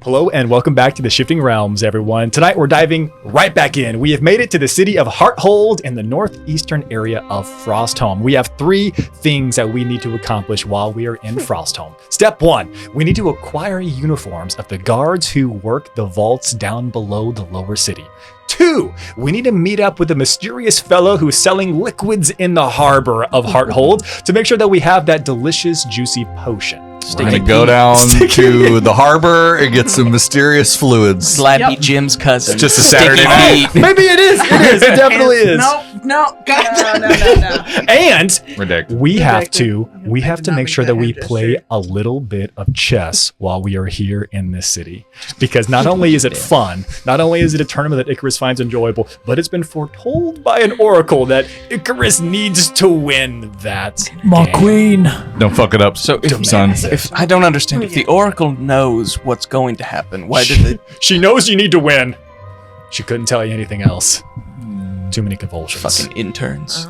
Hello and welcome back to the Shifting Realms, everyone. Tonight we're diving right back in. We have made it to the city of Hearthold in the northeastern area of Frostholm. We have 3 things that we need to accomplish while we are in Frostholm. Step 1, we need to acquire uniforms of the guards who work the vaults down below the lower city. 2, we need to meet up with a mysterious fellow who's selling liquids in the harbor of Hearthold to make sure that we have that delicious, juicy potion. We're gonna go down to the harbor and get some mysterious fluids. Slappy Jim's cousin. It's just a Saturday night. Maybe it is. It definitely is. No. And Ridiculous. we have to make sure that we play a little bit of chess while we are here in this city, because not only is it fun, not only is it a tournament that Icarus finds enjoyable, but it's been foretold by an oracle that Icarus needs to win that My game. queen. Don't fuck it up, So son. if I don't understand, if the Oracle knows what's going to happen, why did they She knows you need to win. She couldn't tell you anything else. Too many convulsions. fucking interns?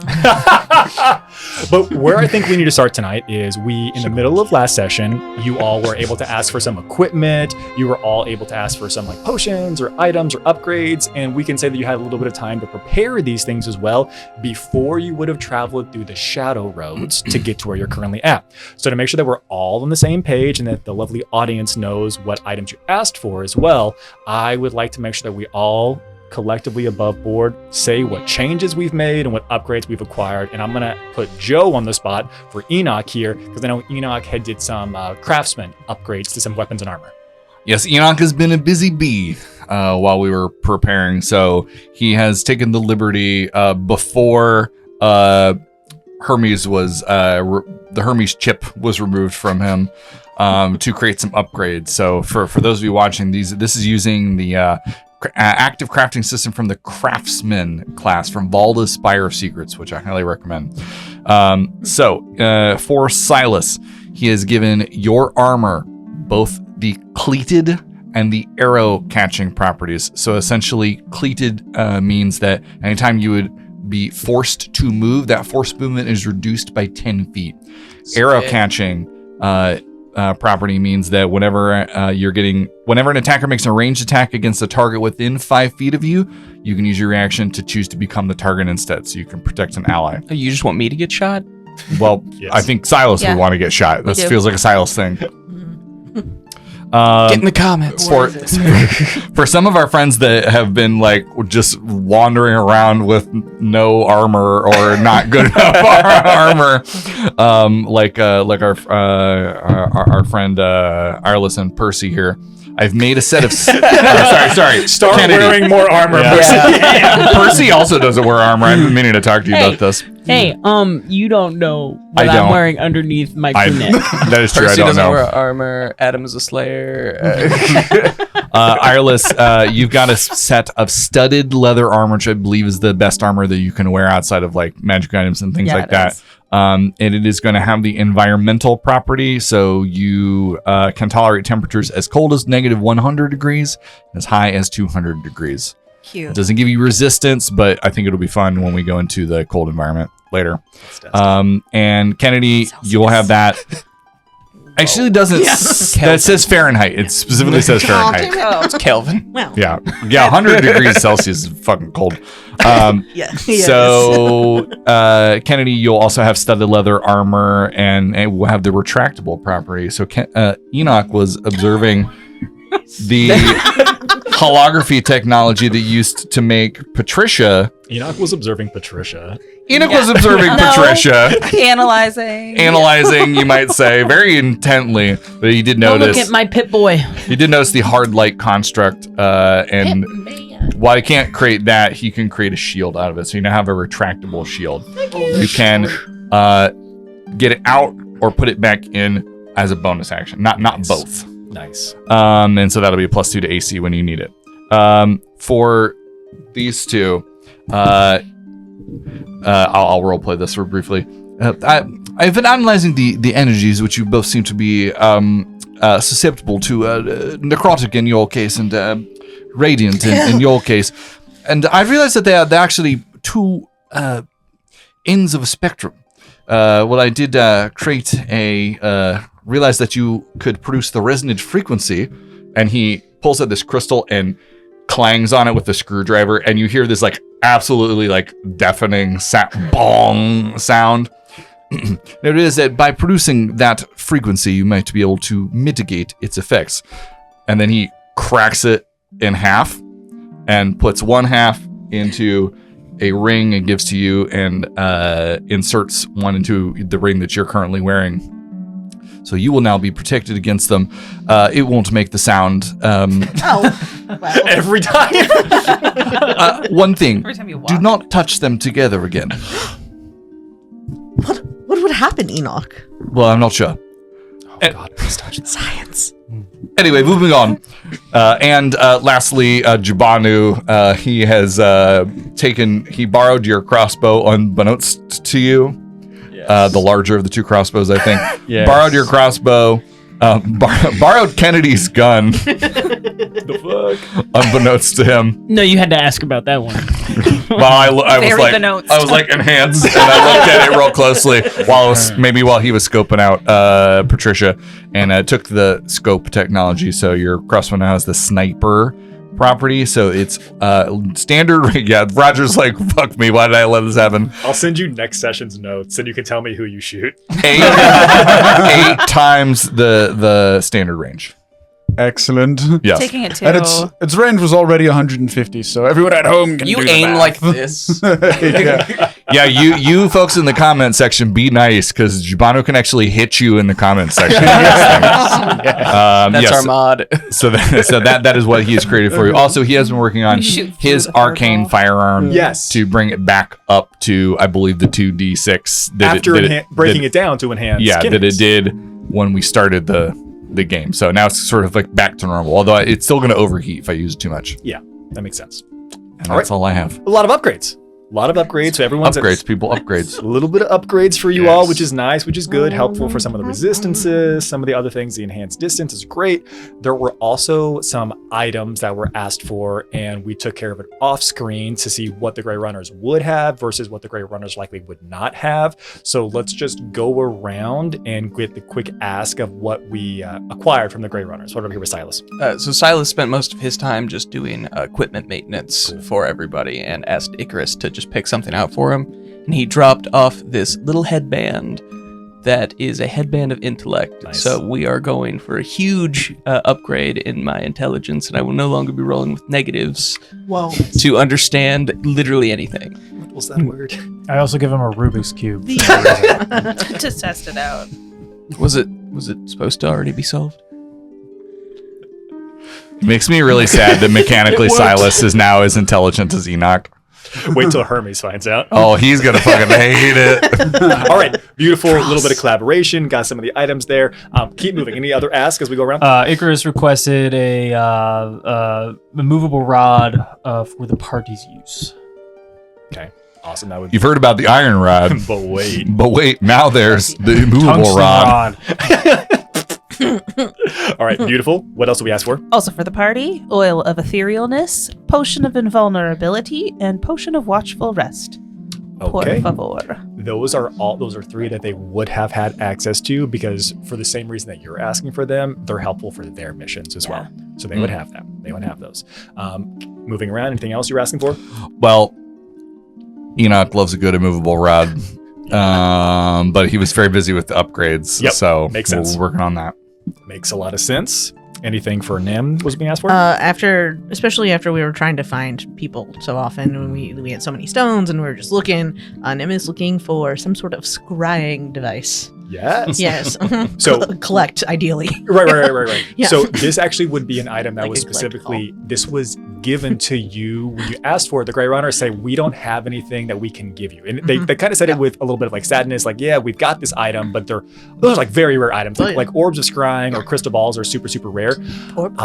But where I think we need to start tonight is in the middle of last session, you all were able to ask for some equipment. You were all able to ask for some like potions or items or upgrades. And we can say that you had a little bit of time to prepare these things as well before you would have traveled through the shadow roads to get to where you're currently at. So to make sure that we're all on the same page and that the lovely audience knows what items you asked for as well, I would like to make sure that we all collectively above board say what changes we've made and what upgrades we've acquired. And I'm gonna put Joe on the spot for Enoch here, because I know Enoch had did some craftsman upgrades to some weapons and armor. Yes, Enoch has been a busy bee while we were preparing, so he has taken the liberty before Hermes was the Hermes chip was removed from him to create some upgrades. So for those of you watching, this is using the active crafting system from the Craftsman class from Valda's Spire of Secrets, which I highly recommend. So for Silas, he has given your armor both the cleated and the arrow catching properties. So essentially, cleated means that anytime you would be forced to move, that forced movement is reduced by 10 feet. Arrow catching property means that whenever an attacker makes a ranged attack against a target within 5 feet of you, you can use your reaction to choose to become the target instead, so you can protect an ally. You just want me to get shot? Well, Yes. I think Silas would want to get shot. This feels like a Silas thing. Get in the comments. For some of our friends that have been like just wandering around with no armor or not good enough armor, like our friend Arliss and Percy here, I've made a set of. Sorry. Start Kennedy. wearing more armor. Yeah. Percy also doesn't wear armor. I've been meaning to talk to you about this. Hey, you don't know what I don't. I'm wearing underneath my neck. That is true. Percy I don't doesn't know. wear armor. Adam is a slayer. Ireless, you've got a set of studded leather armor, which I believe is the best armor that you can wear outside of like magic items and things like that. And it is going to have the environmental property, so you can tolerate temperatures as cold as -100 degrees, as high as 200 degrees. Cute. It doesn't give you resistance, but I think it'll be fun when we go into the cold environment later. And Kennedy, you'll have that. Actually, doesn't. That says Fahrenheit. It specifically says Fahrenheit. Oh, It's Kelvin. well. Yeah, 100 degrees Celsius is fucking cold. So, Kennedy, you'll also have studded leather armor, and it will have the retractable property. So, Enoch was observing the holography technology that used to make Patricia. Enoch was observing Patricia. Enoch was observing Patricia. Analyzing, You might say, very intently, but he did Don't notice. look at my pit boy. He did notice the hard light construct, and while he can't create that, he can create a shield out of it. So you now have a retractable shield. You can get it out or put it back in as a bonus action. Not both. Nice. And so that'll be a +2 to AC when you need it. For these two, I'll roleplay this briefly. I've been analyzing the energies, which you both seem to be susceptible to, necrotic in your case and radiant in your case. And I realized that they're actually two ends of a spectrum. Well, I did create realize that you could produce the resonant frequency and he pulls out this crystal and clangs on it with a screwdriver, and you hear this like absolutely like deafening bong sound. Now it is that by producing that frequency, you might be able to mitigate its effects. And then he cracks it in half and puts one half into a ring and gives to you, and inserts one into the ring that you're currently wearing. So you will now be protected against them. It won't make the sound. Every time. One thing, Every time you walk. do not touch them together again. What would happen, Enoch? Well, I'm not sure. Oh God, please touch this. Science. Anyway, moving on. And lastly, Jabanu, he borrowed your crossbow unbeknownst to you. Yes. The larger of the two crossbows, I think. Yes. Borrowed your crossbow, borrowed Kennedy's gun, The fuck? unbeknownst to him. No, you had to ask about that one. Well, I was Very like, beknownst. I was like enhanced, and I looked at it real closely while he was scoping out Patricia, and took the scope technology. So your crossbow now has the sniper property, so it's standard. Yeah, Roger's like, fuck me, why did I let this happen? I'll send you next session's notes, and you can tell me who you shoot. 8 times the standard range. Excellent. Yes. Taking it to. And its range was already 150, so everyone at home can You do the aim math. like this. Yeah. Yeah, you folks in the comment section, be nice, because Jubano can actually hit you in the comment section. That's yes, our mod. So that is what he has created for you. Also, he has been working on Shoot his through the arcane fireball. firearm. Yes. To bring it back up to, I believe, the 2d6. Breaking it down to enhance. Yeah, that it Kinnings. did when we started the game. So now it's sort of like back to normal. Although it's still going to overheat if I use it too much. Yeah, that makes sense. And that's all I have. A lot of upgrades. A lot of upgrades. So everyone's Upgrades, people, upgrades. A little bit of upgrades for you Yes. all, which is nice, which is good, helpful for some of the resistances, some of the other things. The enhanced distance is great. There were also some items that were asked for, and we took care of it off screen to see what the Grey Runners would have versus what the Grey Runners likely would not have. So let's just go around and get the quick ask of what we acquired from the Grey Runners. What over here with Silas? So Silas spent most of his time just doing equipment maintenance for everybody, and asked Icarus to just pick something out for him. And he dropped off this little headband that is a headband of intellect. Nice. So we are going for a huge upgrade in my intelligence, and I will no longer be rolling with negatives Whoa. to understand literally anything. What was that word? I also give him a Rubik's Cube. to test it out. Was it supposed to already be solved? Makes me really sad that mechanically Silas is now as intelligent as Enoch. Wait till Hermes finds out. Oh, he's going to fucking hate it. All right, beautiful. A little bit of collaboration. Got some of the items there. Keep moving. Any other asks as we go around? Icarus requested a movable rod for the party's use. Okay, awesome. That would. You've heard about the iron rod. But wait. But wait, now there's the immovable Tungsten rod. All right, beautiful. What else do we ask for? Also for the party, oil of etherealness, potion of invulnerability, and potion of watchful rest. Okay. Por favor. Those are three that they would have had access to because for the same reason that you're asking for them, they're helpful for their missions as well. So they would have them. They would have those. Moving around, anything else you're asking for? Well, Enoch loves a good immovable rod. But he was very busy with the upgrades. Yep, So makes sense. we're working on that. Makes a lot of sense. Anything for Nim was being asked for? Especially after we were trying to find people so often, when we had so many stones and we were just looking, Nim is looking for some sort of scrying device. Yes. Yes. So- collect, ideally. Right. Yeah. So this actually would be an item that Like was a collect specifically, this was given to you when you asked for it. The Grey Runners say, we don't have anything that we can give you. And they kind of said it with a little bit of like sadness, like, yeah, we've got this item, but those are like very rare items. Like, like orbs of scrying or crystal balls are super, super rare. Orb.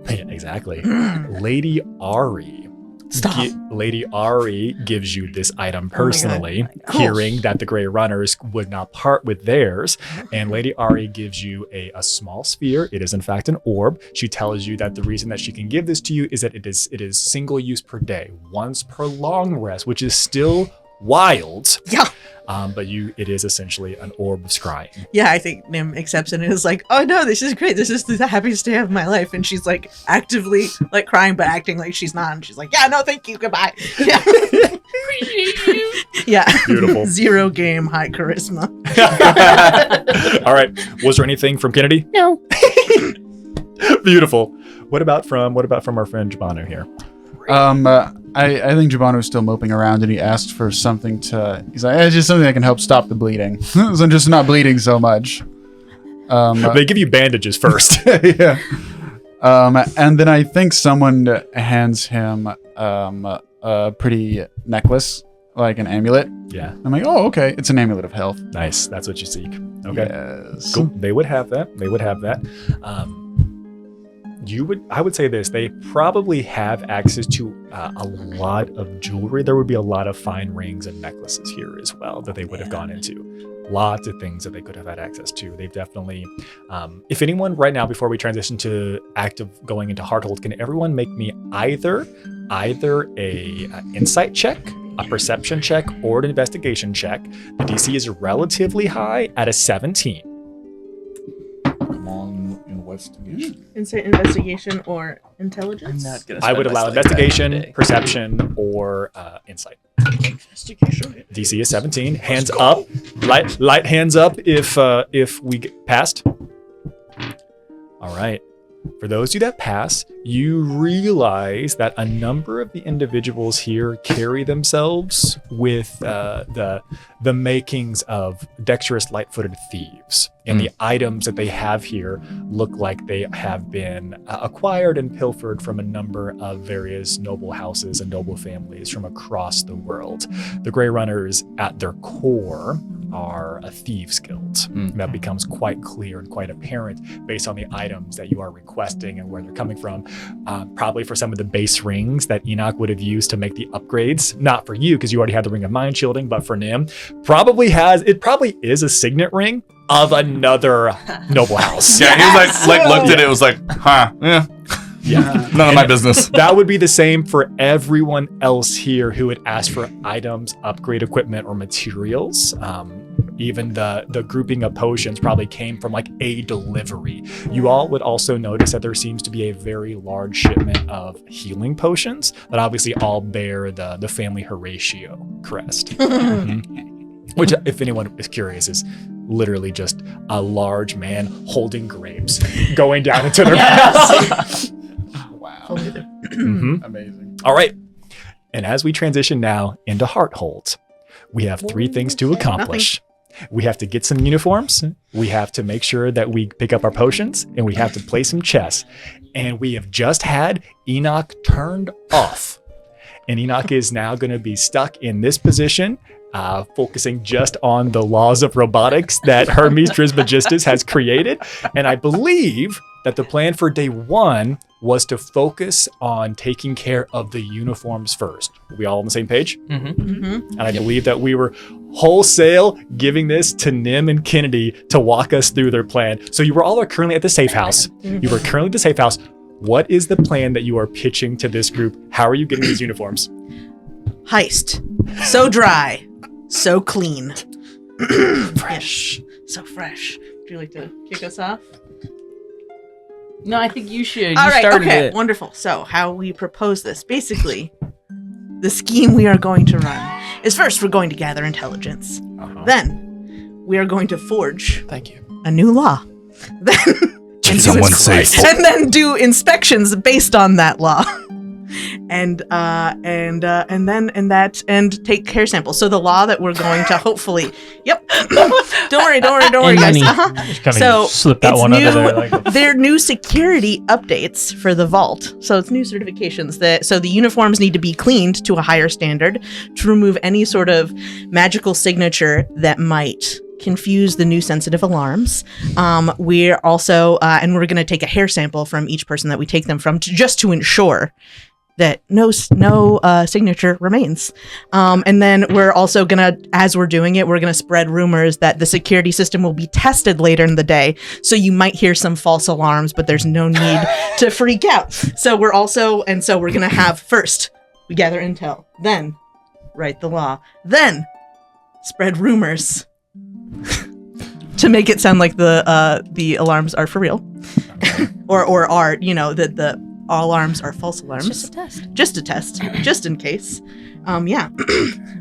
Yeah, exactly. Lady Ari. Stop. Lady Ari gives you this item God. personally, Cool. hearing that the Grey Runners would not part with theirs. And Lady Ari gives you a small sphere. It is in fact an orb. She tells you that the reason that she can give this to you is that it is single use per day, once per long rest, which is still wild. Yeah. But it is essentially an orb of scrying. Yeah, I think Nim accepts it and is like, oh no, this is great. This is the happiest day of my life. And she's like actively like crying, but acting like she's not. And she's like, yeah, no, thank you. Goodbye. Yeah. Yeah. Beautiful. 0 game, high charisma. All right. Was there anything from Kennedy? No. Beautiful. What about from our friend Jabanu here? I think Jabano's still moping around, and he asked for something to. He's like, it's just something that can help stop the bleeding. So I'm just not bleeding so much. They give you bandages first. Yeah. And then I think someone hands him a pretty necklace, like an amulet. Yeah. I'm like, oh, okay, it's an amulet of health. Nice. That's what you seek. Okay. Yes. Cool. They would have that. I would say this, they probably have access to a lot of jewelry. There would be a lot of fine rings and necklaces here as well that they would have gone into. Lots of things that they could have had access to. They've definitely, if anyone right now, before we transition to active going into Hearthold, can everyone make me either a insight check, a perception check, or an investigation check? The DC is relatively high at a 17. I'm on investigation. Insight, investigation, or intelligence? I'm not gonna I would spend allow my sleep that investigation, today. perception, or insight. Investigation. DC is 17. Hands up. Light hands up if we get passed. All right. For those of you that pass, you realize that a number of the individuals here carry themselves with the makings of dexterous, light-footed thieves. And the items that they have here look like they have been acquired and pilfered from a number of various noble houses and noble families from across the world. The Grey Runners, at their core, are a thieves guild. That becomes quite clear and quite apparent based on the items that you are requesting and where they're coming from. Probably for some of the base rings that Enoch would have used to make the upgrades. Not for you, because you already had the Ring of Mind Shielding, but for Nim, probably is a signet ring of another noble house. Yeah, he was like looked at it, was like, huh, yeah. Yeah. None of my business. That would be the same for everyone else here who would ask for items, upgrade equipment, or materials. Even the grouping of potions probably came from like a delivery. You all would also notice that there seems to be a very large shipment of healing potions that obviously all bear the family Horatio crest. Which, if anyone is curious, is literally just a large man holding grapes going down into their mouth. Wow. Amazing. All right. And as we transition now into Hearthold, we have 3 things to accomplish. We have to get some uniforms, we have to make sure that we pick up our potions, and we have to play some chess. And we have just had Enoch turned off. And Enoch is now going to be stuck in this position, focusing just on the laws of robotics that Hermes Trismegistus has created. And I believe that the plan for day 1 was to focus on taking care of the uniforms first. Are we all on the same page? And I believe that we were wholesale giving this to Nim and Kennedy to walk us through their plan. So you all are currently at the safe house. What is the plan that you are pitching to this group? How are you getting these uniforms? Heist. So dry. So clean. Fresh. So fresh. Would you like to kick us off? No, I think you should. All You right, started okay, it. wonderful. So how we propose this, basically, the scheme we are going to run is first we're going to gather intelligence. Then we are going to forge Thank you. a new law. Then Someone say and then do inspections based on that law. And take hair samples. So the law that we're going to hopefully, don't worry, And guys. money. Just kind of So slip that it's one new, under there. Like they're new security updates for the vault. So it's new certifications so the uniforms need to be cleaned to a higher standard to remove any sort of magical signature that might confuse the new sensitive alarms. We're also, and we're going to take a hair sample from each person that we take them from just to ensure that no signature remains. And then we're also gonna, as we're doing it, we're gonna spread rumors that the security system will be tested later in the day. So you might hear some false alarms, but there's no need to freak out. So we're gonna have first, we gather intel. Then write the law. Then spread rumors to make it sound like the alarms are for real, or are that the alarms are false alarms. It's just a test. Just a test, just in case. Yeah.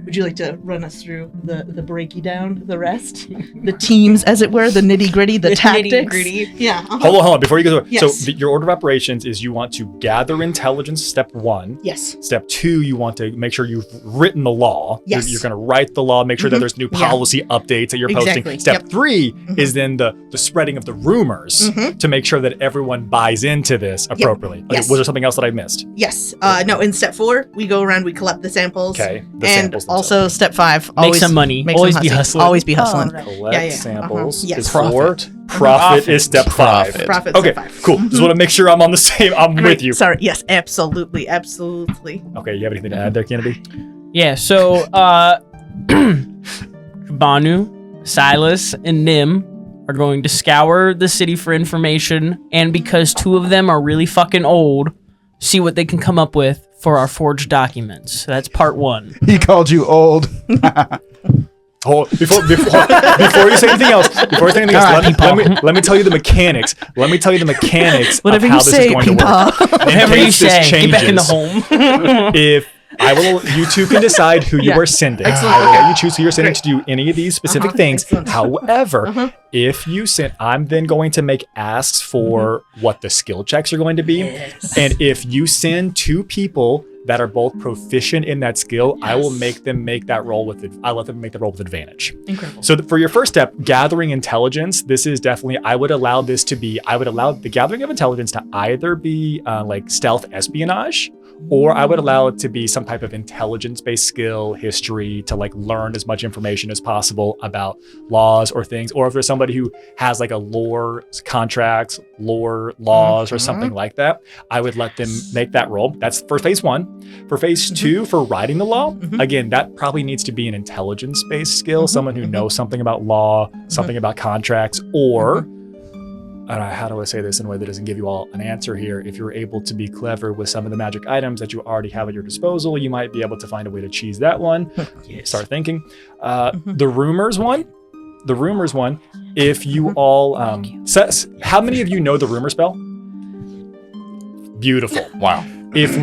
Would you like to run us through the breaky down, the rest, the teams, as it were, the nitty gritty, the tactics? nitty-gritty. Yeah. Hold on. Before you go, Yes. so your order of operations is you want to gather intelligence. Step 1. Yes. Step 2, you want to make sure you've written the law. Yes. You're going to write the law. Make sure that there's new Yeah. policy updates that you're Exactly. posting. Step Yep. 3 is then the spreading of the rumors to make sure that everyone buys into this appropriately. Okay, Yes. was there something else that I missed? Yes. No. In step 4, we go around, we collect the samples. Okay. The And samples also themselves. step 5, Make always some money. make Always some be hussy. hustling. Always be hustling. Oh, right. Collect Yeah, yeah. samples Yes. is Profit. 4. Profit is step 5. Profit. Okay, step 5. cool. Just want to make sure I'm on the same. I'm Right, with you. Sorry. Yes. Absolutely. Absolutely. Okay, you have anything to add there, Kennedy? Yeah, so Banu, Silas, and Nim are going to scour the city for information, and because 2 of them are really fucking old, see what they can come up with for our forged documents. So that's part 1. He called you old. Before you say anything else, let me tell you the mechanics. Let me tell you the mechanics Whatever of how you this say, is going to work. Peepaw. In Whatever you case this say, get back in the changes, home. If you 2 can decide who you are sending. Excellent. I will Okay. let you choose who you're sending to do any of these specific things. Excellent. However, if you send, I'm then going to make asks for what the skill checks are going to be. Yes. And if you send 2 people that are both proficient in that skill, I will make them make that roll with I let them make the roll with advantage. Incredible. So for your first step, gathering intelligence, this is definitely, I would allow the gathering of intelligence to either be like stealth espionage, or I would allow it to be some type of intelligence-based skill, history, to like learn as much information as possible about laws or things. Or if there's somebody who has like a lore contracts, lore laws, or something like that, I would let them make that roll. That's for phase 1. For phase 2, for writing the law, again, that probably needs to be an intelligence-based skill, someone who knows something about law, something about contracts, or how do I say this in a way that doesn't give you all an answer here? If you're able to be clever with some of the magic items that you already have at your disposal, you might be able to find a way to cheese that one. Start thinking. The rumors one, if you all, how many of you know the rumor spell? Beautiful. Wow. If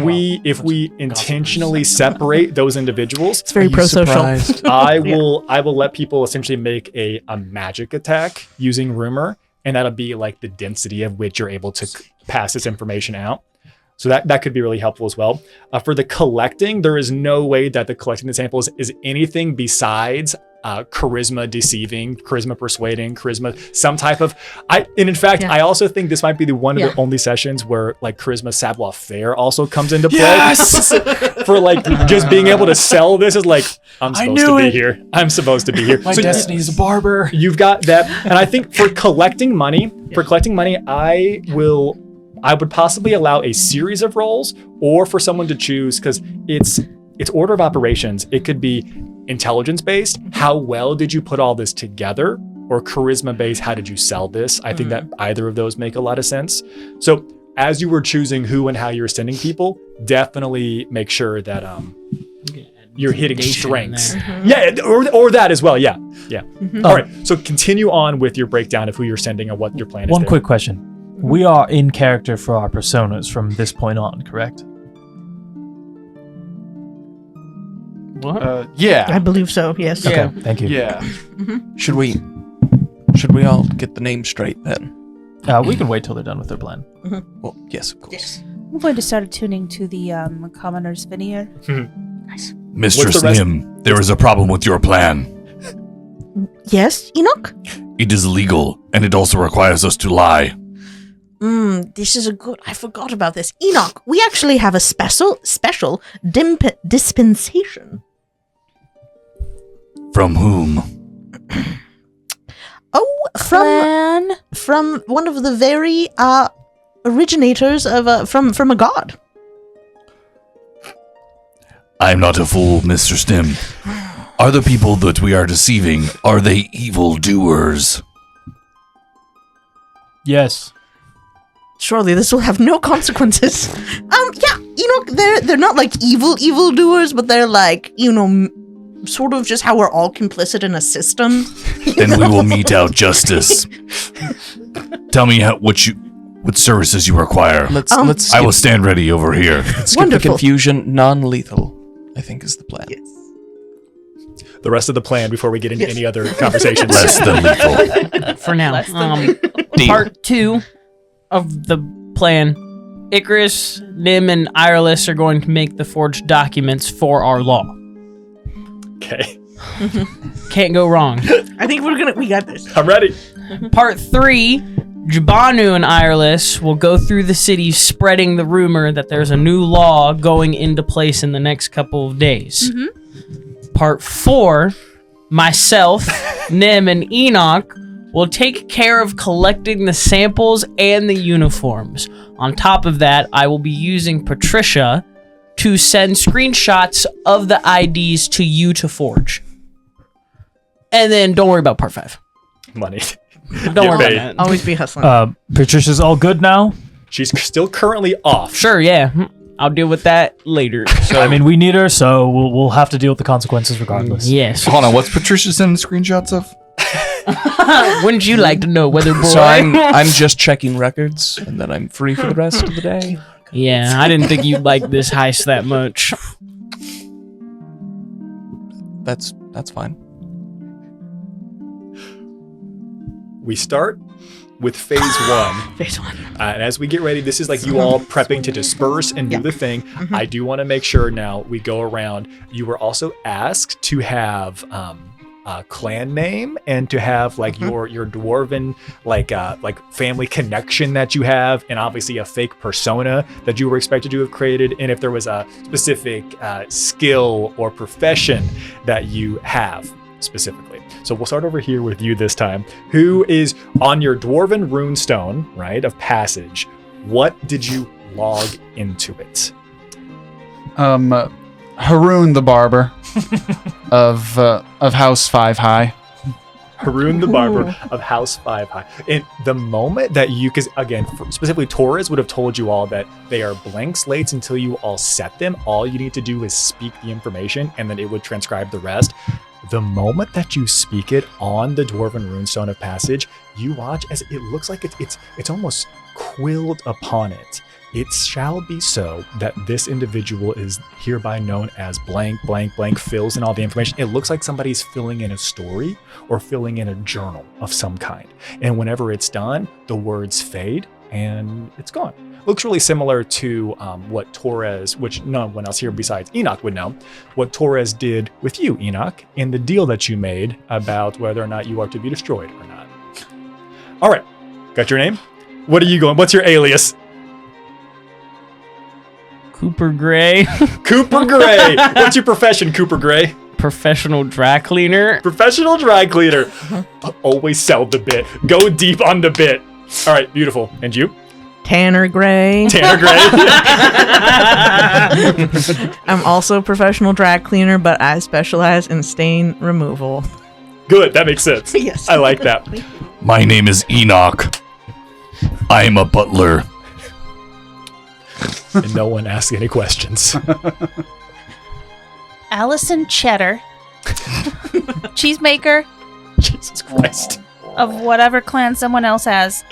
we intentionally separate those individuals, It's very pro-social. I will let people essentially make a magic attack using rumor, and that'll be like the density of which you're able to pass this information out. So that could be really helpful as well. For the collecting, there is no way that the collecting the samples is anything besides charisma deceiving, charisma persuading, charisma some type of. In fact, I also think this might be one of the only sessions where like charisma savoir faire also comes into play. Yes! For like just being able to sell this is like I'm supposed to be here. I'm supposed to be here. My destiny is a barber. You've got that, and I think for collecting money, I would possibly allow a series of rolls, or for someone to choose, because it's order of operations. It could be intelligence based. How well did you put all this together? Or charisma based. How did you sell this? I think that either of those make a lot of sense. So as you were choosing who and how you were sending people, definitely make sure that you're hitting strengths. Yeah, or that as well. Yeah. All right. So continue on with your breakdown of who you're sending and what your plan is. One there. quick question. We are in character for our personas from this point on, correct? Yeah. I believe so. Yes. Okay, thank you. Yeah. Should we all get the name straight then? We can wait till they're done with their plan. Well, yes, of course. Yes. I'm going to start tuning to the Commoner's Veneer. Mistress the rest? Nim, there is a problem with your plan. Yes, Enoch? It is illegal, and it also requires us to lie. This is I forgot about this. Enoch, we actually have a special dispensation. From whom? Oh, from one of the very originators of from a god. I am not a fool, Mr. Stim. Are the people that we are deceiving, are they evil doers? Yes. Surely this will have no consequences. Yeah, they're not like evil doers, but they're like, sort of just how we're all complicit in a system. Then we will mete out justice. Tell me what services you require. Let's I will stand ready over here. skip the Wonderful. confusion. Non-lethal, I think, is the plan. Yes. The rest of the plan before we get into any other conversations. Less than lethal. For now. Less than Part 2 of the plan. Icarus, Nim, and Ireless are going to make the forged documents for our law. Okay. Can't go wrong. I think we got this. I'm ready. Part 3, Jabanu and Ireless will go through the city spreading the rumor that there's a new law going into place in the next couple of days. Part 4, myself, Nim, and Enoch will take care of collecting the samples and the uniforms. On top of that, I will be using Patricia to send screenshots of the IDs to you to forge. And then don't worry about part 5. Money. Don't worry paid. about that. Always be hustling. Patricia's all good now. She's still currently off. Sure, yeah. I'll deal with that later. I mean, we need her, so we'll have to deal with the consequences regardless. Yes. Hold on, what's Patricia sending screenshots of? Wouldn't you like to know whether boy? So I'm just checking records, and then I'm free for the rest of the day. Yeah, I didn't think you'd like this heist that much. That's fine. We start with phase 1. Phase 1. And as we get ready, this is like you all prepping to disperse and do the thing. I do want to make sure now we go around. You were also asked to have a clan name and to have like your dwarven like family connection that you have, and obviously a fake persona that you were expected to have created, and if there was a specific skill or profession that you have specifically. So we'll start over here with you this time. Who is on your dwarven runestone, right, of passage? What did you log into it? Haroon the barber of House 5 High. Haroon the barber of House 5 High. In the moment that you, because again, specifically Torres would have told you all that they are blank slates until you all set them. All you need to do is speak the information and then it would transcribe the rest. The moment that you speak it on the dwarven runestone of passage, you watch as it looks like it's almost quilled upon it. It shall be so that this individual is hereby known as blank, blank, blank, fills in all the information. It looks like somebody's filling in a story or filling in a journal of some kind. And whenever it's done, the words fade and it's gone. Looks really similar to what Torres, which no one else here besides Enoch would know, what Torres did with you, Enoch, in the deal that you made about whether or not you are to be destroyed or not. All right, got your name? What are you going? What's your alias? Cooper Gray, Cooper Gray. What's your profession, Cooper Gray? professional dry cleaner. Professional dry cleaner. Always sell the bit. Go deep on the bit. All right, beautiful. And you? Tanner Gray. Tanner Gray. I'm also a professional drag cleaner, but I specialize in stain removal. Good, that makes sense. Yes. I like that. My name is Enoch. I am a butler. And no one asks any questions. Allison Cheddar, cheesemaker Jesus Christ. of whatever clan someone else has.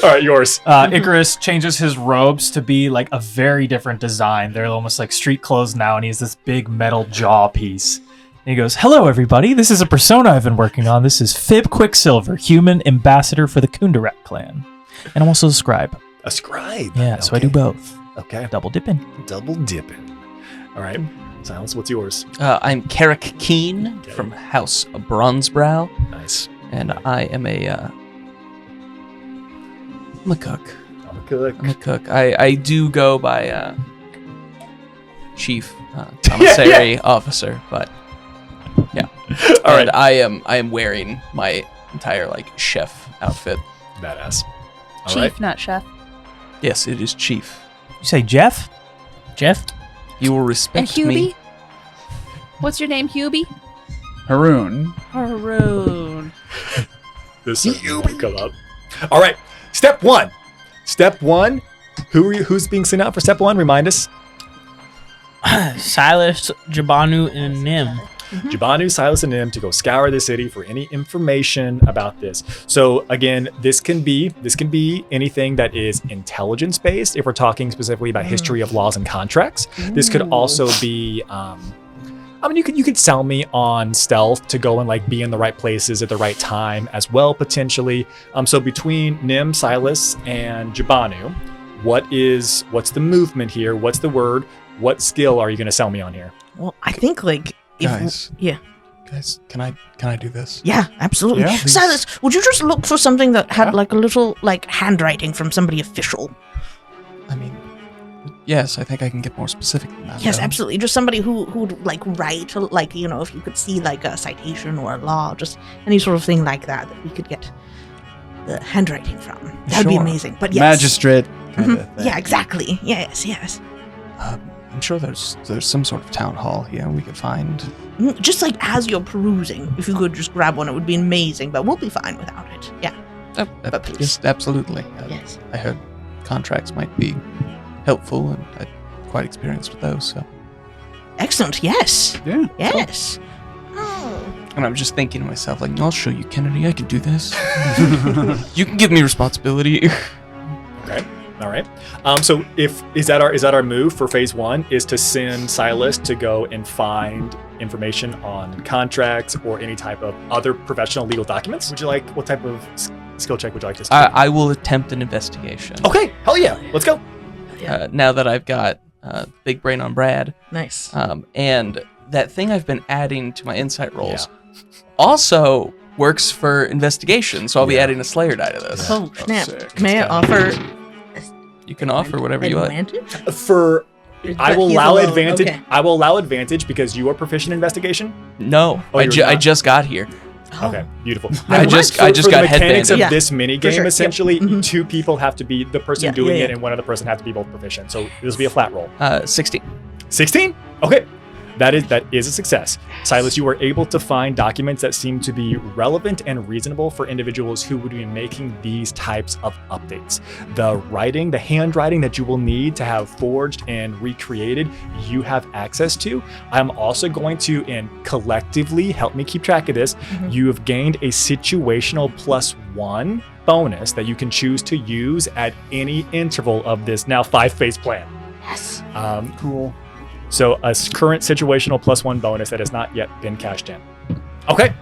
All right, yours. Icarus changes his robes to be like a very different design. They're almost like street clothes now, and he has this big metal jaw piece. And he goes, "Hello, everybody. This is a persona I've been working on. This is Fib Quicksilver, human ambassador for the Kundarak clan. And I'm also a scribe. A scribe. Yeah, so I do both. Okay. Double dipping. Double dipping. All right. Silence, what's yours? I'm Carrick Keen from House Bronzebrow, Nice. and I am I'm a cook. I'm a cook. I'm a cook. I do go by Chief Commissary Officer, but yeah. All right. And I am wearing my entire like chef outfit. Badass. All Chief, right. not chef. Yes, it is Chief. You say Jeff? Jeff? You will And respect Hubie? me. What's your name, Hubie? Haroon. Haroon. This certainly won't come up. All right. Step one. Step one. Who's being sent out for step 1? Remind us. Silas, Jabanu, and Nim. Jabanu, Silas, and Nim to go scour the city for any information about this. So again, this can be anything that is intelligence based. If we're talking specifically about history of laws and contracts, this could also be. You could sell me on stealth to go and like be in the right places at the right time as well potentially. So between Nim, Silas, and Jabanu, what's the movement here? What's the word? What skill are you going to sell me on here? Well, I think like Guys. yeah. Guys, can I do this? Yeah, absolutely. Yeah, Silas, would you just look for something that had like a little like handwriting from somebody official? I mean, yes, I think I can get more specific than that. Yes, though. absolutely. Just somebody who'd like write, like, you know, if you could see like a citation or a law, just any sort of thing like that we could get the handwriting from. That would be Sure. amazing. But yes. Magistrate kind of thing. Yeah, exactly. Yes. I'm sure there's some sort of town hall here we could find. Just like as you're perusing, if you could just grab one, it would be amazing, but we'll be fine without it. Yeah. But please. Yes, absolutely. Yes. I heard contracts might be helpful, and I'm quite experienced with those. So, Excellent. Yes. Yeah. Yes. Oh. and I'm just thinking to myself, like, I'll show you, Kennedy. I can do this. You can give me responsibility. Okay. All right. So is that our move for phase 1 is to send Silas to go and find information on contracts or any type of other professional legal documents? What type of skill check would you like to do? I will attempt an investigation. Okay. Hell yeah. Let's go. Now that I've got big brain on Brad, Nice. and that thing I've been adding to my insight rolls also works for investigation. So I'll be adding a Slayer die to this. Oh, snap. sick. May I offer You can offer whatever you like. advantage? I will he's allow alone, advantage. okay. I will allow advantage because you are proficient in investigation. No, Oh, I you're not? just got here. Oh. Okay, beautiful. I Now, just for got the mechanics headbanded. of Yeah, this mini for game. sure. Yep. Essentially, Mhm. 2 people have to be the person Yeah, doing yeah, it, yeah. and one other person have to be both proficient. So this will be a flat roll. 16. 16? Okay. That is a success. Silas, you were able to find documents that seem to be relevant and reasonable for individuals who would be making these types of updates. The handwriting that you will need to have forged and recreated, you have access to. I'm also going to, and collectively, help me keep track of this, you have gained a situational +1 bonus that you can choose to use at any interval of this now 5-phase plan. Yes. Cool. So a current situational +1 bonus that has not yet been cashed in. Okay.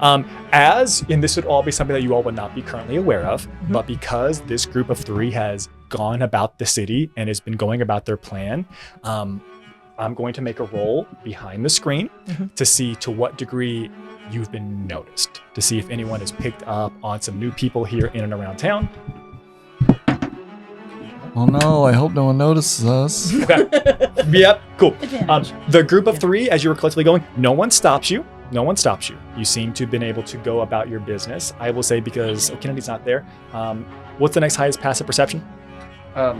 And this would all be something that you all would not be currently aware of, but because this group of 3 has gone about the city and has been going about their plan, I'm going to make a roll behind the screen to see to what degree you've been noticed, to see if anyone has picked up on some new people here in and around town. Oh no, I hope no one notices us. Okay. Yep. Cool. Advantage. The group of 3, as you were collectively going, no one stops you. You seem to have been able to go about your business. I will say because Kennedy's not there. What's the next highest passive perception? Here.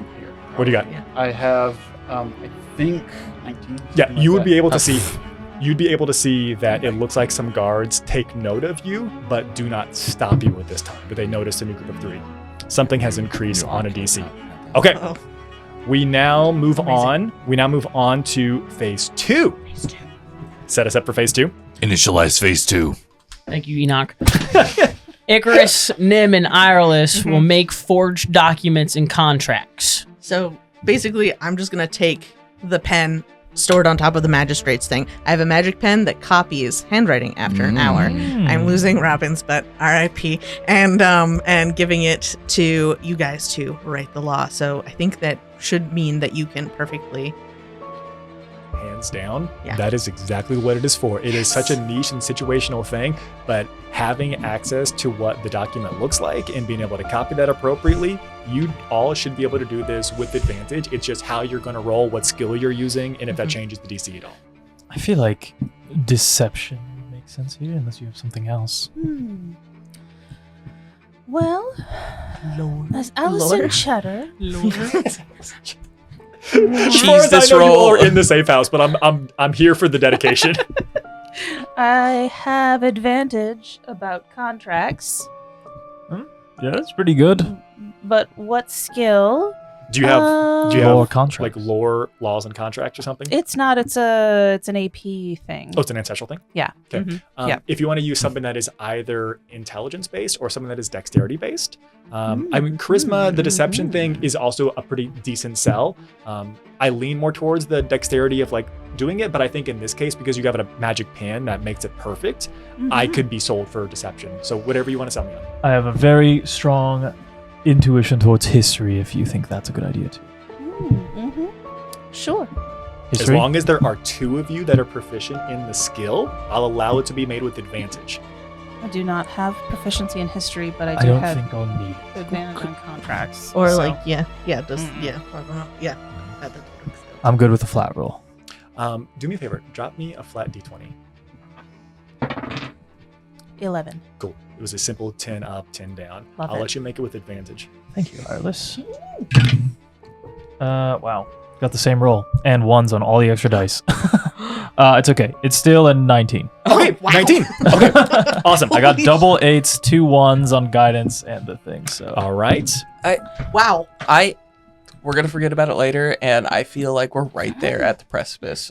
What do you got? I have, I think 19. Yeah, something you like would be that. able to see. You'd be able to see that it looks like some guards take note of you, but do not stop you at this time. But they notice a new group of 3. Something has increased on a DC. Okay. Oh. We now move Amazing. on. We now move on to phase 2. Set us up for phase 2. Initialize phase 2. Thank you, Enoch. Icarus, Nim, and Ireless will make forged documents and contracts. So basically, I'm just going to take the pen stored on top of the magistrate's thing. I have a magic pen that copies handwriting after an hour. I'm losing Robin's, but RIP, and giving it to you guys to write the law. So I think that should mean that you can perfectly. Hands down, Yeah. that is exactly what it is for. It is such a niche and situational thing, but having access to what the document looks like and being able to copy that appropriately, you all should be able to do this with advantage. It's just how you're going to roll, what skill you're using, and if that changes the DC at all. I feel like deception makes sense here, unless you have something else. Well, as Allison Lore. Cheddar, As far as I this know, you all roll. are in the safe house, but I'm here for the dedication. I have advantage about contracts. Yeah, that's pretty good. But what skill Do you have Lore contracts. like lore laws and contracts or something? It's not. It's an AP thing. Oh, it's an ancestral thing? Yeah. Okay. Mhm. Yeah. If you want to use something that is either intelligence based or something that is dexterity based, I mean, charisma, the deception thing is also a pretty decent sell. I lean more towards the dexterity of like doing it, but I think in this case, because you have a magic pin that makes it perfect, I could be sold for deception. So whatever you want to sell me on. I have a very strong intuition towards history if you think that's a good idea too. Sure. As History? long as there are 2 of you that are proficient in the skill, I'll allow it to be made with advantage. I do not have proficiency in history, but I I do don't have think I'll need it. advantage on contracts. Or so- like, yeah, just, yeah, I don't know. Yeah. That works. I'm good with the flat roll. Do me a favor, drop me a flat d20. 11. Cool. It was a simple 10 up, 10 down. Love I'll it. let you make it with advantage. Thank you, Iris. Wow. Got the same roll and 1s on all the extra dice. It's okay. It's still a 19. Okay, 19. Okay, awesome. I got double 8s, 2 1s on guidance and the thing. So All right. Wow. We're gonna forget about it later, and I feel like we're right there at the precipice.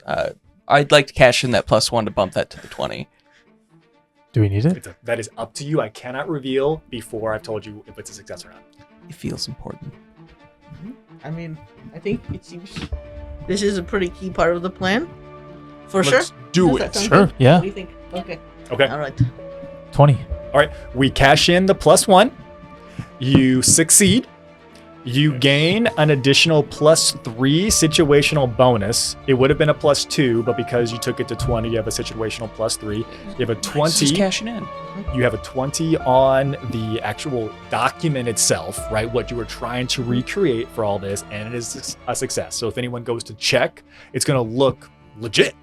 I'd like to cash in that +1 to bump that to the 20. do we need it? That is up to you. I cannot reveal before I've told you if it's a success or not. It feels important. I mean, I think it seems this is a pretty key part of the plan. For Let's sure. do Does that it. sound Sure. good? Yeah. What do you think? Okay. Okay. All right. 20. All right. We cash in the +1. You succeed. You gain an additional +3 situational bonus. It would have been a +2, but because you took it to 20, you have a situational +3. You have a Just 20. cashing in. You have a 20 on the actual document itself, right? What you were trying to recreate for all this, and it is a success. So if anyone goes to check, it's going to look legit.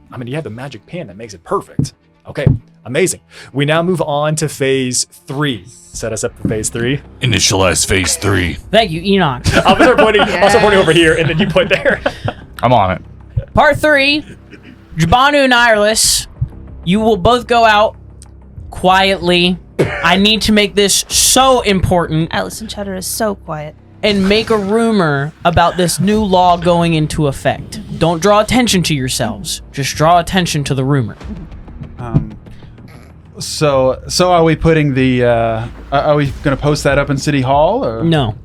I mean, you have the magic pin that makes it perfect. Okay, amazing. We now move on to phase 3. Set us up for phase 3. Initialize phase 3. Thank you, Enoch. I'll start pointing over here, and then you point there. I'm on it. Part 3, Jabanu and Iris, you will both go out quietly. I need to make this so important Alice and Cheddar is so quiet. and make a rumor about this new law going into effect. Don't draw attention to yourselves. Just draw attention to the rumor. So are we putting the? Are we gonna post that up in City Hall or? No.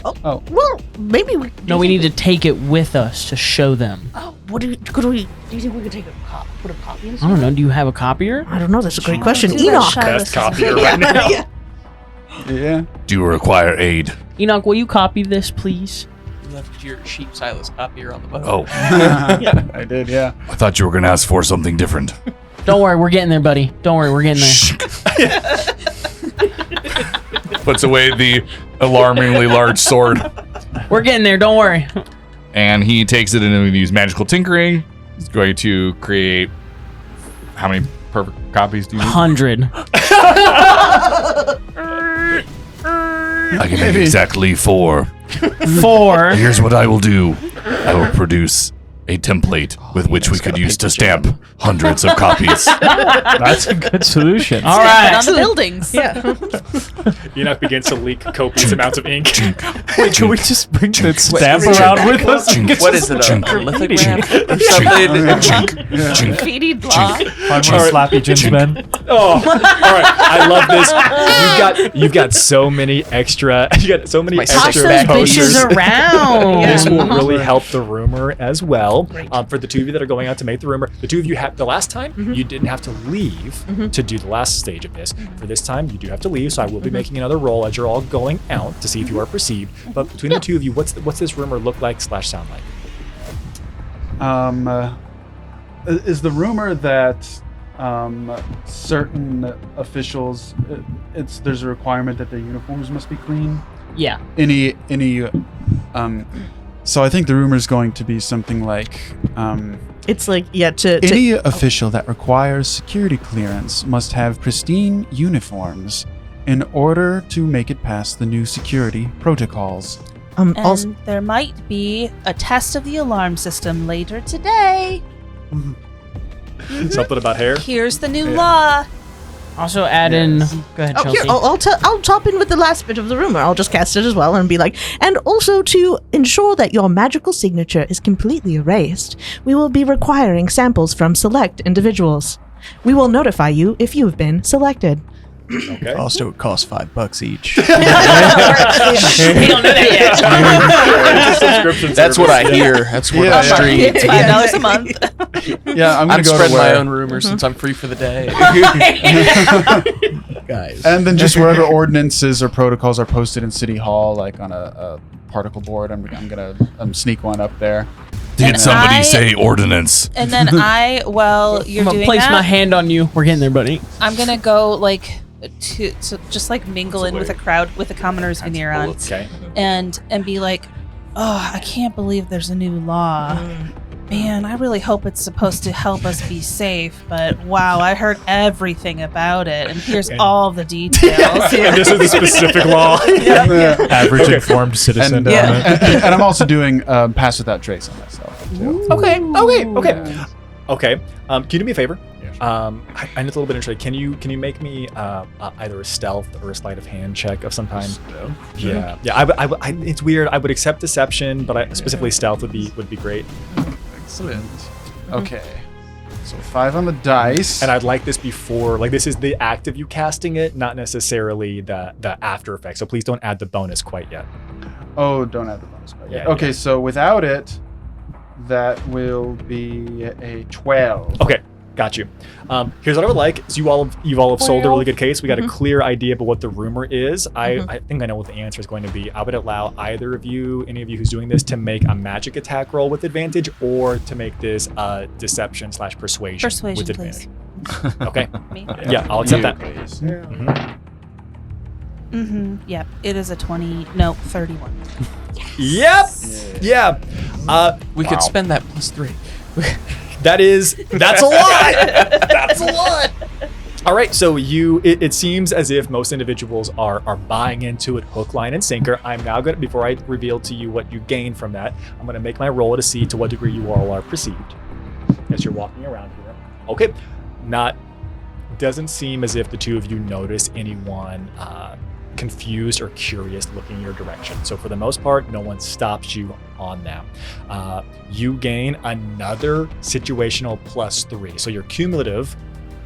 Oh, Well, maybe we. No, we need to take it with us to show them. Oh, what do you? Could we? Do you think we could take a put a copy in? I don't know. Do you have a copier? I don't know. That's a great question. Do that, Enoch. Shiloh. Best copier right now. Yeah. yeah. Do you require aid? Enoch, will you copy this, please? You left your sheep Silas copier on the boat. Oh, I did. Yeah. I thought you were going to ask for something different. Don't worry, we're getting there, buddy. Don't worry, we're getting there. Puts away the alarmingly large sword. We're getting there, don't worry. And he takes it and we use magical tinkering. He's going to create how many perfect copies do you need? 100. I can make exactly 4. 4. Here's what I will do. I will produce a template with which we could use to stamp hundreds of copies. That's a good solution. All Put right. on the buildings. Yeah. Enoch begins to leak copious amounts of ink. Wait, can we just bring the stamp around with us? What is it? A lithograph or something? Graffiti block. Find more slappy gentlemen. Oh, all right. I love this. You've got so many extra. You got so many My Toss extra those posters. bitches around. This will really help the rumor as well. For the 2 of you that are going out to make the rumor, the 2 of you have the last time you didn't have to leave to do the last stage of this. For this time, you do have to leave, so I will be making another roll as you're all going out to see if you are perceived. But between the 2 of you, what's this rumor look like / sound like? Is the rumor that certain officials, there's a requirement that their uniforms must be clean? Yeah. So I think the rumor is going to be something like, It's like to any official that requires security clearance must have pristine uniforms in order to make it past the new security protocols. And also there might be a test of the alarm system later today. Something about hair? Here's the new law. Also add in. Go ahead, Oh, Chelsea. here, I'll top in with the last bit of the rumor. I'll just cast it as well and be like, and also to ensure that your magical signature is completely erased, we will be requiring samples from select individuals. We will notify you if you've been selected. Okay. Also, it costs $5 each. We don't know that yet. That's what I hear. That's what I street. It's $5 a month. Yeah, I'm gonna I'm go spreading to my where, own rumors since I'm free for the day. Guys. and then just wherever ordinances or protocols are posted in City Hall, like on a particle board, I'm gonna sneak one up there. Did And somebody I- say ordinance? And then while you're I'm gonna doing place that, my hand on you. We're getting there, buddy. I'm gonna go like to just like mingle in with the crowd with the commoners veneer on, Okay. and be like, oh, I can't believe there's a new law. Man, I really hope it's supposed to help us be safe, but wow, I heard everything about it, and here's all the details. And this is the specific law. Average informed citizen. And, down there. and I'm also doing Pass Without Trace on myself too. Okay. Okay. Can you do me a favor? I know it's a little bit interesting. Can you make me either a stealth or a sleight of hand check of some kind? Yeah. It's weird. I would accept deception, but specifically stealth would be great. Excellent. Okay. So 5 on the dice. And I'd like this before, like this is the act of you casting it, not necessarily the after effect. So please don't add the bonus quite yet. Oh, don't add the bonus card. Yeah, Okay, so without it, that will be a 12. Okay. Got you. Here's what I would like. Is you've all have sold a really good case. We got a clear idea about what the rumor is. I think I know what the answer is going to be. I would allow either of you, any of you who's doing this, to make a magic attack roll with advantage, or to make this deception/persuasion with Persuasion, advantage. Okay. Me? Yeah, I'll accept that. Please. Yep. It is a 31. Yep. Yeah. We could spend that +3. That's a lot. That's a lot. All right, so it seems as if most individuals are buying into it hook, line, and sinker. I'm now going to, before I reveal to you what you gain from that, I'm going to make my roll to see to what degree you all are perceived as you're walking around here. Okay, doesn't seem as if the two of you notice anyone confused or curious looking your direction. So for the most part, no one stops you on that. You gain another situational +3. So your cumulative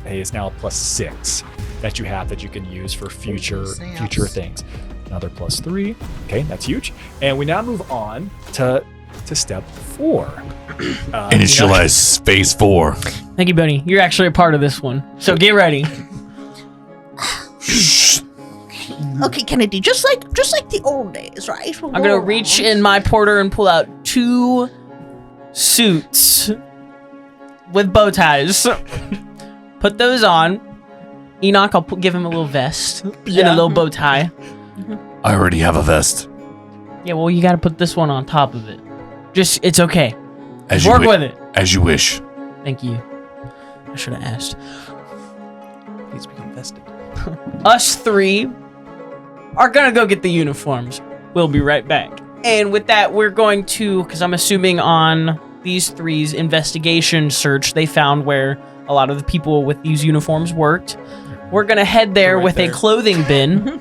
is now +6 that you have that you can use for future things. Another +3. Okay, that's huge. And we now move on to step 4. Initialize phase 4. Thank you, buddy. You're actually a part of this one. So get ready. Okay, Kennedy, just like the old days, right? I'm gonna reach in my porter and pull out 2 suits with bow ties. Put those on. Enoch, I'll give him a little vest and a little bow tie. I already have a vest. Yeah, well, you gotta put this one on top of it. It's okay. As Work you with it. As you wish. Thank you. I should have asked. Please become vested. Us 3 are gonna go get the uniforms. We'll be right back. And with that, we're going to, because I'm assuming on these 3's investigation search, they found where a lot of the people with these uniforms worked. We're gonna head there with a clothing bin.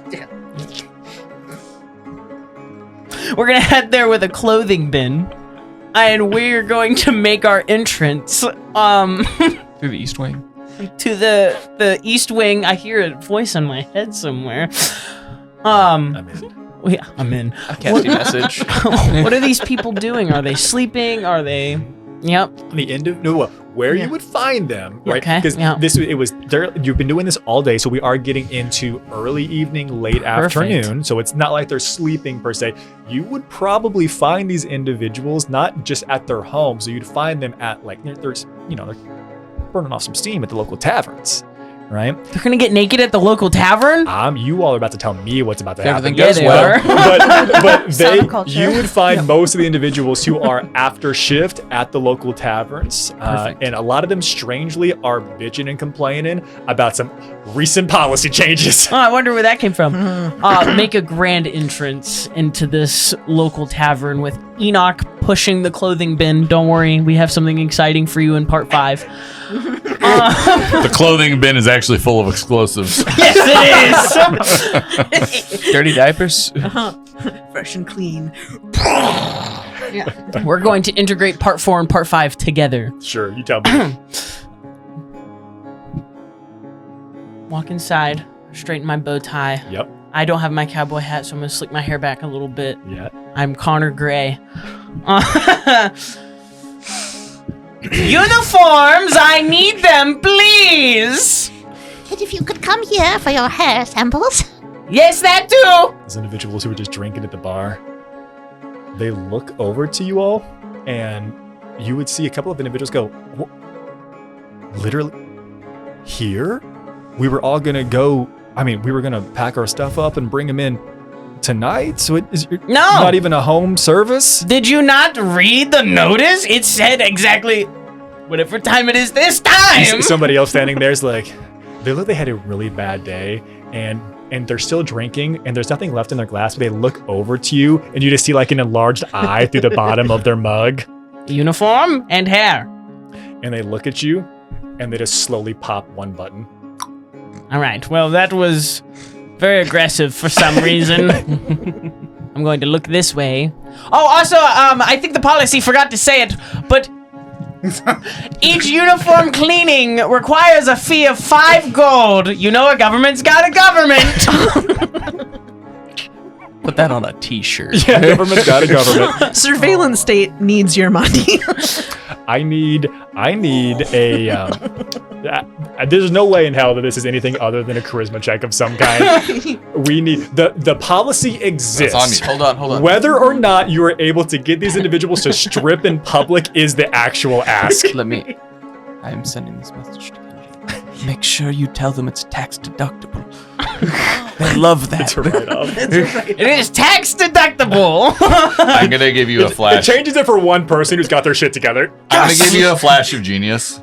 We're gonna head there with a clothing bin, and we're going to make our entrance Through the East Wing. to the East Wing. I hear a voice in my head somewhere. I'm in. Yeah, I'm in. A casty message. What are these people doing? Are they sleeping? Are they? Yep. On the end of where you would find them, right? Okay, Because yeah. you've been doing this all day, so we are getting into early evening, late afternoon. So it's not like they're sleeping per se. You would probably find these individuals not just at their homes. So you'd find them at they're burning off some steam at the local taverns, right? They're gonna get naked at the local tavern. You all are about to tell me what's about to If happen. everything goes they well. are. but Some culture. you would find most of the individuals who are after shift at the local taverns, Perfect. and a lot of them strangely are bitching and complaining about some recent policy changes. Oh, I wonder where that came from. Make a grand entrance into this local tavern with Enoch pushing the clothing bin. Don't worry, we have something exciting for you in part 5. The clothing bin is actually full of explosives. Yes, it is. Dirty diapers. Fresh and clean. We're going to integrate part 4 and part 5 together. Sure, you tell me. Walk inside, straighten my bow tie. Yep. I don't have my cowboy hat, so I'm gonna slick my hair back a little bit. Yeah. I'm Connor Gray. Uniforms, I need them, please. And if you could come here for your hair samples. Yes, that too. Those individuals who were just drinking at the bar, they look over to you all, and you would see a couple of individuals go, literally, here? We were all gonna go, we were gonna pack our stuff up and bring them in tonight? So it is not even a home service? Did you not read the notice? It said exactly whatever time it is this time. Somebody else standing there is like, they look, they had a really bad day, and they're still drinking, and there's nothing left in their glass, but they look over to you, and you just see like an enlarged eye through the bottom of their mug. Uniform and hair. And they look at you, and they just slowly pop one button. All right, well, that was very aggressive for some reason. I'm going to look this way. Oh, also, I think the policy forgot to say it, but each uniform cleaning requires a fee of 5 gold. You know, a government's got a government. Put that on a t-shirt. Yeah, government's got a government. Surveillance state needs your money. I need a. There's no way in hell that this is anything other than a charisma check of some kind. We need the policy exists. That's on you. Hold on. Whether or not you are able to get these individuals to strip in public is the actual ask. I am sending this message to Kenji. Make sure you tell them it's tax deductible. They love that. It's a write-off. It is tax deductible. I'm gonna give you a It flash. changes it for one person who's got their shit together. I'm gonna give you a flash of genius.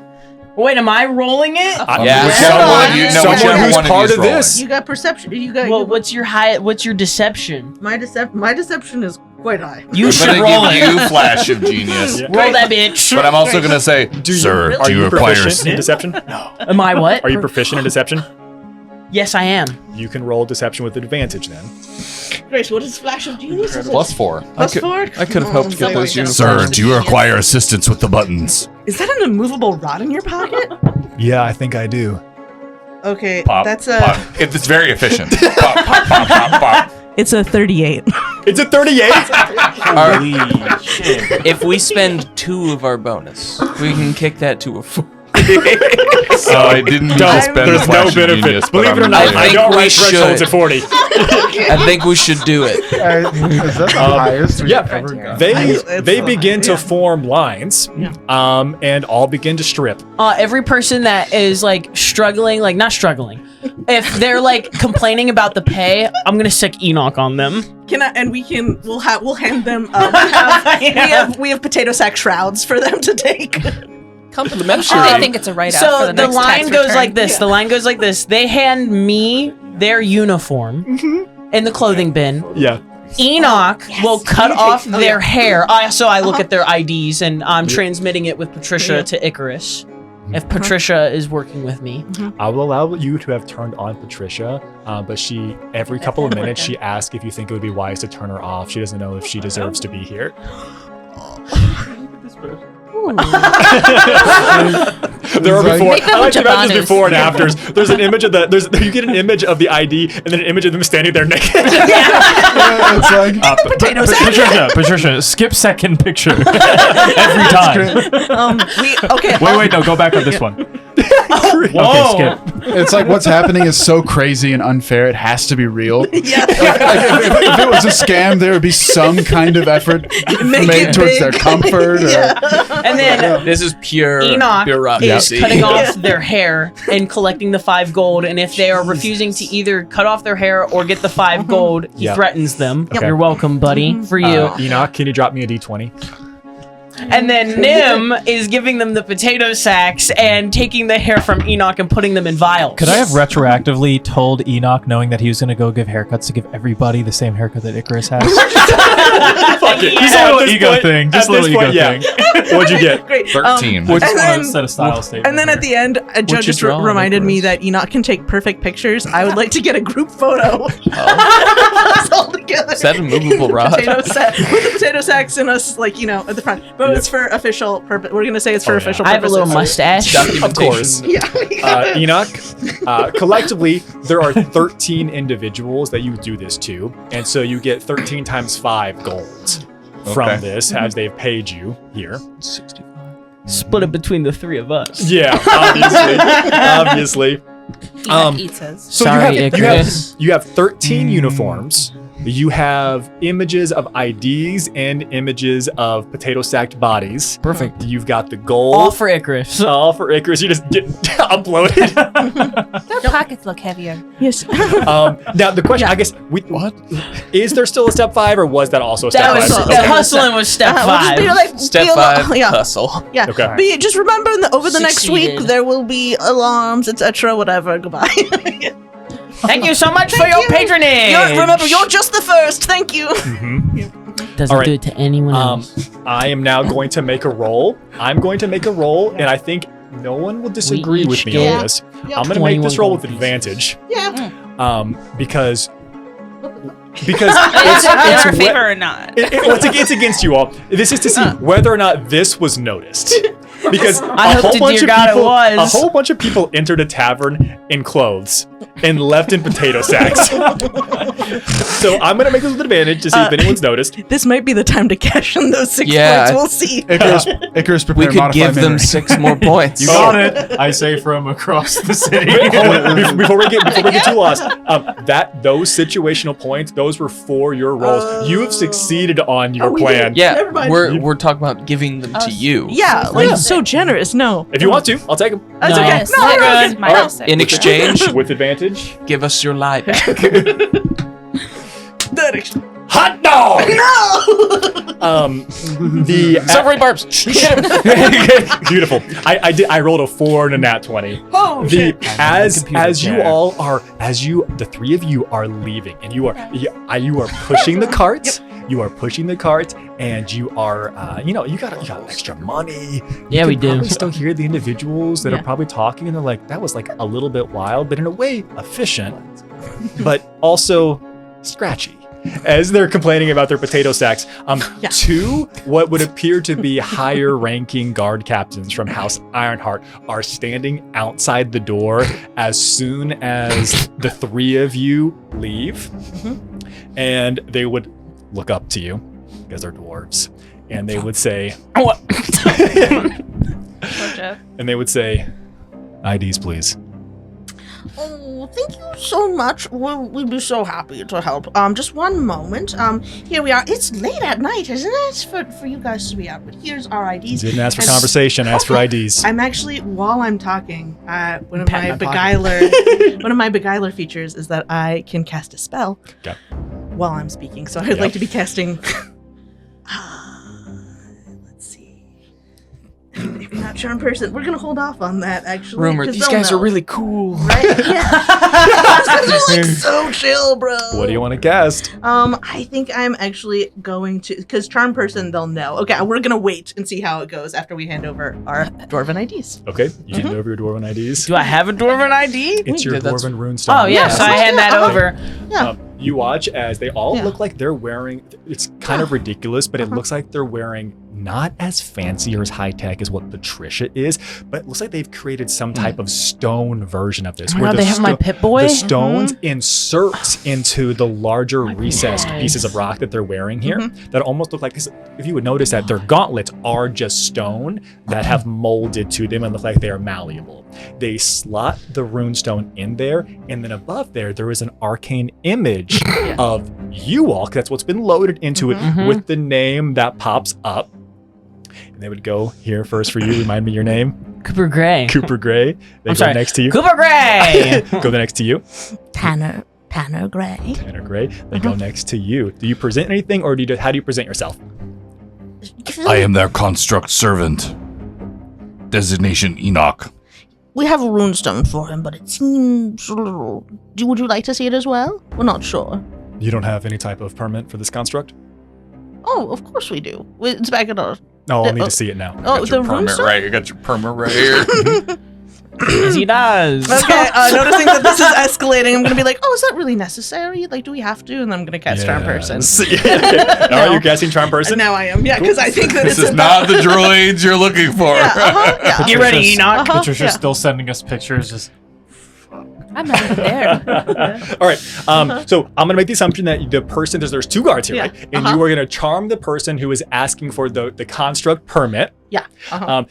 Wait, am I rolling it? Yeah. Whichever one of you, Someone whichever who's one of part you's of this. You got perception. You got Well, what's your deception? my deception is quite high. You I'm should gonna roll give it. you flash of genius. Yeah. Roll that bitch. But I'm also gonna say, sir, Are do you you require? proficient in deception? No. Am I what? Are you proficient in deception? Yes, I am. You can roll deception with advantage then. Grace, what is flash of genius? +4. Plus 4? I could have helped get those uniforms. Sir, do you require assistance with the buttons? Is that an immovable rod in your pocket? Yeah, I think I do. Okay, Pop. that's pop. It's very efficient. Pop, pop, pop, pop, pop. It's a 38. It's a 38. Holy shit. If we spend 2 of our bonus, we can kick that to a 4. So I didn't need to spend There's the no flash of benefit. genius, but Believe it or I'm not, doing I think don't we write thresholds should. at 40. I think we should do it. Is that the highest we've Yeah, ever got? they begin to form lines, and all begin to strip. Every person that is like struggling, like not struggling, if they're like complaining about the pay, I'm gonna sick Enoch on them. We'll hand them we have potato sack shrouds for them to take. Complimentary. I think it's a write-off for So the the next line tax goes return. like this. The line goes like this. They hand me their uniform in the clothing bin. Yeah. Enoch will cut off their hair. I look at their IDs and I'm transmitting it with Patricia to Icarus. If Patricia is working with me. I will allow you to have turned on Patricia, but she, every couple of minutes, she asks if you think it would be wise to turn her off. She doesn't know if she deserves to be here. There are before. Make them I like to with imagine Jabanas. before and afters. There's an image of you get an image of the ID and then an image of them standing there naked. It's like, Patricia, skip second picture every time. Wait, no, go back on this one. Okay, skip. It's like what's happening is so crazy and unfair. It has to be real. Yeah. If it was a scam, there would be some kind of effort Make made it towards big. their comfort. And then This is pure Enoch bureaucracy. is cutting off their hair and collecting the 5 gold. And if they are refusing to either cut off their hair or get the 5 gold, he Yep. threatens them. Okay. You're welcome, buddy. For you. Enoch, can you drop me a D20? And then Nim is giving them the potato sacks and taking the hair from Enoch and putting them in vials. Could I have retroactively told Enoch, knowing that he was going to go give haircuts, to give everybody the same haircut that Icarus has? fuck it. Just a little ego thing. Just a little ego thing. What'd you get? Great. 13. Which And then- set a style statement. And then at the end, Joe you just draw on reminded me Icarus? that Enoch can take perfect pictures. I would like to get a group photo. Us all together. Is that a movable rod? Potato sack with the potato sacks and us, like, at the front. But it's for official purpose. We're gonna say it's for Oh, yeah. official I have a purposes. little mustache. Of course. Yeah. Enoch, collectively, there are 13 individuals that you do this to, and so you get 13 times 5 gold from Okay. this as they've paid you here. 65. Split it between the three of us. Yeah, obviously. Eat says. So Sorry, you Icarus. have 13 uniforms. You have images of IDs and images of potato-sacked bodies. Perfect. You've got the gold. All for Icarus. All for Icarus. You just get uploaded. Their pockets look heavier. Yes. Now the question, I guess, what is there still a step 5, or was that also a step That 5? was Okay. that hustling was step We'll just 5. be like, Step feel- 5, Yeah. hustle. Yeah. Okay. But you just remember over the next week Succeeded. there will be alarms, etc. Whatever. Goodbye. Thank you so much for Thank your you. patronage. Remember, you're just the first. Thank you. Doesn't All right. do it to anyone else. I am now going to make a roll. I'm going to make a roll, and I think no one will disagree with each me get on this. I'm going to make this 21 roll gold with pieces. advantage. Yeah. Because Is it in our we- favor or not? it's against you all. This is to see whether or not this was noticed. Because I hope to dear God it was. a whole bunch of people entered a tavern in clothes and left in potato sacks. So I'm gonna make this with advantage to see if anyone's noticed. This might be the time to cash in those 6 Yeah. points. We'll see. Icarus, prepare We could modify give them memory. 6 more points. You got it. I say from across the city. Wait, hold on. Before we get too lost, those situational points, those were for your rolls. You have succeeded on your we plan. did. Yeah, Never mind. we're talking about giving them to you. Yeah, like so generous. No. If you want to, I'll take them. That's No. okay. Yes, No, like no, us, no. my Alright. mistake. In exchange, With advantage. give us your lie back. Hot dog! No. The Subway barbs. beautiful. I rolled a 4 and a nat 20. Oh shit. As you care. all are, the 3 of you are leaving, and you are pushing the carts. You are pushing the cart, and you are, you got extra money. Yeah, You we can do. Probably still hear the individuals that Yeah. are probably talking, and they're like, that was like a little bit wild, but in a way efficient, but also scratchy. As they're complaining about their potato sacks, 2 what would appear to be higher-ranking guard captains from House Ironheart are standing outside the door as soon as the 3 of you leave, and they would look up to you because they're dwarves, and they would say, Poor Jeff. and they would say, IDs, please. Oh, thank you so much. We'd be so happy to help. Just one moment. Here we are. It's late at night, isn't it? For you guys to be out. But here's our IDs. Didn't ask for And- conversation, asked for IDs. I'm actually, while I'm talking, one of Pat my my pocket. beguiler, one of my beguiler features is that I can cast a spell Okay. while I'm speaking. So I'd like to be casting. Let's see. Maybe not charm person. We're gonna hold off on that. Actually, Rumor, 'cause these they'll guys know, are really cool. right. Yeah. They're like so chill, bro. What do you want to cast? I think I'm actually going to, because charm person, they'll know. Okay, we're gonna wait and see how it goes after we hand over our dwarven IDs. Okay, you hand over your dwarven IDs. Do I have a dwarven ID? It's your Yeah, that's- dwarven runestone. Oh yeah, so I hand that over. Yeah. You watch as they all Yeah. look like they're wearing, it's kind of ridiculous, but it looks like they're wearing not as fancy or as high tech as what Patricia is, but it looks like they've created some type of stone version of this. Oh my God, the they have my Pip-Boy? The stones insert into the larger recessed Nice. pieces of rock that they're wearing here that almost look like, 'cause if you would notice that their gauntlets are just stone that have molded to them and look like they are malleable. They slot the runestone in there, and then above there is an arcane image of you all, 'cause that's what's been loaded into it with the name that pops up. And they would go here first for you. Remind me your name. Cooper Gray. Cooper Gray. They I'm go sorry. next to you. Cooper Gray. Go the next to you. Tanner Gray. Tanner Gray. They go next to you. Do you present anything, or how do you present yourself? I am their construct servant. Designation Enoch. We have a runestone for him, but it seems a little. Would you like to see it as well? We're not sure. You don't have any type of permit for this construct? Oh, of course we do. It's back at our. No, I'll need to see it now. Oh, Got the your room, permit sir? right. You got your permit right here. Yes, he does. Okay, noticing that this is escalating, I'm gonna be like, "Oh, is that really necessary? Like, do we have to?" And I'm gonna cast Charm Person. Are you casting Charm Person? Now I am, yeah, because I think that This it's is not the droids you're looking for. Yeah. Get ready, Enoch. Patricia's Yeah. still sending us pictures. Just I'm not even there. All right. So I'm gonna make the assumption that the person there's 2 guards here, Yeah. right? And you are gonna charm the person who is asking for the construct permit. Yeah. Uh-huh.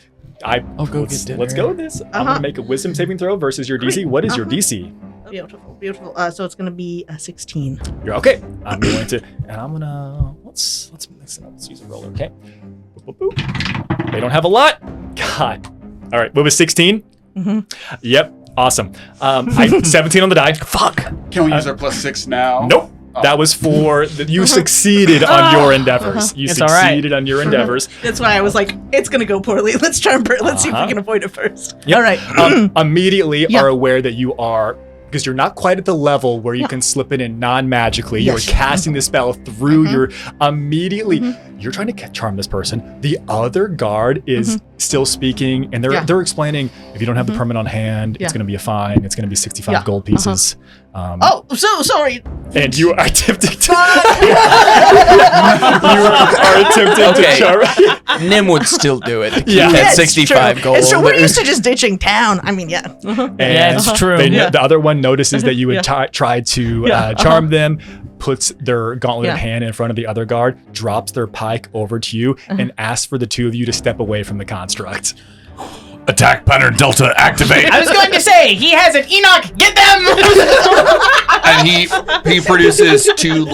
I'll go get dinner. Let's go with this. I'm gonna make a Wisdom saving throw versus your DC. What is your DC? Beautiful, beautiful. So it's gonna be a 16. You're okay. I'm going to, and I'm gonna let's mix it up. Let's use a roller. Okay. Boop, boop, boop. They don't have a lot. God. All right. What was 16? Mm-hmm. Yep. Awesome. 17 on the die. Fuck. Can we use our +6 now? Nope. That was for you succeeded on your endeavors. You It's all right. succeeded on your endeavors. That's why I was like, it's gonna go poorly. Let's charm. Let's see if we can avoid it first. Yep. All right. Immediately Yeah. are aware that you are, because you're not quite at the level where you can slip it in non-magically. Yes. You're casting the spell through your immediately. You're trying to charm this person. The other guard is still speaking, and they're explaining, if you don't have the permit on hand, it's going to be a fine. It's going to be 65 gold pieces. Oh, so sorry. And you are attempting to. you are attempting to charm. Nim would still do it. Yeah. At It's 65 true. gold. It's true. We're used to just ditching town. I mean, yeah. And Yeah, it's true. The other one notices that you had tried to charm them, puts their gauntleted Yeah. hand in front of the other guard, drops their pike over to you, and asks for the 2 of you to step away from the construct. Attack pattern Delta activate. I was going to say, he has an Enoch. Get them! And he produces 2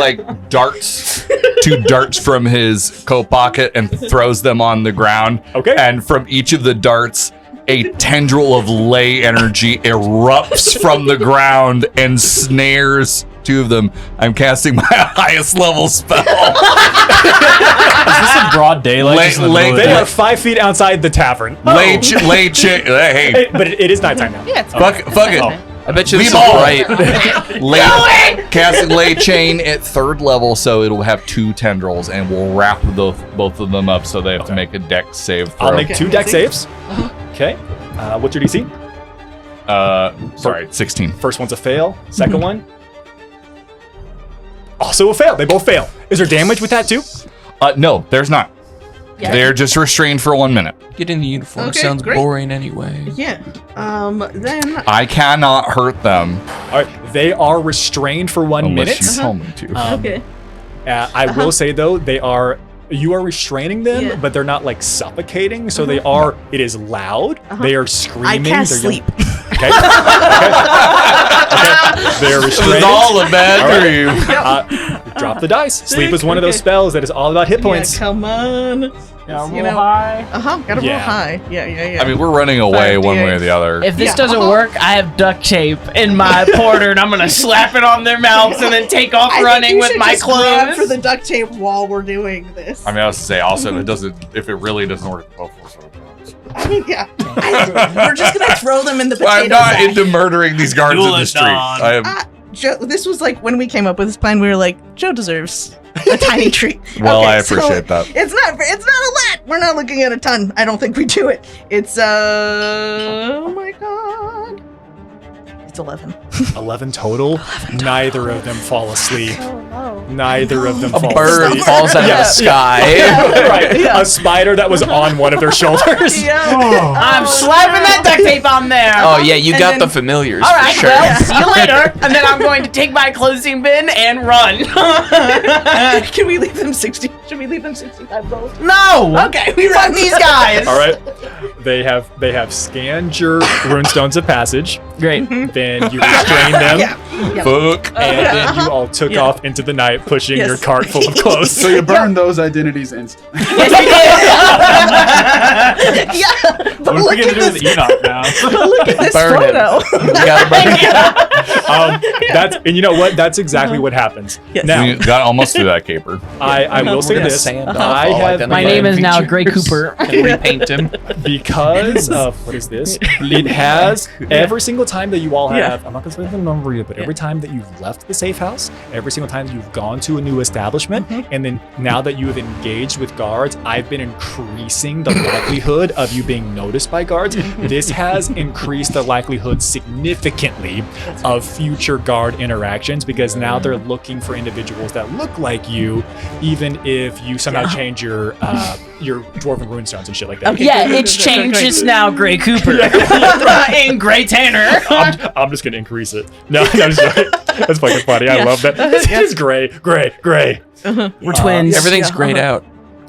darts from his coat pocket and throws them on the ground. Okay. And from each of the darts, a tendril of ley energy erupts from the ground and snares 2 of them. I'm casting my highest level spell. is this in broad daylight? Just in the middle of the They day? are 5 feet outside the tavern. Hey, But it is nighttime now. Yeah, it's fuck it. I bet you this is Leave all. right. Casting ley chain at 3rd level, so it'll have 2 tendrils, and we'll wrap both of them up, so they have to make a dex save throw. I'll make 2 deck saves. Okay. What's your DC? Sorry, 16. First one's a fail. Second one. Also a fail. They both fail. Is there damage with that too? No, there's not. Yeah. They're just restrained for 1 minute. Getting the uniform Okay, sounds great. boring anyway. Yeah. Then I cannot hurt them All right. They are restrained for 1 minute. unless you tell me to. okay. I will say though, you are restraining them, Yeah. but they're not like suffocating. So they are. It is loud. They are I screaming. cast they're sleep. Okay. They're It restrained. was all a bad All right. dream. Drop the dice. Sleep is one of those Okay. spells that is all about hit points. Yeah, come on. You know, high. Gotta roll Yeah. high. Yeah. I mean, we're running away 5d8. one way or the other. If this Yeah. doesn't work, I have duct tape in my porter, and I'm gonna slap it on their mouths and then take off I think running you with should my just grab clothes. for the duct tape while we're doing this. I mean, I was to say also, if it really doesn't work, go for it. Yeah. We're just gonna throw them in the potato I'm not sack. into murdering these guards in Duel the is street. done. I am. Joe, this was like when we came up with this plan. We were like, Joe deserves a tiny treat. Well, Okay, I so appreciate that. It's not a lot. We're not looking at a ton. I don't think we do it. It's oh my god. It's 11. 11 total. Neither of them fall asleep. Neither of them A fall bird asleep. falls out of the sky. Right. A spider that was on one of their shoulders. I'm slapping that duct tape on there. Oh yeah, you And got then- the familiars All right, for sure. well, see you later. And then I'm going to take my closing bin and run. Can we leave them 60? Should we leave them 65 gold? No. Okay, we Fuck run these guys. All right. They have scanned your runestones of passage. Great. Then you restrained them. Yeah. Fuck. And then you all took off into the night, pushing Yes. your cart full of clothes. So you burn those identities instantly. Yeah. But What are we look gonna at do with this. Enoch now? But look at this Burn it. photo. You gotta burn it. And you know what? That's exactly what happens. Yes. Now, We got almost through that caper. I will say this. Sand off I all have identifying My name is now features Gray Cooper. and repaint him. because of what is this? It has every single time that you all have. I'm not gonna say the number yet, but every time that you've left the safe house, every single time that you've gone to a new establishment, and then now that you have engaged with guards, I've been increasing the likelihood of you being noticed by guards. This has increased the likelihood significantly of future guard interactions because now they're looking for individuals that look like you, even if you somehow change your dwarven runestones and shit like that. Okay. Yeah, it's changed. It's now Gray Cooper and Gray Tanner. I'm just gonna increase it. No, I'm just joking. That's fucking funny. I love that. It's gray. We're twins. Everything's grayed out.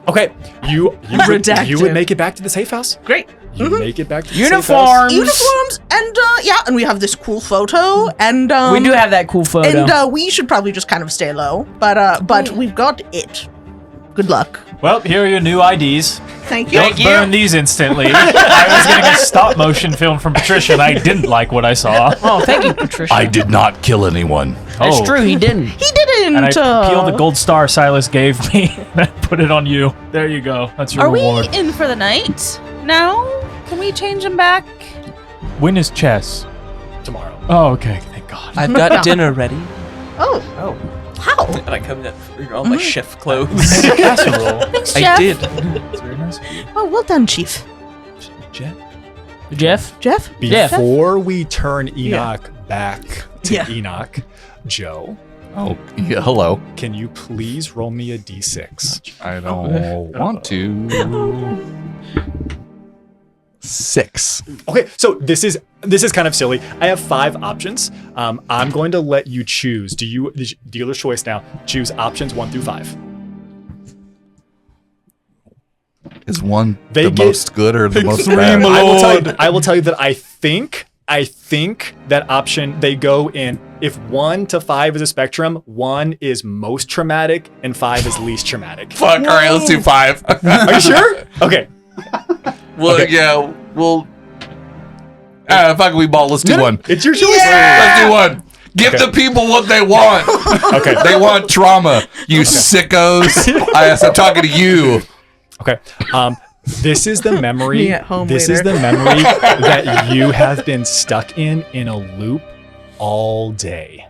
Okay, you would Redacted. make it back to the safe house. Great. You make it back to the Uniforms. Uniforms and and we have this cool photo and We do have that cool photo. and we should probably just kind of stay low, but we've got it. Good luck. Well, here are your new IDs. Thank you. Don't burn these instantly. I was getting a stop motion film from Patricia and I didn't like what I saw. Oh, thank you, Patricia. I did not kill anyone. That's Oh. true. He didn't. He didn't. And I peeled the gold star Silas gave me and I put it on you. There you go. That's your Are we reward. in for the night now? Can we change him back? When is chess? tomorrow. Oh, okay. Thank God. I've got dinner ready. Oh. How? And I come in all my chef clothes. Casserole. Thanks, I Jeff. did. It's very nice of you. Oh, well done, Chief. Jet. Jeff? Jeff? Yeah. Before we turn Enoch back to Yeah. Enoch, Joe, Oh, yeah, hello. can you please roll me a d6? I don't want to. 6. Okay, so this is kind of silly. I have 5 options. I'm going to let you choose. Dealer's choice now? Choose options 1 through 5. Is one They the get- most good or the most 3, bad? my I will tell you that I think that option they go in. If 1 to 5 is a spectrum, 1 is most traumatic and 5 is least traumatic. Fuck, all right, let's do 5. Are you sure? Okay. Well, Okay. yeah, we'll... fuck, we ball. Let's do No, one. It's your choice. Let's do one. Give Okay. the people what they want. Okay. They want trauma, you sickos. I'm talking to you. Okay. This is the memory. Me at home this later. is the memory that you have been stuck in a loop all day.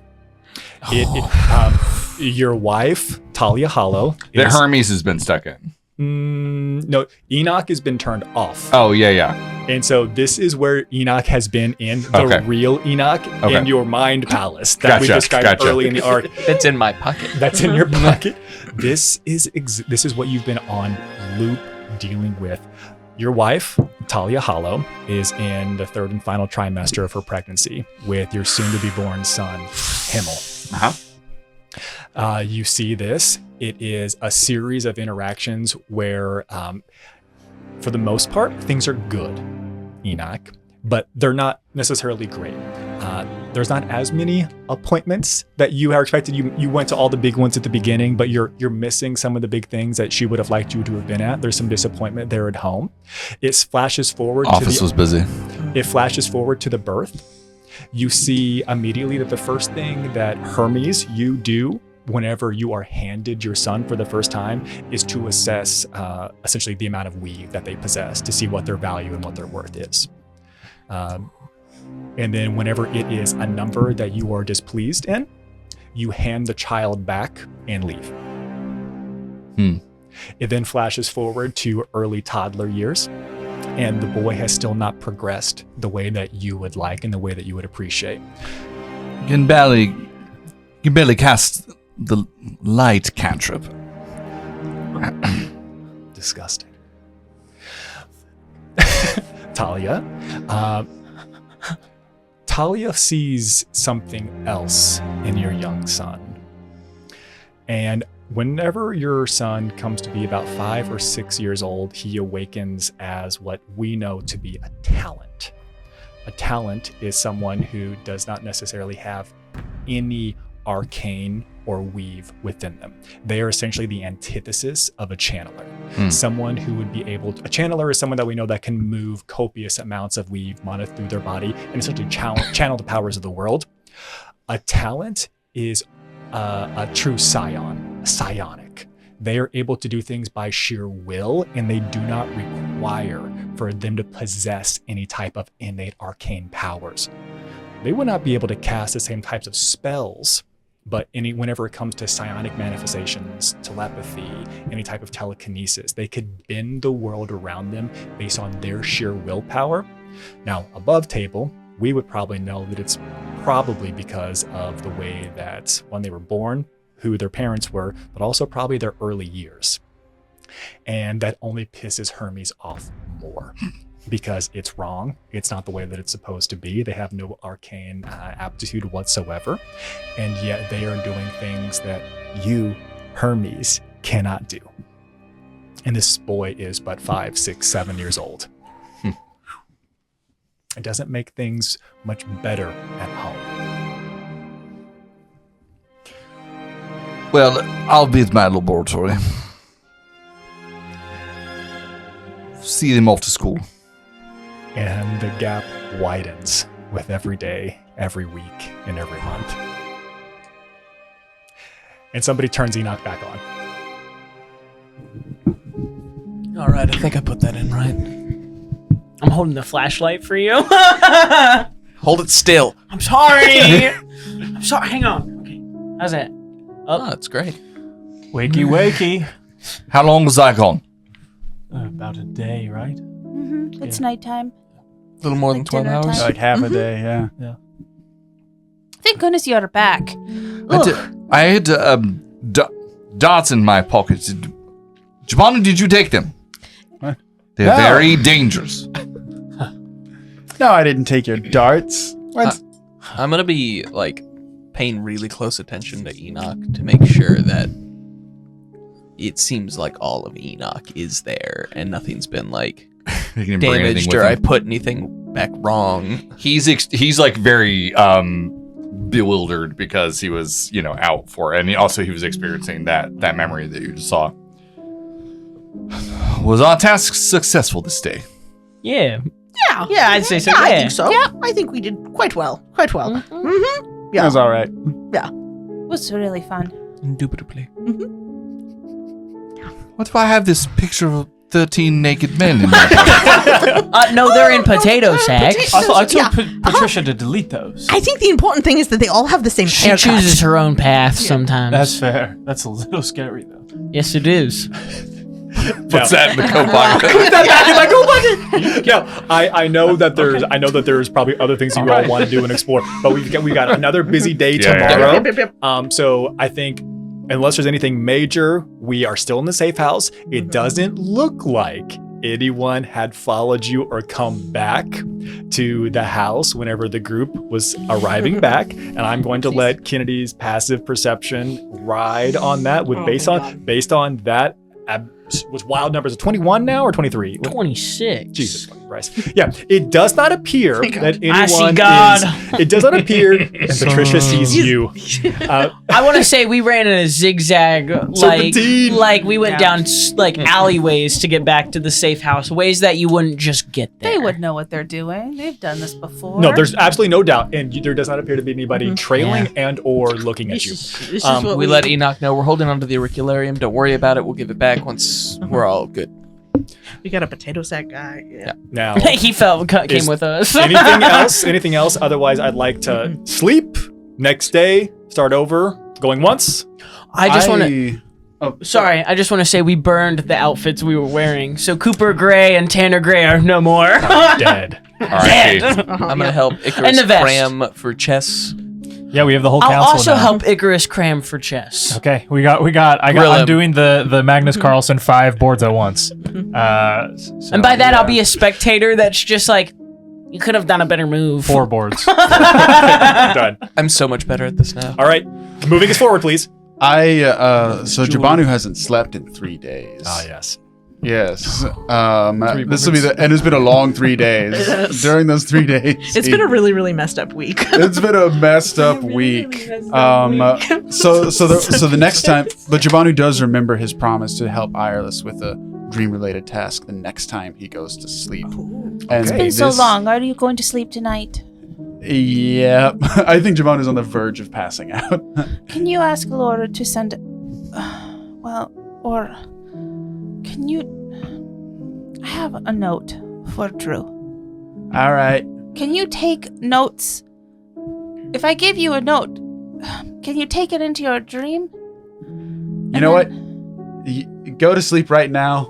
Your wife, Talia Hollow, That is, Hermes has been stuck in. no, Enoch has been turned off. Oh, yeah. And so this is where Enoch has been in the Okay. real Enoch Okay. in your mind palace that we Gotcha, described gotcha. early in the arc. It's in my pocket. That's in your pocket. This is what you've been on loop dealing with. Your wife, Talia Hollow, is in the 3rd and final trimester of her pregnancy with your soon-to-be-born son, Himmel. You see this. It is a series of interactions where, for the most part, things are good, Enoch, but they're not necessarily great. There's not as many appointments that you are expected. You went to all the big ones at the beginning, but you're missing some of the big things that she would have liked you to have been at. There's some disappointment there at home. It flashes forward. Office was busy. It flashes forward to the birth. You see immediately that the first thing that Hermes, you do whenever you are handed your son for the first time is to assess essentially the amount of weave that they possess to see what their value and what their worth is. And then whenever it is a number that you are displeased in, you hand the child back and leave. It then flashes forward to early toddler years, and the boy has still not progressed the way that you would like and the way that you would appreciate. You can barely cast the light cantrip. Disgusting. Talia. Talia sees something else in your young son. And whenever your son comes to be about 5 or 6 years old, he awakens as what we know to be a talent. A talent is someone who does not necessarily have any arcane or weave within them. They are essentially the antithesis of a channeler. Someone who would be able to, a channeler is someone that we know that can move copious amounts of weave mana through their body and essentially channel the powers of the world. A talent is a true scion, psionic. They are able to do things by sheer will, and they do not require for them to possess any type of innate arcane powers. They would not be able to cast the same types of spells, but whenever it comes to psionic manifestations, telepathy, any type of telekinesis, they could bend the world around them based on their sheer willpower. Now, above table, we would probably know that it's probably because of the way that when they were born, who their parents were, but also probably their early years. And that only pisses Hermes off more because it's wrong. It's not the way that it's supposed to be. They have no arcane aptitude whatsoever. And yet they are doing things that you, Hermes, cannot do. And this boy is but 5, 6, 7 years old. It doesn't make things much better at home. Well, I'll be at my laboratory. See them off to school. And the gap widens with every day, every week, and every month. And somebody turns Enoch back on. All right, I think I put that in right. I'm holding the flashlight for you. Hold it still. I'm sorry. I'm sorry. Hang on. Okay. How's that? Oh, it's great. Wakey, wakey. How long was I gone? About a day, right? Mm-hmm. It's nighttime. A little more than Like 12 dinner hours. time. Like half a day, yeah. Thank goodness you're back. I had darts in my pockets. Jabanu, did you take them? What? They're No. very dangerous. No, I didn't take your darts. What? I'm gonna be like paying really close attention to Enoch to make sure that it seems like all of Enoch is there and nothing's been like He didn't bring anything damaged with or I him. put anything back wrong. He's like very bewildered because he was out for it, and he was experiencing that memory that you just saw. Was our task successful this day? Yeah. Yeah. Yeah, I'd say so. Yeah, Yeah. I think so. Yeah, I think we did quite well. Quite well. Mm-hmm. That was all right. It was really fun. Indubitably. What do I have this picture of 13 naked men in my pocket? No, they're in potato sacks. I told Yeah. Patricia to delete those. I think the important thing is that they all have the same She haircut. chooses her own path sometimes. That's fair. That's a little scary, though. Yes, it is. Puts that in the coat pocket. Yeah, I know that there's probably other things that you all want to do and explore, but we got another busy day tomorrow. So I think unless there's anything major, we are still in the safe house. It doesn't look like anyone had followed you or come back to the house whenever the group was arriving back, and I'm going to let Kennedy's passive perception ride on that based on that. Was wild numbers of 21 now or 23? 26. Jesus Christ. Yeah, it does not appear that anyone I see God. It does not appear, and Patricia sees you. I want to say we ran in a zigzag, Serpentine. like we went down like alleyways to get back to the safe house, ways that you wouldn't just get there. They would know what they're doing. They've done this before. No, there's absolutely no doubt, and there does not appear to be anybody trailing and or looking at you. This is what We let Enoch know we're holding onto the auricularium. Don't worry about it. We'll give it back once we're all good. We got a potato sack guy. Yeah. Now, He came Is with us. anything else? Otherwise, I'd like to sleep. Next day, start over, going once. I just want to. Sorry, I just want to say we burned the outfits we were wearing, so Cooper Gray and Tanner Gray are no more. Dead. All right. I'm gonna help And Icarus the vest. cram for chess. Yeah, we have the whole I'll council also now. help Icarus cram for chess. Okay, Grill I'm him. doing the Magnus Carlsen 5 boards at once. And by that, I'll be a spectator that's just like, you could have done a better move. 4 boards. Done. I'm so much better at this now. All right, moving us forward, please. So Jabanu hasn't slept in 3 days. Ah, yes. Yes. This will be and it's been a long 3 days. Yes. During those 3 days, It's been a really, really messed up week. it's been a messed up week. So the next time, but Jabanu does remember his promise to help Irelis with a dream-related task the next time he goes to sleep. And It's been so long. Are you going to sleep tonight? Yeah, I think Javon is on the verge of passing out. Can you ask Laura to send... or... Can you... I have a note for Drew. All right. Can you take notes? If I give you a note, can you take it into your dream? You know what? Go to sleep right now.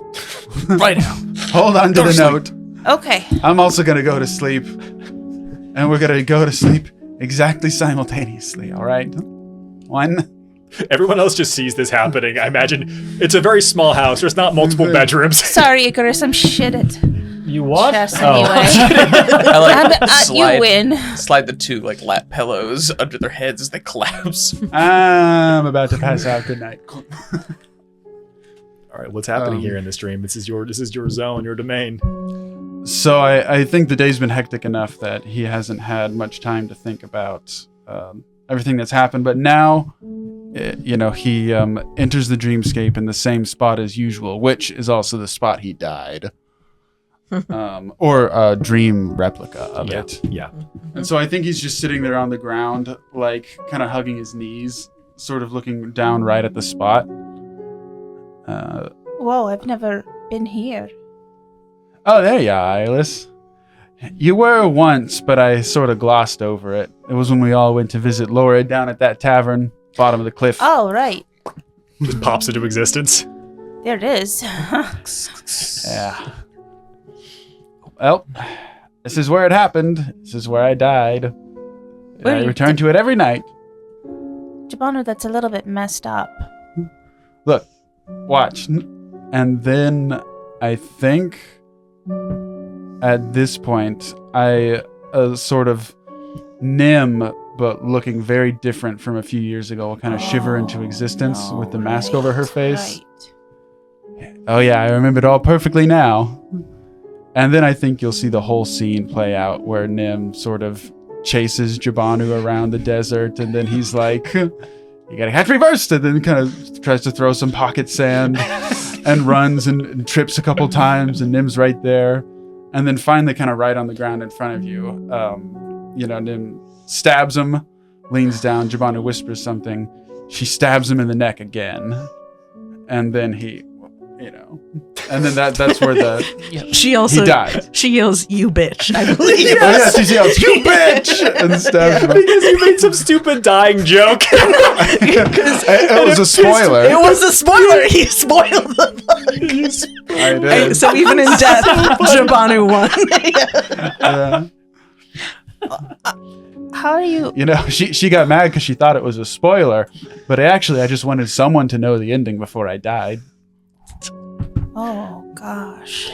Right now. Hold on to the note. Okay. I'm also going to go to sleep. And we're going to go to sleep exactly simultaneously, all right? 1. Everyone else just sees this happening. I imagine it's a very small house. There's not multiple bedrooms. Sorry, Icarus, I'm shit at You what? chess Oh. anyway. I You win. slide the 2 like lap pillows under their heads as they collapse. I'm about to pass out. Good night. All right, what's happening here in this dream? This is your zone, your domain. So I think the day's been hectic enough that he hasn't had much time to think about everything that's happened. But now, he enters the dreamscape in the same spot as usual, which is also the spot he died. Or a dream replica of it. Yeah. And so I think he's just sitting there on the ground, like kind of hugging his knees, sort of looking down right at the spot. Whoa, I've never been here. Oh, there you are, Iris. You were once, but I sort of glossed over it. It was when we all went to visit Laura down at that tavern, bottom of the cliff. Oh, right. Just pops into existence. There it is. Yeah. Well, this is where it happened. This is where I died. And Where I you return to it every night. Jabanu, that's a little bit messed up. Look, watch. And then I think at this point, I sort of Nim, but looking very different from a few years ago, will kind of shiver into existence with the mask over her face. Right. Oh yeah, I remember it all perfectly now. And then I think you'll see the whole scene play out where Nim sort of chases Jabanu around the desert, and then he's like, you gotta catch me first, and then kind of tries to throw some pocket sand and runs and trips a couple times, and Nim's right there. And then finally kind of right on the ground in front of you, Nim stabs him, leans down, Jabanu whispers something, she stabs him in the neck again, and then he, and then that's where She also he died. She yells, "You bitch!" I believe. Oh yeah, she yells, "You bitch!" and stabs him. Because you made some stupid dying joke. It was a spoiler. It was a spoiler. He spoiled the book. I did. So even in death, Jabanu won. How are you? She got mad because she thought it was a spoiler, but I just wanted someone to know the ending before I died. Oh, gosh.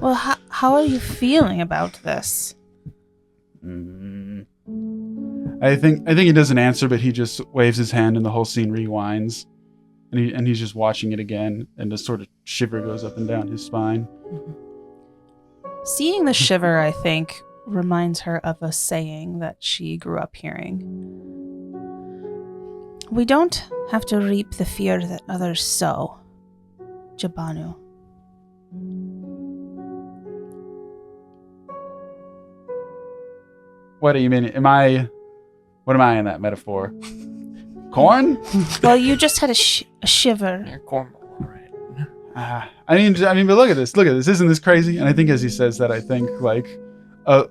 Well, how are you feeling about this? I think he doesn't answer, but he just waves his hand and the whole scene rewinds, and he's just watching it again, and a sort of shiver goes up and down his spine. Seeing the shiver, I think, reminds her of a saying that she grew up hearing. We don't have to reap the fear that others sow, Jabanu. What do you mean? What am I in that metaphor? Corn? Well, you just had a shiver. You're cornball, right? I mean, but look at this. Isn't this crazy? And I think as he says that, I think like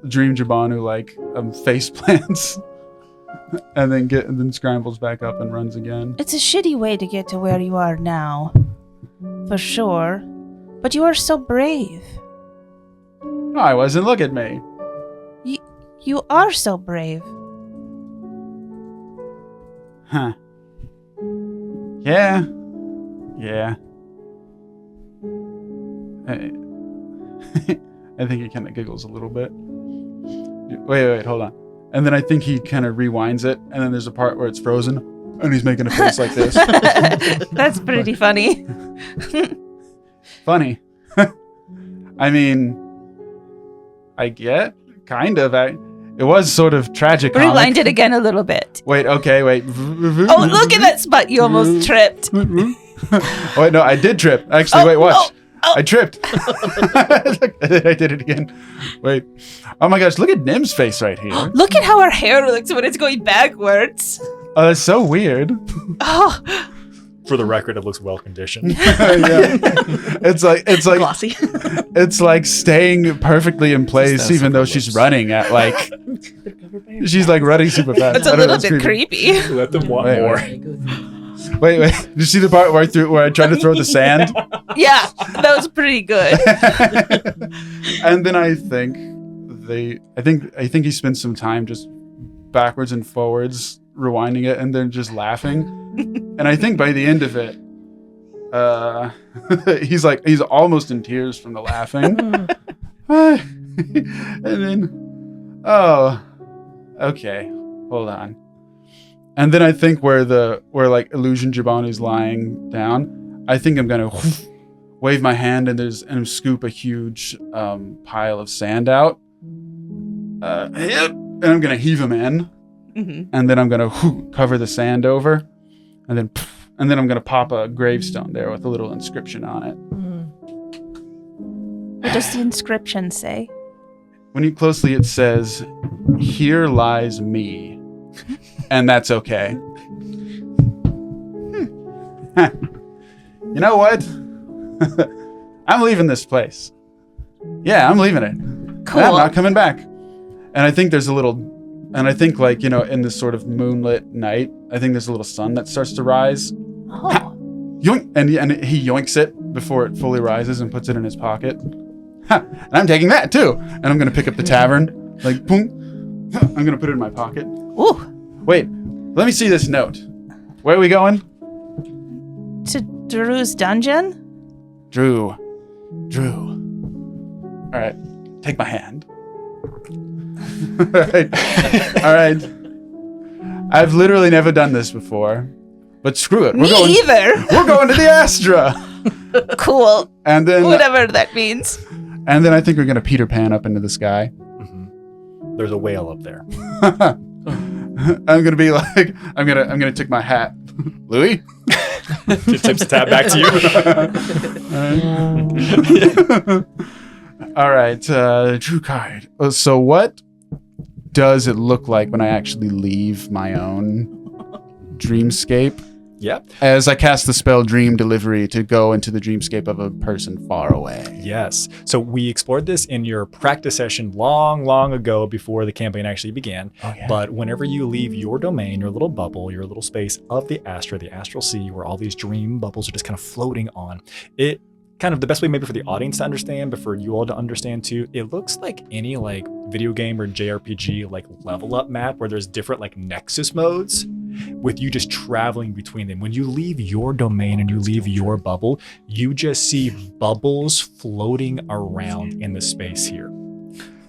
Dream Jabanu face plants and then scrambles back up and runs again. It's a shitty way to get to where you are now, for sure. But you are so brave. No, I wasn't. Look at me. You are so brave. Huh. Yeah. I think he kind of giggles a little bit. Wait, hold on. And then I think he kind of rewinds it, and then there's a part where it's frozen, and he's making a face like this. That's pretty funny. Funny. I mean, I get, kind of. It was sort of tragic. Rewind it again a little bit. Wait. Oh, look at that spot. You almost tripped. Wait, no, I did trip. Actually, wait, watch. I tripped. I did it again. Wait. Oh my gosh, look at Nim's face right here. Look at how her hair looks when it's going backwards. Oh, that's so weird. Oh, For the record, it looks well conditioned. Yeah. It's like Glossy. it's like staying perfectly in place, even though she's running at like she's like running super fast. it's a I don't know, little bit creepy. Let them want Wait, more. Wait. Did you see the part where I tried to throw the sand? Yeah, that was pretty good. And then I think he spends some time just backwards and forwards rewinding it and then just laughing. And I think by the end of it, he's almost in tears from the laughing. And then, oh, okay, hold on. And then I think where like Illusion Jabanu's lying down, I think I'm gonna wave my hand and scoop a huge pile of sand out. And I'm gonna heave him in, and then I'm gonna cover the sand over, and then I'm gonna pop a gravestone there with a little inscription on it. What does the inscription say? When you closely, it says, "Here lies me," and that's okay. You know what? I'm leaving this place. Yeah, I'm leaving it. Cool. I'm not coming back. And I think there's a little, and I think like, in this sort of moonlit night, I think there's a little sun that starts to rise. Oh. Ha! Yoink! And he yoinks it before it fully rises and puts it in his pocket. Ha! And I'm taking that too. And I'm going to pick up the tavern. Like, boom. I'm going to put it in my pocket. Ooh. Wait, let me see this note. Where are we going? To Drew's dungeon? Drew. All right, take my hand. All right. I've literally never done this before, but screw it. Me either. We're going to the Astra. Cool. And then, Whatever that means. and then I think we're gonna Peter Pan up into the sky. There's a whale up there. I'm gonna be like, I'm gonna take my hat, Louis. Tips the tab back to you. All right, Drew card. So what does it look like when I actually leave my own dreamscape? Yep. As I cast the spell Dream Delivery to go into the dreamscape of a person far away. Yes. So we explored this in your practice session long ago before the campaign actually began. Oh, yeah. But whenever you leave your domain, your little bubble, your little space of the Astra, the Astral Sea, where all these dream bubbles are just kind of floating on, it kind of the best way maybe for the audience to understand, but for you all to understand too, it looks like any like video game or JRPG like level up map where there's different like Nexus modes with you just traveling between them. When you leave your domain and you leave your bubble, you just see bubbles floating around in the space here.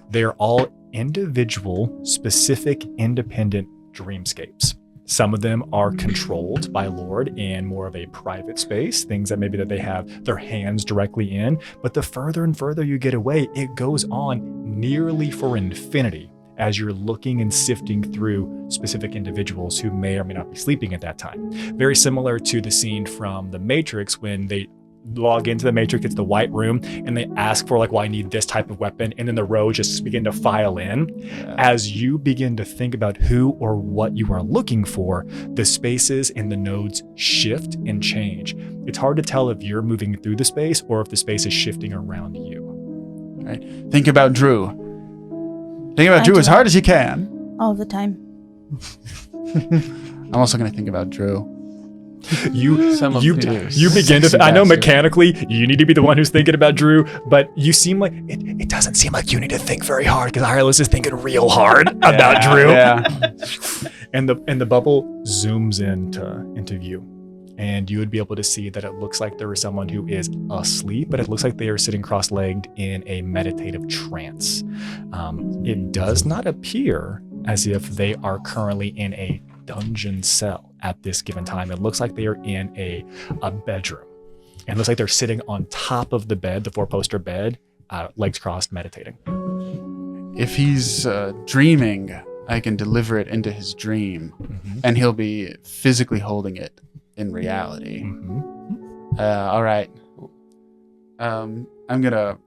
They're all individual, specific, independent dreamscapes. Some of them are controlled by Lord in more of a private space, things that maybe that they have their hands directly in. But the further and further you get away, it goes on nearly for infinity as you're looking and sifting through specific individuals who may or may not be sleeping at that time. Very similar to the scene from The Matrix when they log into the Matrix, it's the white room, and they ask for like, well, I need this type of weapon, and then the rows just begin to file in. Yeah. As you begin to think about who or what you are looking for, the spaces and the nodes shift and change. It's hard to tell if you're moving through the space or if the space is shifting around you. All right. Think about Drew. Think about Drew as hard as you can. All the time. I'm also going to think about Drew. You begin to. I know mechanically you need to be the one who's thinking about Drew, but you seem like it doesn't seem like you need to think very hard because Ireless is thinking real hard about Drew. Yeah. and the bubble zooms into view, and you would be able to see that it looks like there is someone who is asleep, but it looks like they are sitting cross-legged in a meditative trance. It does not appear as if they are currently in a dungeon cell at this given time. It looks like they are in a bedroom, and it looks like they're sitting on top of the bed, the 4-poster bed, legs crossed, meditating. If he's dreaming, I can deliver it into his dream, and he'll be physically holding it in reality. All right. I'm gonna,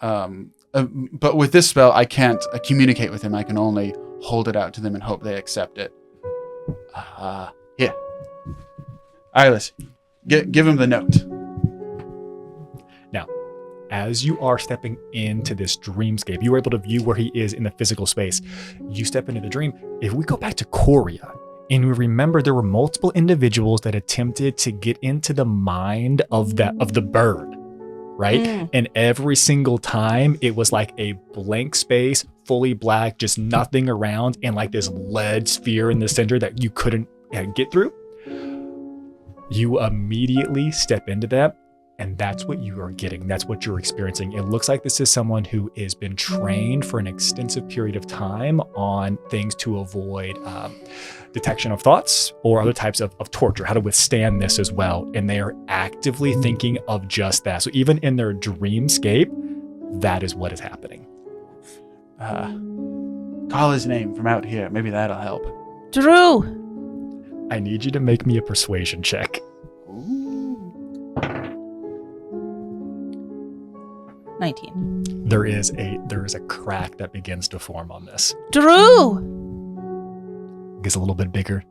but with this spell, I can't communicate with him. I can only hold it out to them and hope they accept it. Here. Iris, give him the note. Now, as you are stepping into this dreamscape, you are able to view where he is in the physical space. You step into the dream. If we go back to Korea, and we remember there were multiple individuals that attempted to get into the mind of the bird, right? And every single time it was like a blank space, fully black, just nothing around, and like this lead sphere in the center that you couldn't get through. You immediately step into that, and that's what you are getting. That's what you're experiencing. It looks like this is someone who has been trained for an extensive period of time on things to avoid detection of thoughts or other types of torture, how to withstand this as well. And they are actively thinking of just that. So even in their dreamscape, that is what is happening. Call his name from out here. Maybe that'll help. Drew. I need you to make me a persuasion check. 19. There is a crack that begins to form on this. Drew. Gets a little bit bigger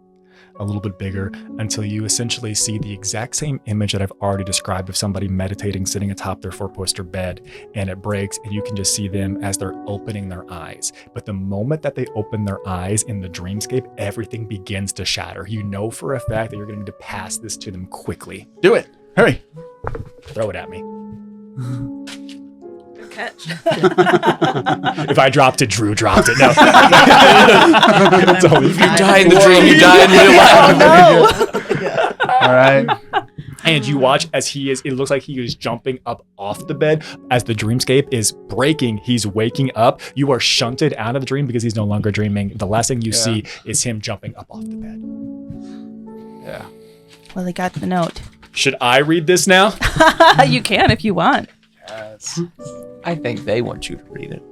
until you essentially see the exact same image that I've already described of somebody meditating sitting atop their four-poster bed, and it breaks and you can just see them as they're opening their eyes. But the moment that they open their eyes in the dreamscape, everything begins to shatter. You know for a fact that you're going to need to pass this to them quickly. Do it. Hurry. Throw it at me. Good catch. If I dropped it, Drew dropped it. No. If you die in the dream, you die in real life. All right. And you watch as it looks like he is jumping up off the bed. As the dreamscape is breaking, he's waking up. You are shunted out of the dream because he's no longer dreaming. The last thing you see is him jumping up off the bed. Yeah. Well, he got the note. Should I read this now? You can if you want. Yes. I think they want you to read it.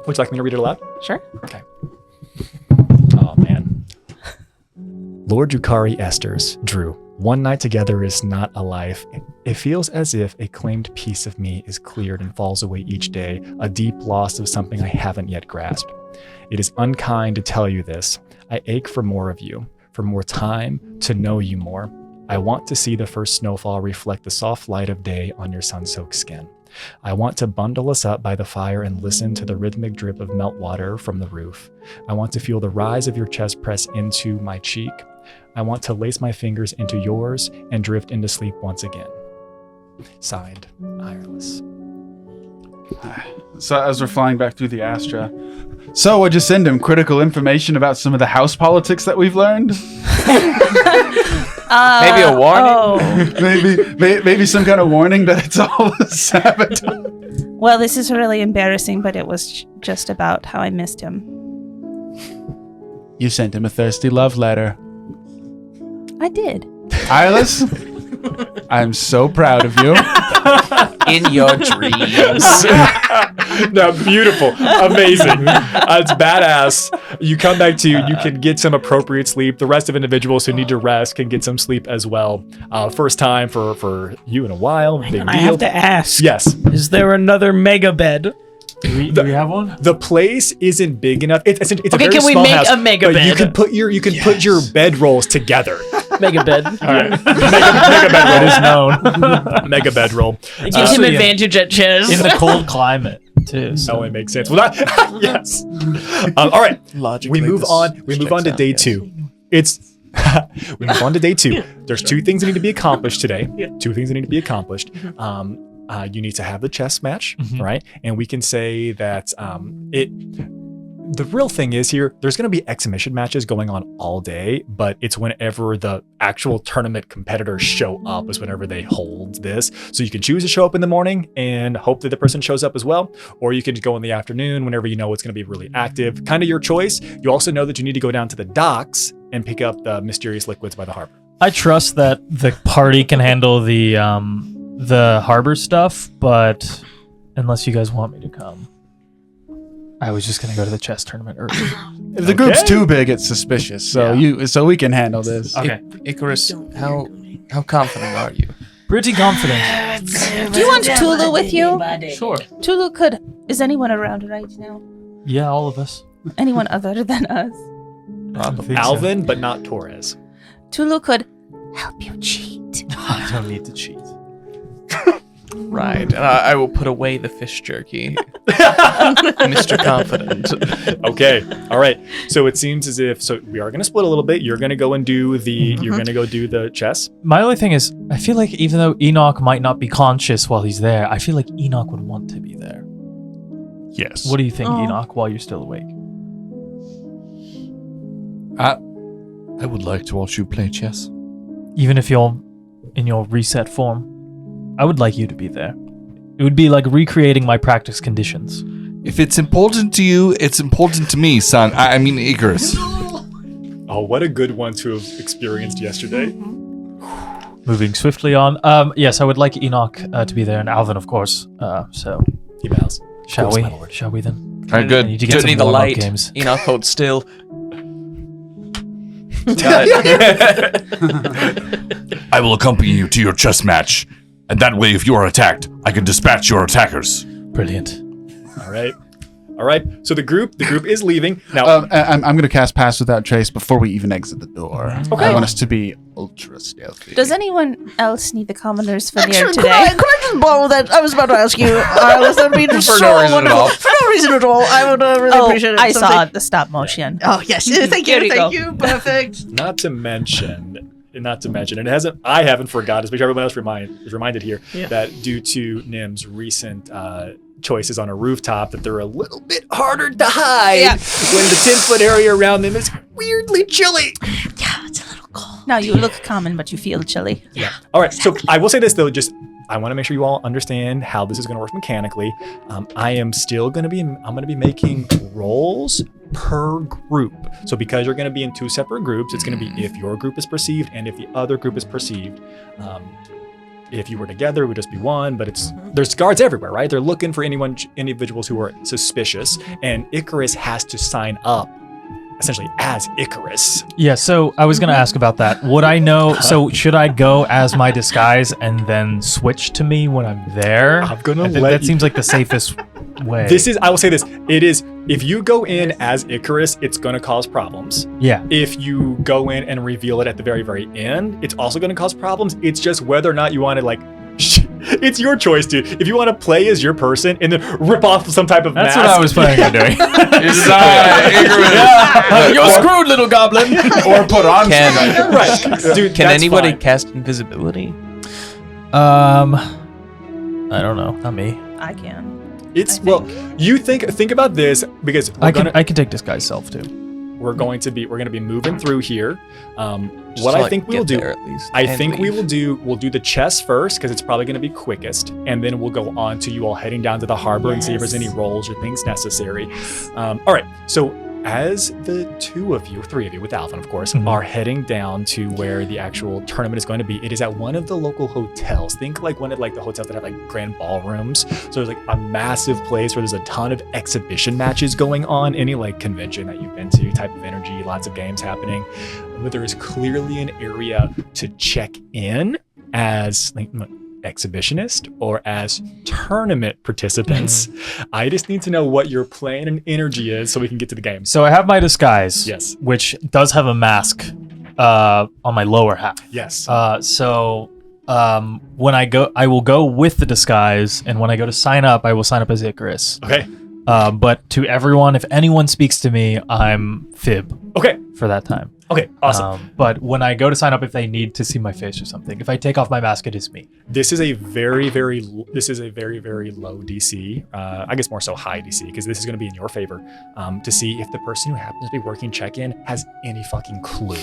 Would you like me to read it aloud? Sure. Okay. Oh, man. Lord Yukari Esters, Drew. One night together is not a life. It feels as if a claimed piece of me is cleared and falls away each day, a deep loss of something I haven't yet grasped. It is unkind to tell you this. I ache for more of you, for more time, to know you more. I want to see the first snowfall reflect the soft light of day on your sun-soaked skin. I want to bundle us up by the fire and listen to the rhythmic drip of meltwater from the roof. I want to feel the rise of your chest press into my cheek. I want to lace my fingers into yours and drift into sleep once again. Signed, Ireless. So as we're flying back through the Astra, so what'd you send him? Critical information about some of the house politics that we've learned? Maybe a warning? maybe some kind of warning that it's all a sabotage. Well, this is really embarrassing, but it was just about how I missed him. You sent him a thirsty love letter. I did. Iris, I'm so proud of you. In your dreams. No, beautiful. Amazing. It's badass. You come back to, you can get some appropriate sleep. The rest of individuals who need to rest can get some sleep as well. First time for you in a while. Big deal. I have to ask. Yes. Is there another mega bed? Do we have one? The place isn't big enough. It's a Okay, very can we small make house, a mega but bed? You can put your bed rolls together. Mega bed. All right. mega bed roll is known. Mega bed roll. It gives him advantage at chess. In the cold climate too. So. Oh, it makes sense. Well, that, yes. All right. Logically, We move this on. We move on to checks out, day yes. 2. It's we move on to day 2. There's 2 things that need to be accomplished today. 2 things that need to be accomplished. You need to have the chess match, right? And we can say that the real thing is here, there's going to be exhibition matches going on all day, but it's whenever the actual tournament competitors show up is whenever they hold this. So you can choose to show up in the morning and hope that the person shows up as well, or you can go in the afternoon whenever you know it's going to be really active. Kind of your choice. You also know that you need to go down to the docks and pick up the mysterious liquids by the harbor. I trust that the party can handle the harbor stuff, but unless you guys want me to come, I was just gonna go to the chess tournament early. If the group's too big, it's suspicious. So we can handle this. Okay. Icarus, how confident are you? Pretty confident. Do you want Tulu with you? Sure. Tulu could. Is anyone around right now? Yeah, all of us. Anyone other than us? Probably. Alvin, but not Torres. Tulu could help you cheat. I don't need to cheat. Right, and I will put away the fish jerky. Mr. Confident. Okay. All right. So it seems as if we are going to split a little bit. You're going to go and do you're going to go do the chess. My only thing is, I feel like even though Enoch might not be conscious while he's there, I feel like Enoch would want to be there. Yes. What do you think, Enoch, while you're still awake? I would like to watch you play chess. Even if you're in your reset form, I would like you to be there. It would be like recreating my practice conditions. If it's important to you, it's important to me, son. I mean, Icarus. Oh, what a good one to have experienced yesterday. Moving swiftly on. Yes, I would like Enoch to be there, and Alvin, of course. So He bows. shall Course, we? my lord. Shall we then? All right, good. I need to get Don't some need the warm-up light. games. Enoch holds still. I will accompany you to your chess match, and that way, if you are attacked, I can dispatch your attackers. Brilliant. All right. All right. So the group is leaving now. I'm going to cast Pass Without Trace before we even exit the door. Okay. I want us to be ultra stealthy. Does anyone else need the Commoner's veneer Actually, today? could I just borrow that? I was about to ask you. This would be just For so no reason at wonderful. all. For no reason at all. I would really appreciate it. I saw Something- the stop motion. Oh, yes. Thank There you. you Thank go. you. Perfect. Not to mention, I haven't forgot, just make sure everyone else is reminded here that due to Nim's recent choices on a rooftop, that they're a little bit harder to hide when the 10-foot area around them is weirdly chilly. Yeah, it's a little cold. Now you look common, but you feel chilly. Yeah. All right. So I will say this though, I want to make sure you all understand how this is going to work mechanically. I'm going to be making rolls per group. So because you're going to be in two separate groups, it's going to be if your group is perceived and if the other group is perceived. If you were together, it would just be one, but there's guards everywhere, right? They're looking for individuals who are suspicious, and Icarus has to sign up essentially as Icarus. Yeah, so I was going to ask about that. Would I know? So should I go as my disguise and then switch to me when I'm there? I'm gonna I think let that you- seems like the safest way. I will say this, it is, if you go in as Icarus, it's going to cause problems. Yeah. If you go in and reveal it at the very, very end, it's also going to cause problems. It's just whether or not you want to it's your choice, dude. If you want to play as your person and then rip off some type of That's mask. what I was planning on doing. Icarus. You're screwed, little goblin. Or put on Right. Dude, Can that's anybody fine. cast invisibility? I don't know. Not me. I can. It's, I well, you think about this because I can take disguise self too. we're going to be moving through here. Just What to, I like, think we'll get do, there at least, I and think leave. we'll do the chess first because it's probably going to be quickest, and then we'll go on to you all heading down to the harbor and see if there's any rolls or things necessary. All right, so as the three of you with Alvin, of course, are heading down to where the actual tournament is going to be, it is at one of the local hotels. Think like one of like the hotels that have like grand ballrooms. So there's like a massive place where there's a ton of exhibition matches going on, any like convention that you've been to, type of energy, lots of games happening. But there is clearly an area to check in as like exhibitionist or as tournament participants. I just need to know what your plan and energy is so we can get to the game. So I have my disguise. Yes. Which does have a mask on my lower half. Yes. When I go, I will go with the disguise, and when I go to sign up, I will sign up as Icarus. Okay. But to everyone, if anyone speaks to me, I'm Fib Okay. for that time. Okay. Awesome. But when I go to sign up, if they need to see my face or something, if I take off my mask, it is me. This is a very, very low DC. I guess more so high DC, because this is going to be in your favor, to see if the person who happens to be working check-in has any fucking clue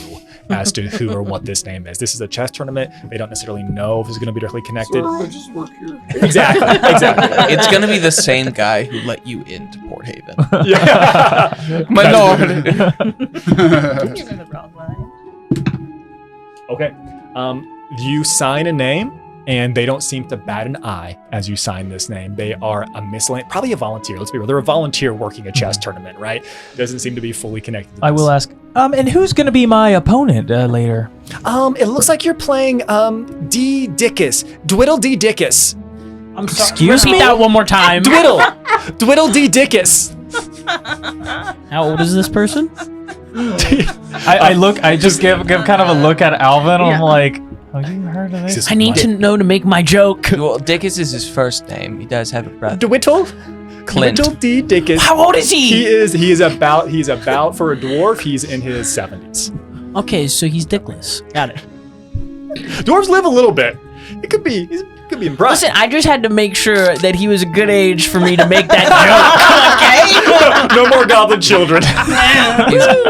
as to who or what this name is. This is a chess tournament. They don't necessarily know if it's going to be directly connected. I just work here. Exactly. It's gonna be the same guy who let you into Port Haven. Yeah. My lord. You're in the wrong line. Okay. You sign a name, and they don't seem to bat an eye as you sign this name. They are a miscellaneous, probably a volunteer. Let's be real. They're a volunteer working a chess tournament, right? Doesn't seem to be fully connected to I this. will ask. And who's going to be my opponent later? It looks like you're playing D. Dickus. Dwiddle D. Dickus. I'm sorry. Excuse Repeat me? that one more time. Dwiddle D. Dickus. How old is this person? I just give kind of a look at Alvin. I'm like, have you heard of this? I need to know to make my joke. Well, Dickus is his first name. He does have a brother. Dwiddle? Clint. Dwiddle D. Dickus. How old is he? He is about for a dwarf, he's in his 70s. Okay, so he's dickless. Got it. Dwarves live a little bit. It could be impressive. Listen, I just had to make sure that he was a good age for me to make that joke. No more goblin children.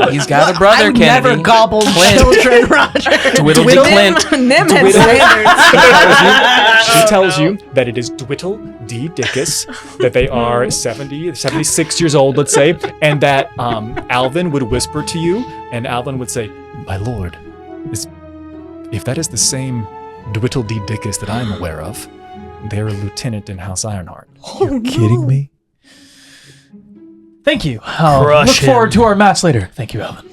He's got a brother, I would Kennedy. never gobble children, Roger. Twiddle de Clint. Nim had standards. She tells you that it is Dwiddle D. Dickus, that they are 76 years old, let's say, and that Alvin would whisper to you, and Alvin would say, "My lord, if that is the same Dwiddle D. Dickus that I'm aware of, they're a lieutenant in House Ironheart." You're kidding me? Thank you. I'll Crush look him. forward to our match later. Thank you, Alvin.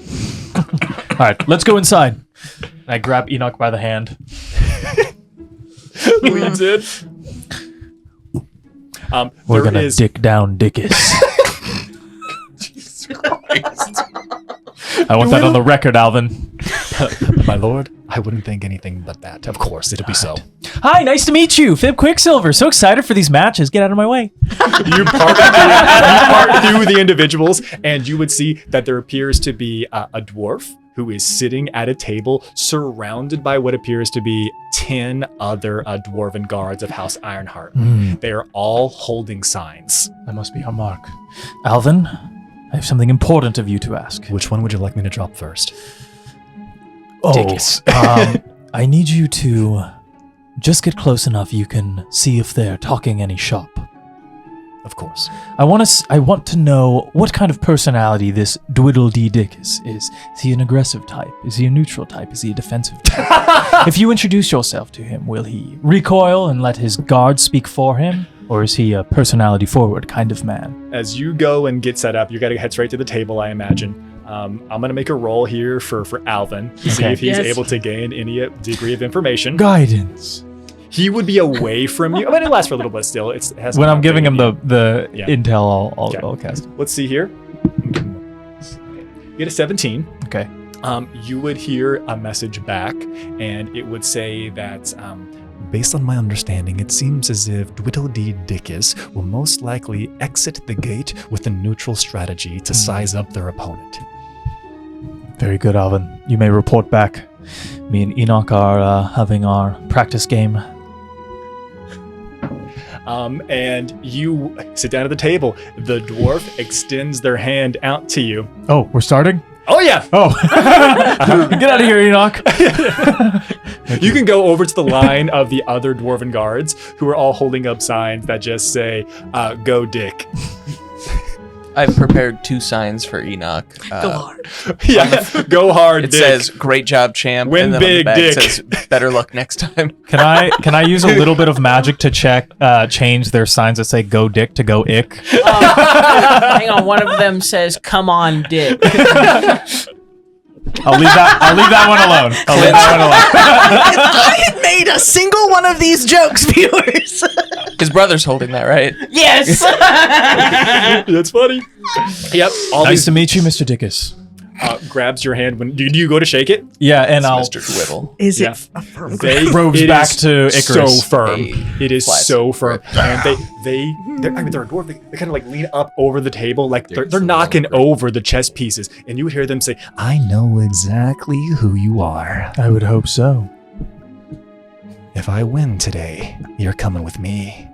All right, let's go inside. And I grab Enoch by the hand. Leans in. We're there gonna is- dick down Dickus. I want that on the record, Alvin. My lord, I wouldn't think anything but that. Of course, it'll be so. Hi, nice to meet you, Fib Quicksilver. So excited for these matches. Get out of my way. You part through the individuals, and you would see that there appears to be a dwarf who is sitting at a table surrounded by what appears to be 10 other dwarven guards of House Ironheart. They are all holding signs. That must be our mark. Alvin, I have something important of you to ask. Which one would you like me to drop first? Dickus. I need you to just get close enough you can see if they're talking any shop. Of course. I want to know what kind of personality this Dwiddle D. Dickus is. Is he an aggressive type? Is he a neutral type? Is he a defensive type? If you introduce yourself to him, will he recoil and let his guards speak for him? Or is he a personality forward kind of man? As you go and get set up, you got to head straight to the table, I imagine. I'm going to make a roll here for Alvin to see Okay. if he's Yes. able to gain any degree of information. Guidance. He would be away from you. I mean, it lasts for a little bit still. It has When I'm giving him the Yeah. intel, Okay. I'll cast it. Let's see here. You get a 17. Okay. You would hear a message back, and it would say that, based on my understanding, it seems as if Dwiddle D. Dickus will most likely exit the gate with a neutral strategy to size up their opponent. Very good, Alvin. You may report back. Me and Enoch are having our practice game. And you sit down at the table. The dwarf extends their hand out to you. Oh, we're starting? Oh, yeah. Oh. Get out of here, Enoch. You can go over to the line of the other dwarven guards who are all holding up signs that just say, "Go Dick." I've prepared 2 signs for Enoch. Go hard. Yeah, go hard, It Dick. says "Great job, champ." Win and then big, on the back Dick. It says "Better luck next time." Can I use a little bit of magic to change their signs that say "Go Dick" to "Go Ick"? Hang on, one of them says, "Come on, dick." I'll leave that one alone. If I had made a single one of these jokes, viewers. His brother's holding that, right? Yes. That's funny. Yep. All Nice these to meet you, Mr. Dickus. grabs your hand when do you go to shake it? Yeah, and I'll Mr. Dwiddle. Is Yeah. it a firm They Robes it back is to Icarus. So firm. Hey, It is flat so firm. And they're a dwarf. They kind of like lean up over the table, like they're knocking over the chess pieces, and you would hear them say, "I know exactly who you are. I would hope so. If I win today, you're coming with me."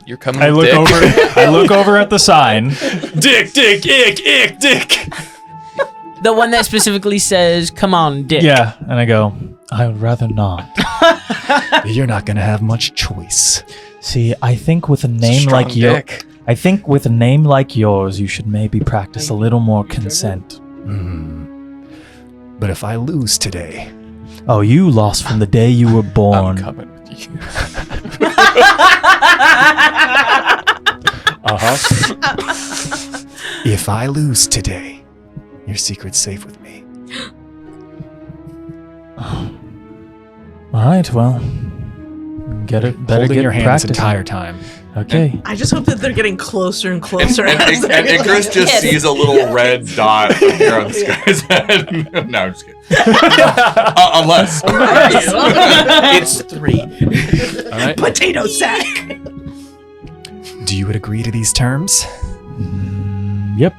You're coming. I with look Dick. over. I look over at the sign. Dick, Dick, ick, Dick. The one that specifically says, "Come on, dick." Yeah, and I go. I would rather not. You're not gonna have much choice. See, I think with a name Strong like your, dick. I think with a name like yours, you should maybe practice a little more consent. But if I lose today, Oh, you lost from the day you were I'm born. coming with you. if I lose today, your secret's safe with me. All right, well, get it. Better Holding get your hand practicing. this entire time. Okay. I just hope that they're getting closer and closer. And Icarus just sees a little red dot appear on this guy's head. No, I'm just kidding. Unless. It's 3. All right. Potato sack. Do you agree to these terms? Yep.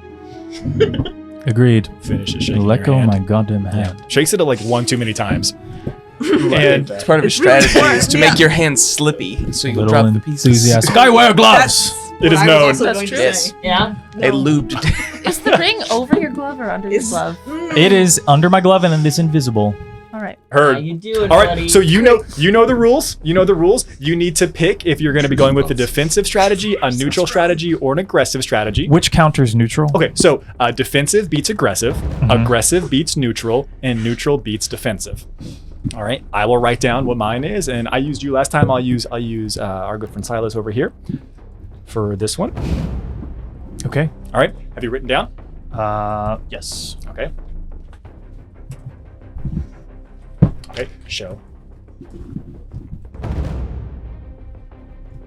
Agreed. Finishes shaking Let your go of hand. my goddamn hand. Shakes it like one too many times. And It's part of his It's really strategy fun, is to yeah. make your hands slippy so you Little drop the pieces. enthusiastic. I wear gloves. it is What I was known. also That's going to true. Yes. say. Yeah. A lubed. Is the ring over your glove or under your It's- glove? It is under my glove and it is invisible. All right. Heard. You do it, All right, buddy. so you know the rules. You know the rules. You need to pick if you're going to be going with a defensive strategy, a neutral strategy, or an aggressive strategy. Which counters neutral? Okay, so defensive beats aggressive, aggressive beats neutral, and neutral beats defensive. All right, I will write down what mine is, and I used you last time. I'll use our good friend Silas over here for this one. Okay. All right, have you written down? Yes. Okay. Okay, show.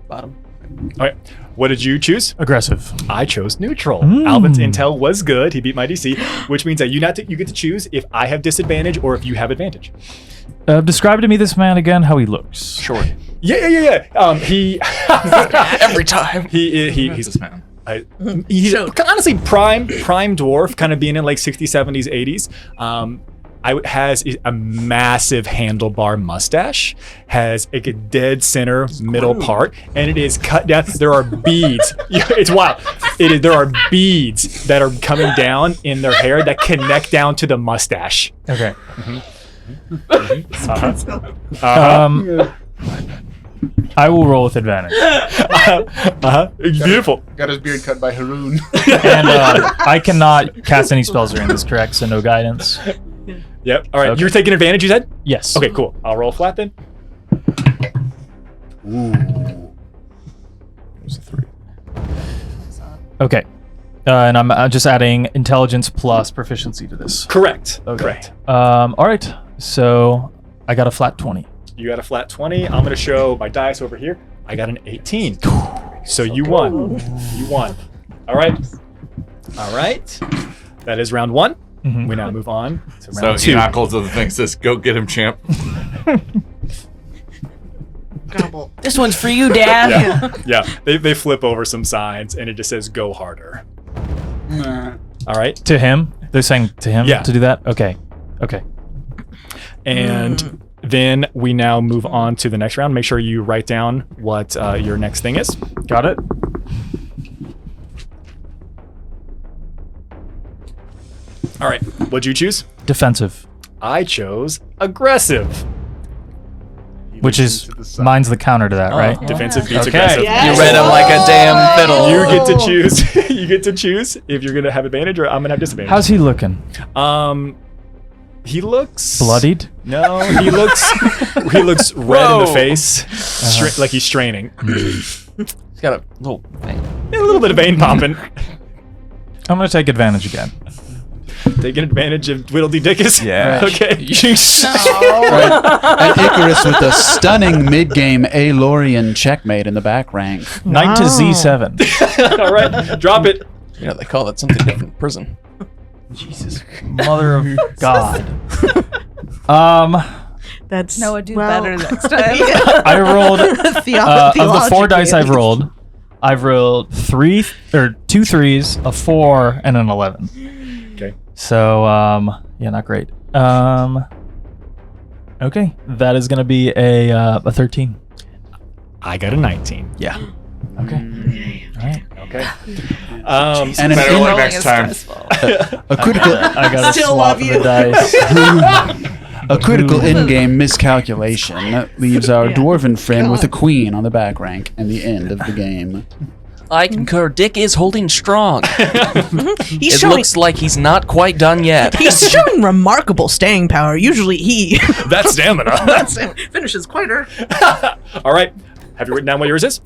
Bottom. All right, what did you choose? Aggressive. I chose neutral. Mm. Alvin's intel was good. He beat my DC, which means that you get to choose if I have disadvantage or if you have advantage. Describe to me this man again, how he looks. Short. Yeah. He Every time. he's this man. he's honestly prime dwarf, kind of being in like 60s, 70s, 80s. Has a massive handlebar mustache, has like a dead center middle part, and it is cut down. There are beads. It's wild. There are beads that are coming down in their hair that connect down to the mustache. Okay. I will roll with advantage. Beautiful. Got his beard cut by Haroon. And I cannot cast any spells during this, correct? So no guidance. Yep. All right. Okay. You're taking advantage, you said? Yes. Okay, cool. I'll roll flat then. Ooh. There's a 3. Okay. And I'm just adding intelligence plus proficiency to this. Correct. Okay. Correct. All right. So I got a flat 20. You got a flat 20. I'm going to show my dice over here. I got an 18. So you won. You won. All right. All right. That is round 1. Mhm. We now move on to So round 2. Enoch holds up the thing, says, "Go get him, champ." Gobble. This one's for you, Dad. Yeah. They flip over some signs and it just says go harder. All right. To him? They're saying to him Yeah. to do that? Okay. Okay. And then we now move on to the next round. Make sure you write down what your next thing is. Got it? All right. What'd you choose? Defensive. I chose aggressive. Which is mine's the counter to that, right? Defensive beats Okay. aggressive. Yes. You read him like a damn fiddle. You get to choose. You get to choose if you're gonna have advantage or I'm gonna have disadvantage. How's he looking? He looks Bloodied? No, he looks red in the face, like he's straining. He's got a little thing. A little bit of vein popping. I'm gonna take advantage again. Taking advantage of Whittledy Dickus. Yeah. Okay. And Icarus with a stunning mid-game Alorian checkmate in the back rank. Knight to Z7. All right. Drop it. You know, they call that something different in prison. Jesus. Mother of God. That's Noah, do well, better next time. I rolled of the 4 dice I've theologically, rolled 2 3s, a 4, and an 11. Okay. So yeah, not great. Okay, that is gonna be a 13. I got a 19. Yeah. Okay. All right. Okay. And an Better in- luck next time. a critical I gotta Still swap love you. the dice. a critical in-game miscalculation that leaves our dwarven friend with a queen on the back rank and the end of the game. I concur. Dick is holding strong. He's It showing. looks like he's not quite done yet. He's showing remarkable staying power. Usually he That's stamina. finishes quite early. All right. Have you written down what yours is?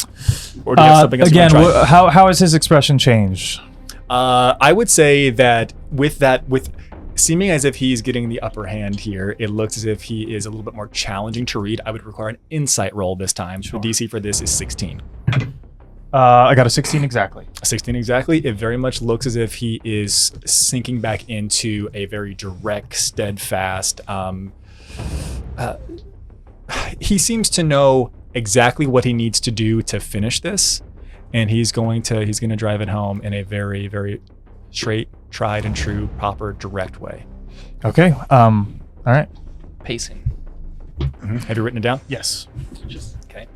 Or do you have something else you Again, wanna try? how has his expression changed? I would say that with seeming as if he's getting the upper hand here. It looks as if he is a little bit more challenging to read. I would require an insight roll this time. The DC for this is 16. I got a 16 exactly. 16 exactly. It very much looks as if he is sinking back into a very direct, steadfast. He seems to know exactly what he needs to do to finish this, and he's going to drive it home in a very, very straight, tried and true, proper, direct way. Okay. All right. Pacing. Have you written it down? Yes. Okay.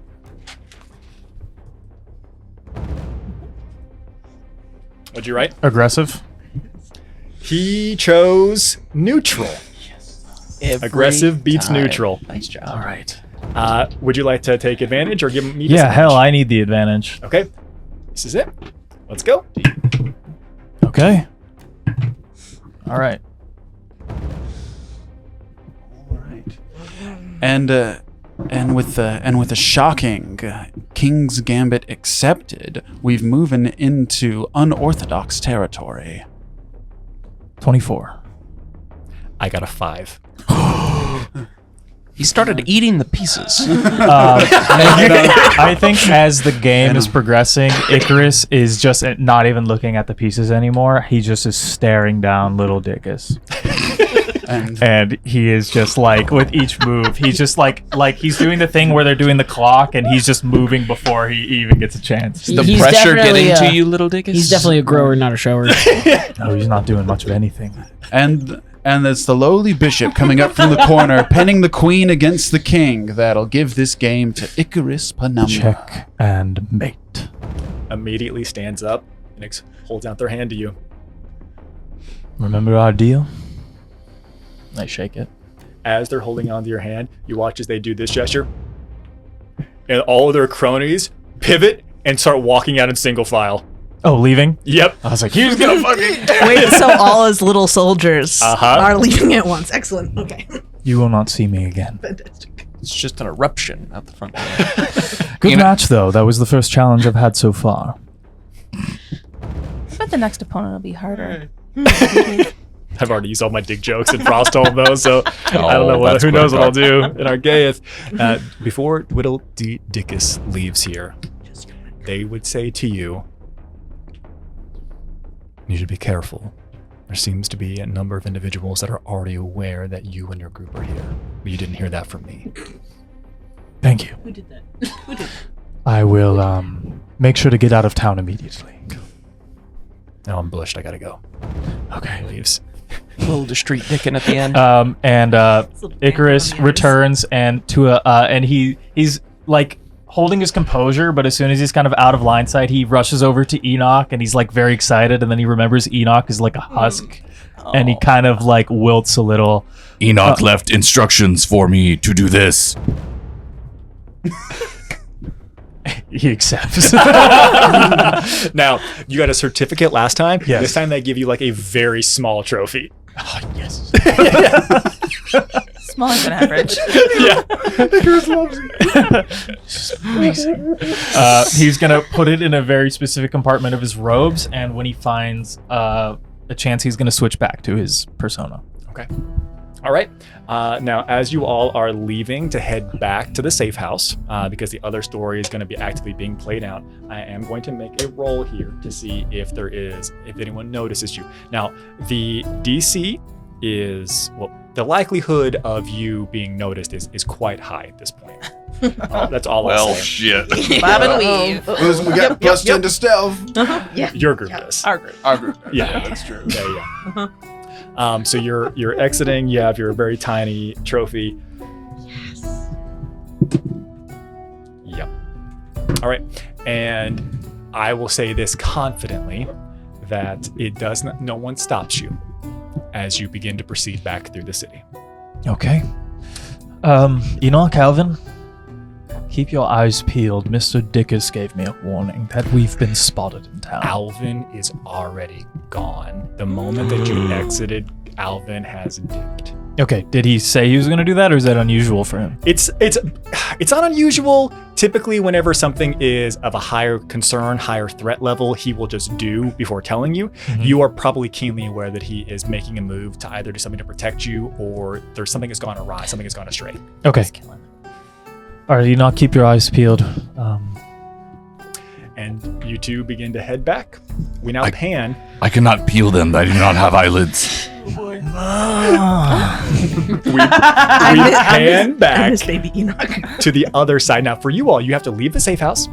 What'd you write? Aggressive. He chose neutral. Every Aggressive beats time. neutral. Nice job. All right. Would you like to take advantage or give me Yeah, disadvantage? hell, I need the advantage. Okay. This is it. Let's go. Okay. All right. And with a shocking King's Gambit accepted, we've moving into unorthodox territory. 24. I got a 5. He started eating the pieces. I think as the game is progressing, Icarus is just not even looking at the pieces anymore. He just is staring down little Dickus. And he is just like, with each move, he's just like he's doing the thing where they're doing the clock, and he's just moving before he even gets a chance. The He's pressure definitely, getting to you, little Dickus? He's definitely a grower, not a shower. No, he's not doing much of anything. And it's the lowly bishop coming up from the corner, penning the queen against the king. That'll give this game to Icarus Penumbra. Check and mate. Immediately stands up and holds out their hand to you. Remember our deal? I shake it. As they're holding onto your hand, you watch as they do this gesture. And all of their cronies pivot and start walking out in single file. Oh, leaving? Yep. I was like, he's gonna fucking do Wait, it. so all his little soldiers Uh-huh. are leaving at once. Excellent. Okay. You will not see me again. Fantastic. It's just an eruption out the front door. Good match, though. That was the first challenge I've had so far. I bet the next opponent will be harder. I've already used all my dick jokes and Frost told those, so I don't know that's who knows what I'll quick. do in our gayeth. Before Whittle Dickus leaves here, they would say to you, you should be careful. There seems to be a number of individuals that are already aware that you and your group are here, but you didn't hear that from me. Thank you. Who did that? I will make sure to get out of town immediately. Now I'm blushed, I gotta go. Okay. Leaves. Little discreet dickin' at the end. Icarus returns and he's like holding his composure, but as soon as he's kind of out of line sight, he rushes over to Enoch and he's like very excited, and then he remembers Enoch is like a husk, and he kind of like wilts a little. Enoch left instructions for me to do this. He accepts. Now, you got a certificate last time. Yes. This time they give you like a very small trophy. Oh, yes. Smaller than average. Yeah. He's gonna put it in a very specific compartment of his robes, and when he finds a chance, he's gonna switch back to his persona. Okay. All right. Now, as you all are leaving to head back to the safe house, because the other story is going to be actively being played out, I am going to make a roll here to see if anyone notices you. Now, the DC is, well, the likelihood of you being noticed is quite high at this point. That's all I'll say. Shit. Bob and weave. We got plus 10 to stealth. Yeah. Your group does. Our group. Our group. Yeah, that's true. Yeah. So you're exiting. You have your very tiny trophy. Yes. Yep. All right, and I will say this confidently that it does not. No one stops you as you begin to proceed back through the city. Okay. Calvin, keep your eyes peeled. Mr. Dickus gave me a warning that we've been spotted in town. Alvin is already gone. The moment that you exited, Alvin has dipped. Okay, did he say he was going to do that, or is that unusual for him? It's not unusual. Typically, whenever something is of a higher concern, higher threat level, he will just do before telling you. You are probably keenly aware that he is making a move to either do something to protect you, or there's something that's gone awry, something has gone astray. Okay. All right, you not keep your eyes peeled. And you two begin to head back. We now pan. I cannot peel them. I do not have eyelids. We pan back miss baby Enoch. to the other side. Now, for you all, you have to leave the safe house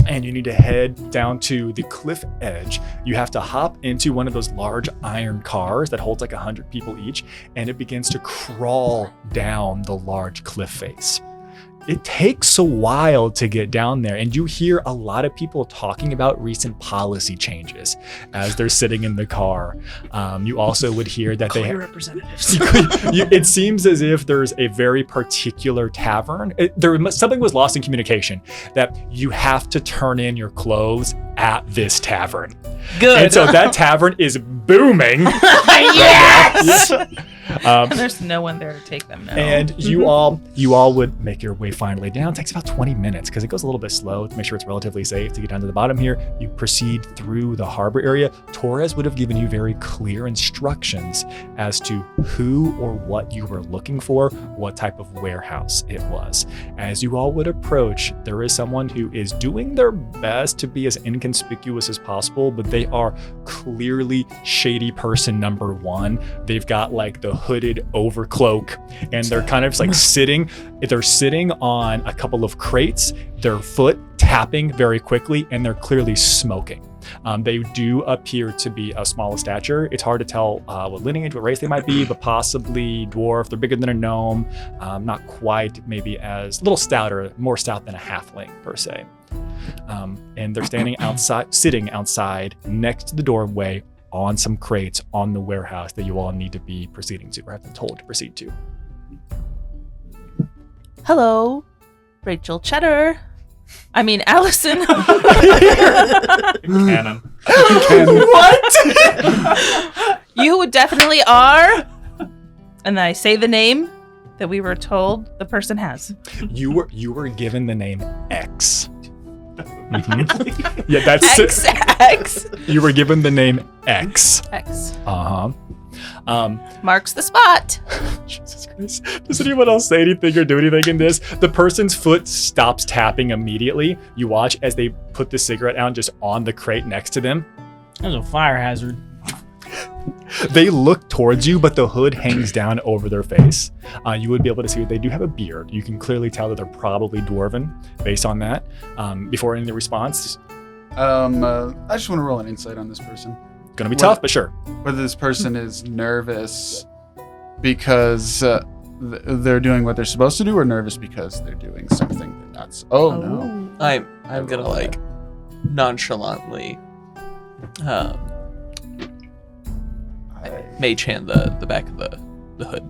and you need to head down to the cliff edge. You have to hop into one of those large iron cars that holds like 100 people each, and it begins to crawl down the large cliff face. It takes a while to get down there, and you hear a lot of people talking about recent policy changes as they're sitting in the car. You also would hear that Call your representatives. it seems as if there's a very particular tavern. Something was lost in communication, that you have to turn in your clothes at this tavern. Good. And so that tavern is booming. Yes! There's no one there to take them now. And you all would make your way finally down. It takes about 20 minutes because it goes a little bit slow to make sure it's relatively safe to get down to the bottom here. You proceed through the harbor area. Torres would have given you very clear instructions as to who or what you were looking for, what type of warehouse it was. As you all would approach, there is someone who is doing their best to be as inconspicuous as possible, but they are clearly shady person number one. They've got like the hooded overcloak, and they're kind of like sitting on a couple of crates, their foot tapping very quickly, and they're clearly smoking. They do appear to be of small stature. It's hard to tell what lineage, what race they might be, but possibly dwarf. They're bigger than a gnome, not quite, maybe as a little stouter, more stout than a halfling per se. And they're sitting outside next to the doorway on some crates on the warehouse that you all need to be proceeding to, or have been told to proceed to. Hello, Rachel Cheddar. I mean, Allison. Canon. What? You definitely are. And I say the name that we were told the person has. You were given the name X. Mm-hmm. Yeah, that's X. You were given the name X. X. Marks the spot. Jesus Christ. Does anyone else say anything or do anything in this? The person's foot stops tapping immediately. You watch as they put the cigarette out just on the crate next to them. There's a fire hazard. They look towards you, but the hood hangs down over their face. You would be able to see that they do have a beard. You can clearly tell that they're probably dwarven based on that. Before any response, I just want to roll an insight on this person. Gonna be tough, but sure. Whether this person is nervous because they're doing what they're supposed to do, or nervous because they're doing something they're not. No. I'm gonna like nonchalantly mage hand the back of the hood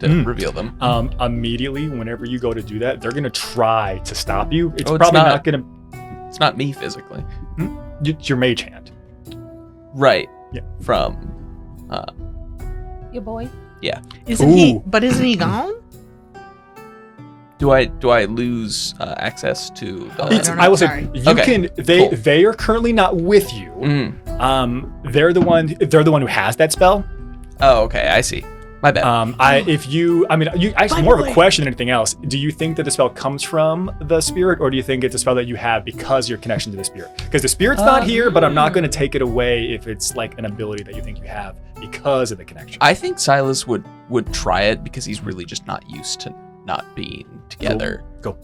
to reveal them. Immediately, whenever you go to do that, they're gonna try to stop you. It's it's probably not- not gonna. It's not me physically. It's your mage hand. Right. Yeah. From Your boy. yeah. Isn't he gone? Do I lose access to the I will say Sorry. you Okay, can. They are currently not with you. They're the one who has that spell. Oh, okay, I see. My bad. Actually, more of a question than anything else. Do you think that the spell comes from the spirit, or do you think it's a spell that you have because your connection to the spirit? Because the spirit's not here, but I'm not going to take it away if it's like an ability that you think you have because of the connection. I think Silas would try it because he's really just not used to not being together. Cool.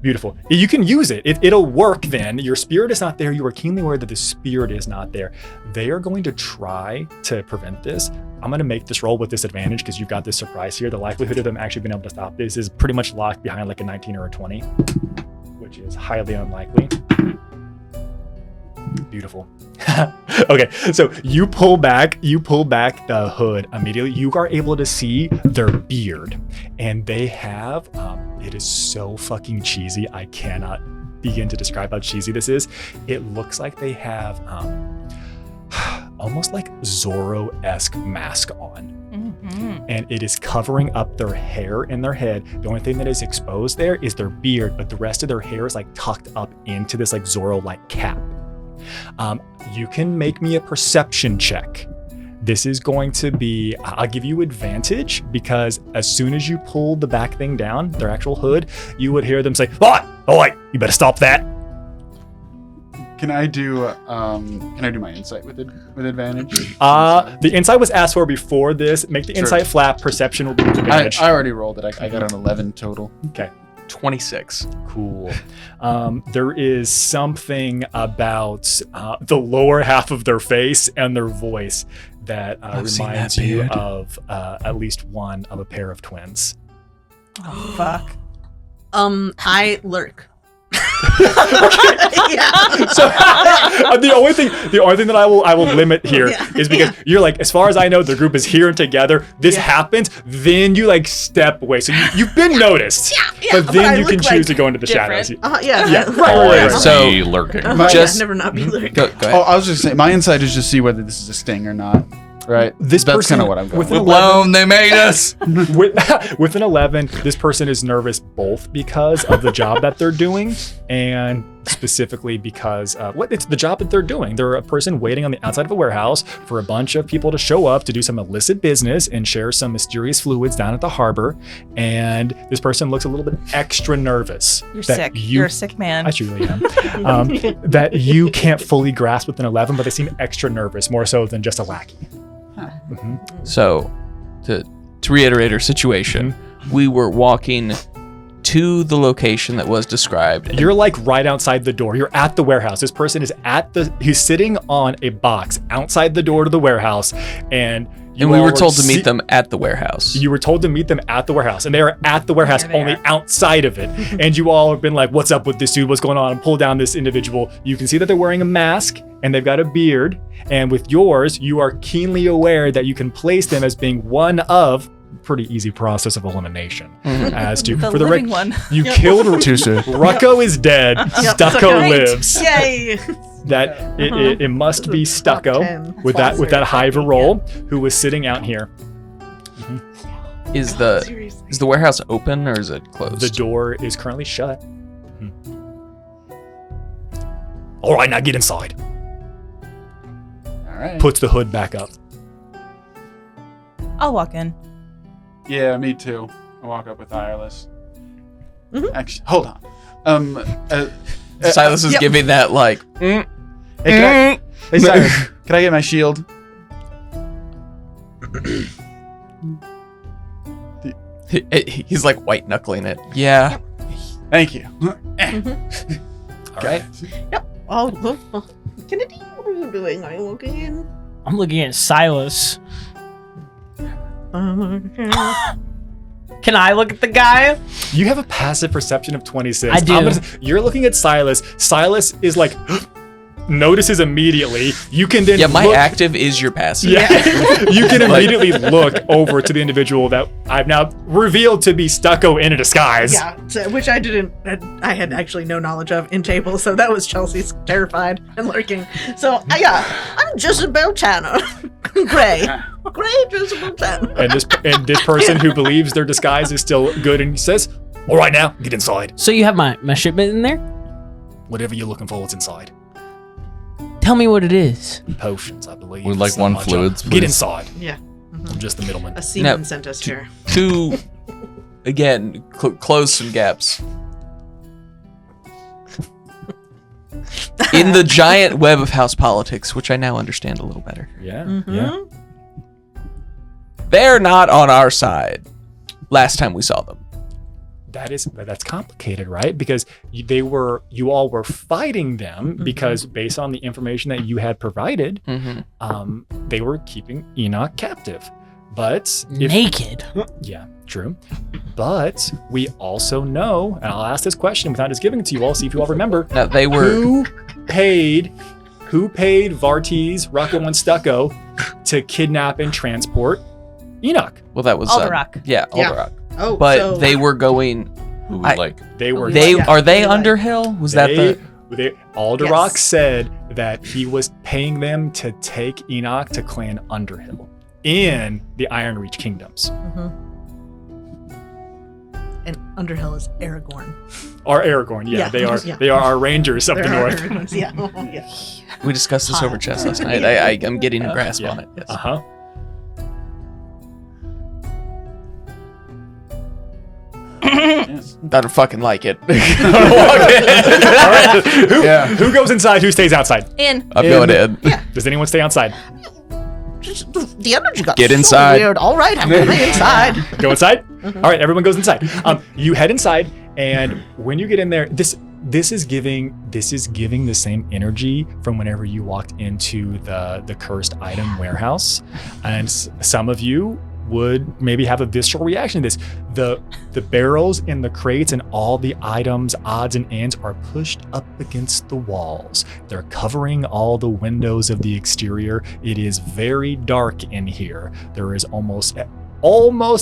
Beautiful. You can use it. It'll work then. Your spirit is not there. You are keenly aware that the spirit is not there. They are going to try to prevent this. I'm going to make this roll with disadvantage because you've got this surprise here. The likelihood of them actually being able to stop this is pretty much locked behind like a 19 or a 20, which is highly unlikely. Beautiful. Okay, so you pull back the hood immediately. You are able to see their beard, and they have it is so fucking cheesy. I cannot begin to describe how cheesy this is. It looks like they have almost like Zorro-esque mask on. and it is covering up their hair and their head. The only thing that is exposed there is their beard, but the rest of their hair is like tucked up into this like Zorro-like cap. You can make me a perception check. This is going to be, I'll give you advantage because as soon as you pull the back thing down, their actual hood, you would hear them say, "Oh wait, you better stop that." Can I do my insight with advantage? The insight was asked for before this. Make the insight flap. Perception will be with advantage. I already rolled it. I got an 11 total. Okay. 26. Cool. There is something about the lower half of their face and their voice that reminds you of at least one of a pair of twins. Oh, fuck. I lurk. So the only thing that I will limit here is because you're like, as far as I know, the group is here and together. This happens, then you like step away. So you've been noticed, but then you can choose to go into the shadows. Right. So lurking. Never not be lurking. Go ahead. Oh, I was just saying, my insight is just see whether this is a sting or not. Right. That's kind of what I'm going with with. an Blown, they made us. with an 11, this person is nervous both because of the job that they're doing and specifically because it's the job that they're doing. They're a person waiting on the outside of a warehouse for a bunch of people to show up to do some illicit business and share some mysterious fluids down at the harbor. And this person looks a little bit extra nervous. You're sick. You're a sick man. I truly am. That you can't fully grasp with an 11, but they seem extra nervous, more so than just a lackey. So, to reiterate our situation, we were walking to the location that was described. You're like right outside the door. You're at the warehouse. This person is he's sitting on a box outside the door to the warehouse, and we were told to meet them at the warehouse. You were told to meet them at the warehouse, and they are at the warehouse, only outside of it. And you all have been like, "What's up with this dude? What's going on?" And pull down this individual. You can see that they're wearing a mask and they've got a beard. And with yours, you are keenly aware that you can place them as being one of pretty easy process of elimination. As to The for the living one. you killed Rucko is dead. Stucco lives. Yay! That it must be Stucco with that high of a roll who was sitting out here. Is the warehouse open or is it closed? The door is currently shut. All right, now get inside. All right. Puts the hood back up. I'll walk in. Yeah, me too. I walk up with Ireless. Actually, hold on. Silas is giving that like. Hey, hey, Cyrus, can I get my shield? He's like white knuckling it. Yeah. Thank you. All right. Oh, Kennedy, what are you doing? Are you walking in? I'm looking at Silas. Can I look at the guy? You have a passive perception of 26. I do. You're looking at Silas. Silas is like, notices immediately. You can then my look, active is your passive. Yeah. You can immediately look over to the individual that I've now revealed to be Stucco in a disguise. Yeah, which I didn't. I had actually no knowledge of in table, so that was Chelsea's terrified and lurking. So I'm Jezebel Tanner, Gray Jezebel Tanner. And this person who believes their disguise is still good and says, "All right, now get inside. So you have my shipment in there? Whatever you're looking for, it's inside. Tell me what it is. Potions, I believe. We'd like It's not one much fluids, Get please. inside. Yeah. I'm just the middleman. A seaman No. sent us here. To again close some gaps. In the giant web of house politics, which I now understand a little better. Yeah. Yeah. They're not on our side. Last time we saw them. That's complicated, right? Because you all were fighting them because based on the information that you had provided, they were keeping Enoch captive. But Naked. Yeah, true. But we also know, and I'll ask this question without just giving it to you all, see if you all remember. Now they were Who paid Vartes, Rucko, and Stucco to kidnap and transport Enoch? well that was Alderock. Yeah, Yeah. Alderock. Oh, But so they were going. Who would I- like? They were Are they Underhill? Was that the? Alderock Yes. said that he was paying them to take Enoch to Clan Underhill. in the Iron Reach Kingdoms. And Underhill is Aragorn. Or Aragorn, yeah, they are. yeah. They are our rangers up the north. Yeah. yeah. We discussed this over chess last night. I'm getting a grasp on it. Yes. Uh huh. I don't fucking like it. All right. Who goes inside? Who stays outside? In. I'm going in. Does anyone stay outside? Just, the energy got Get so inside. weird. All right, I'm going inside. Go inside. All right, everyone goes inside. You head inside, and when you get in there, this is giving the same energy from whenever you walked into the cursed item warehouse, and some of you would maybe have a visceral reaction to this. The barrels and the crates and all the items, odds and ends, are pushed up against the walls. They're covering all the windows of the exterior. It is very dark in here. There is almost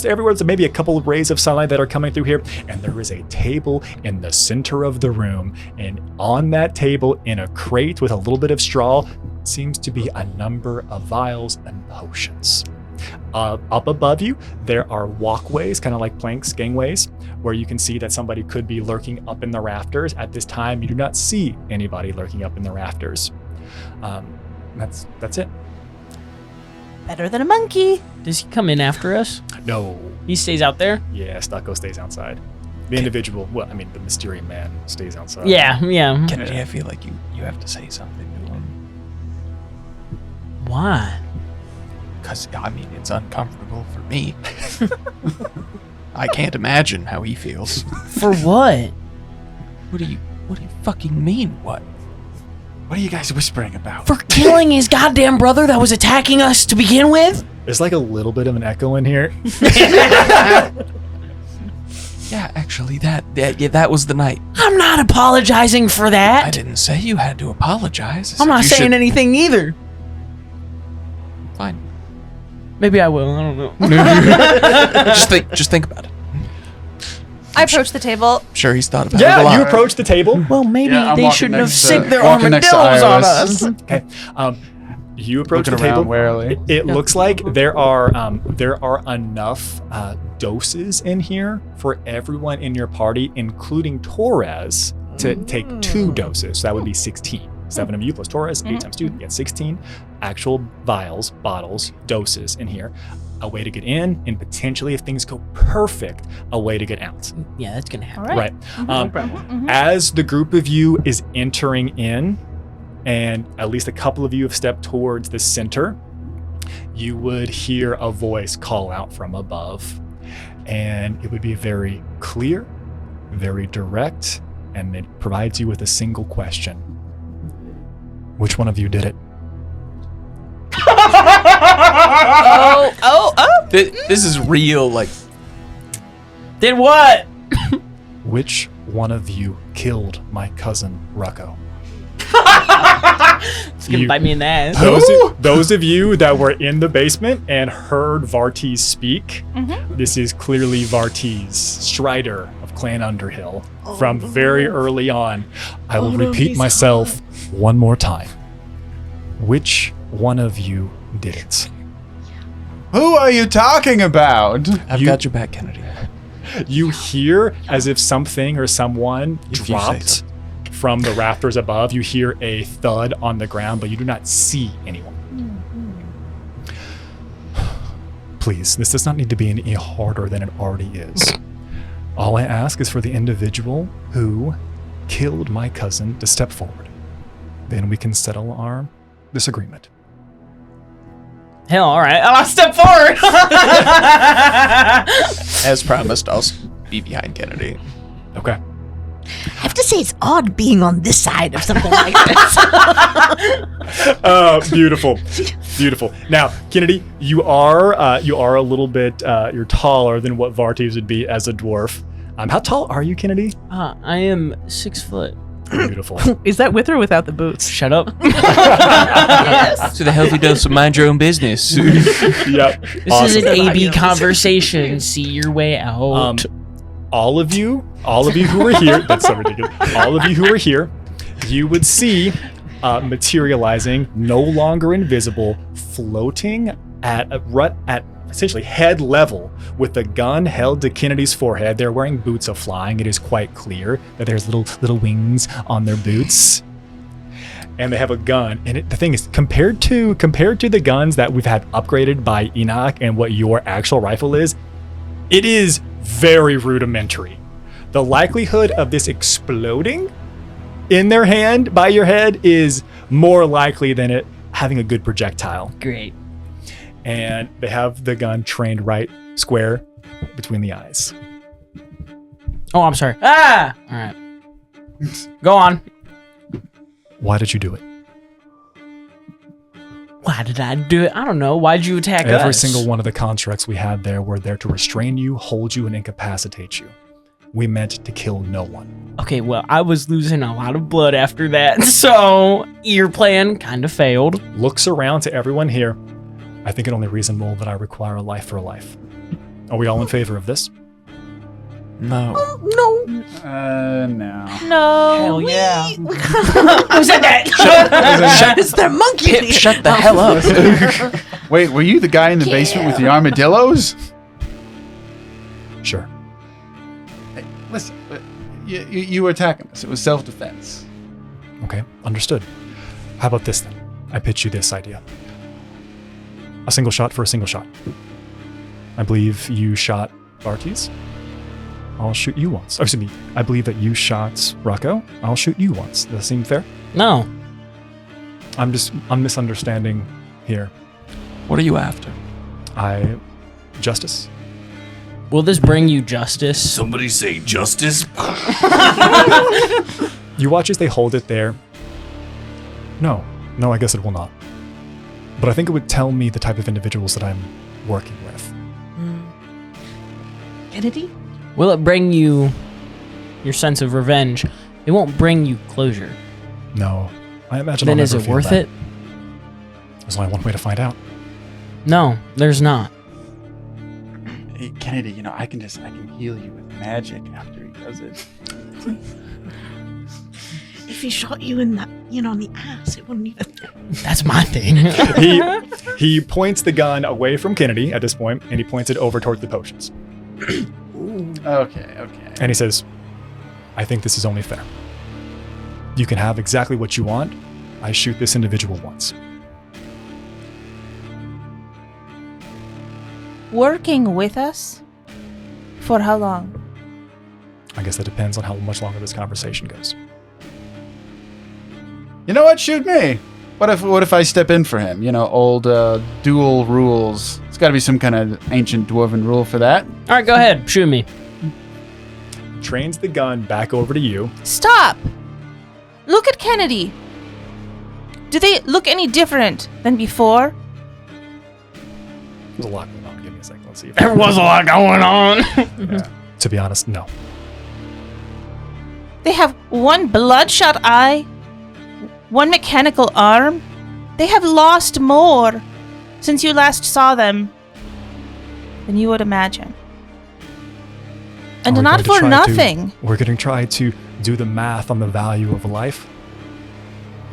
everywhere, so maybe a couple of rays of sunlight that are coming through here, and there is a table in the center of the room, and on that table, in a crate with a little bit of straw, seems to be a number of vials and potions. Up above you, there are walkways, kind of like planks, gangways, where you can see that somebody could be lurking up in the rafters. At this time, you do not see anybody lurking up in the rafters. That's it. Better than a monkey. Does he come in after us? No. He stays out there? Yeah, Stucco stays outside. The individual, the Mysterium Man stays outside. Yeah. Kennedy, I feel like you have to say something to him. Why? Because, it's uncomfortable for me. I can't imagine how he feels. For what? What do you fucking mean, what? What are you guys whispering about? For killing his goddamn brother that was attacking us to begin with? There's like a little bit of an echo in here. Yeah, actually, that was the night. I'm not apologizing for that. I didn't say you had to apologize. I I'm said not you saying should- anything either. Fine. Maybe I will. I don't know. Just think about it. I approach the table. I'm sure he's thought about it a Yeah, lot. you approach the table. Well, maybe Yeah, I'm they walking shouldn't have next to- sicked their walking next to armadillos on Iris. us. Okay. You approach Looking the table. around warily. It looks like there are enough doses in here for everyone in your party, including Torres, to take 2 doses. So that would be 16. 7 of you plus Torres, 8 times 2, you get 16 actual vials, bottles, doses in here. A way to get in, and potentially, if things go perfect, a way to get out. Yeah, that's going to happen. All right. Right. As the group of you is entering in, and at least a couple of you have stepped towards the center, you would hear a voice call out from above. And it would be very clear, very direct, and it provides you with a single question. Which one of you did it? This is real, like... Did what? Which one of you killed my cousin, Rucko? It's going to bite me in the ass. Those of you that were in the basement and heard Vartiz speak, this is clearly Vartiz, Strider of Clan Underhill, from very early on. I will repeat myself one more time. Which one of you did it? Who are you talking about? I've got your back, Kennedy. You hear as if something or someone If you say dropped so. from the rafters above. You hear a thud on the ground, but you do not see anyone. Please, this does not need to be any harder than it already is. All I ask is for the individual who killed my cousin to step forward. Then we can settle our disagreement. Hell, all right. I'll step forward. As promised, I'll be behind Kennedy. Okay. I have to say, it's odd being on this side of something like this. Beautiful, beautiful. Now, Kennedy, you are a little bit you're taller than what Vartiz would be as a dwarf. How tall are you, Kennedy? I am 6 foot. Beautiful. Is that with or without the boots? Shut up. To the healthy dose of mind your own business. Yep. This is an AB conversation. See your way out. All of you who are here, that's so ridiculous. All of you who are here, you would see materializing, no longer invisible, floating at essentially head level with the gun held to Kennedy's forehead. They're wearing boots of flying. It is quite clear that there's little wings on their boots. And they have a gun. And the thing is, compared to the guns that we've had upgraded by Enoch and what your actual rifle is, it is very rudimentary. The likelihood of this exploding in their hand by your head is more likely than it having a good projectile. Great. And they have the gun trained right square between the eyes. Oh, I'm sorry. Ah! All right. Go on. Why did you do it? Why did I do it? I don't know. Why'd you attack us? Every single one of the constructs we had there were there to restrain you, hold you, and incapacitate you. We meant to kill no one. Okay, well, I was losing a lot of blood after that, so your plan kind of failed. Looks around to everyone here. I think it only reasonable that I require a life for a life. Are we all in favor of this? No. No. No. No. Hell yeah. Who said that? It's the monkey. Pip, shut the hell up. Wait, were you the guy in the basement with the armadillos? Sure. Hey, listen, you were attacking us. It was self-defense. Okay, understood. How about this then? I pitch you this idea. A single shot for a single shot. I believe you shot Bartes. I'll shoot you once. Oh, excuse me. I believe that you shot Rocco. I'll shoot you once. Does that seem fair? No. I'm misunderstanding here. What are you after? Justice. Will this bring you justice? Somebody say justice. You watch as they hold it there. No, I guess it will not. But I think it would tell me the type of individuals that I'm working with. Kennedy? Will it bring you your sense of revenge? It won't bring you closure. No, I imagine. Then I'll is never it feel worth that. it? There's only one way to find out. No, there's not. Hey, Kennedy, I can heal you with magic after he does it. If he shot you in the, on the ass, it wouldn't even. That's my thing. He points the gun away from Kennedy at this point, and he points it over towards the potions. Okay. And he says, I think this is only fair. You can have exactly what you want. I shoot this individual once. Working with us? For how long? I guess that depends on how much longer this conversation goes. You know what? Shoot me. What if I step in for him? Old dual rules. It's got to be some kind of ancient dwarven rule for that. All right, go ahead. Shoot me. Trains the gun back over to you. Stop! Look at Kennedy. Do they look any different than before? There's a lot going on. Give me a second. Let's see if There was a lot going on. Yeah. To be honest, no. They have one bloodshot eye, one mechanical arm. They have lost more since you last saw them than you would imagine. And Are we not going to for try nothing. We're going to try to do the math on the value of life.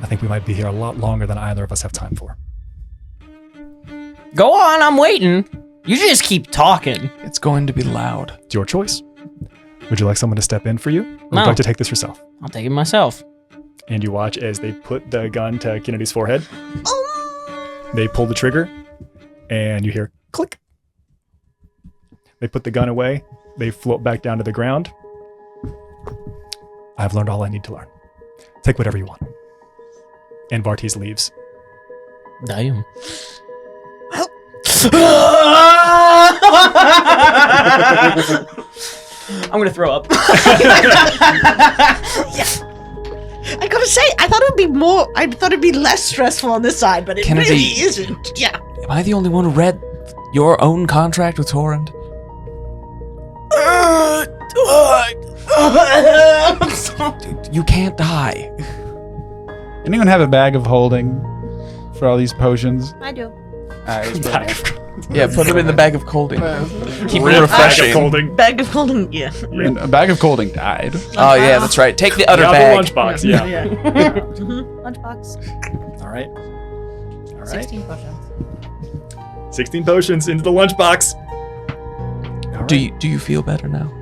I think we might be here a lot longer than either of us have time for. Go on, I'm waiting. You just keep talking. It's going to be loud. It's your choice. Would you like someone to step in for you? Or would No. you like to take this yourself? I'll take it myself. And you watch as they put the gun to Kennedy's forehead. They pull the trigger, and you hear click. They put the gun away. They float back down to the ground. I've learned all I need to learn. Take whatever you want. And Bartes leaves. Damn. I'm gonna throw up. I gotta say, I thought it'd be less stressful on this side, but it Kennedy. really isn't. Yeah. Am I the only one who read your own contract with Torrent? Dude, you can't die. Anyone have a bag of holding for all these potions? I do. Yeah, put them in the bag of holding. Keep Rip them refreshing. Bag of holding, yeah. And a bag of holding died. Oh yeah, that's right. Take the other The bag. lunchbox, yeah. Lunchbox. All right. 16 potions. 16 potions into the lunchbox. Do you feel better now?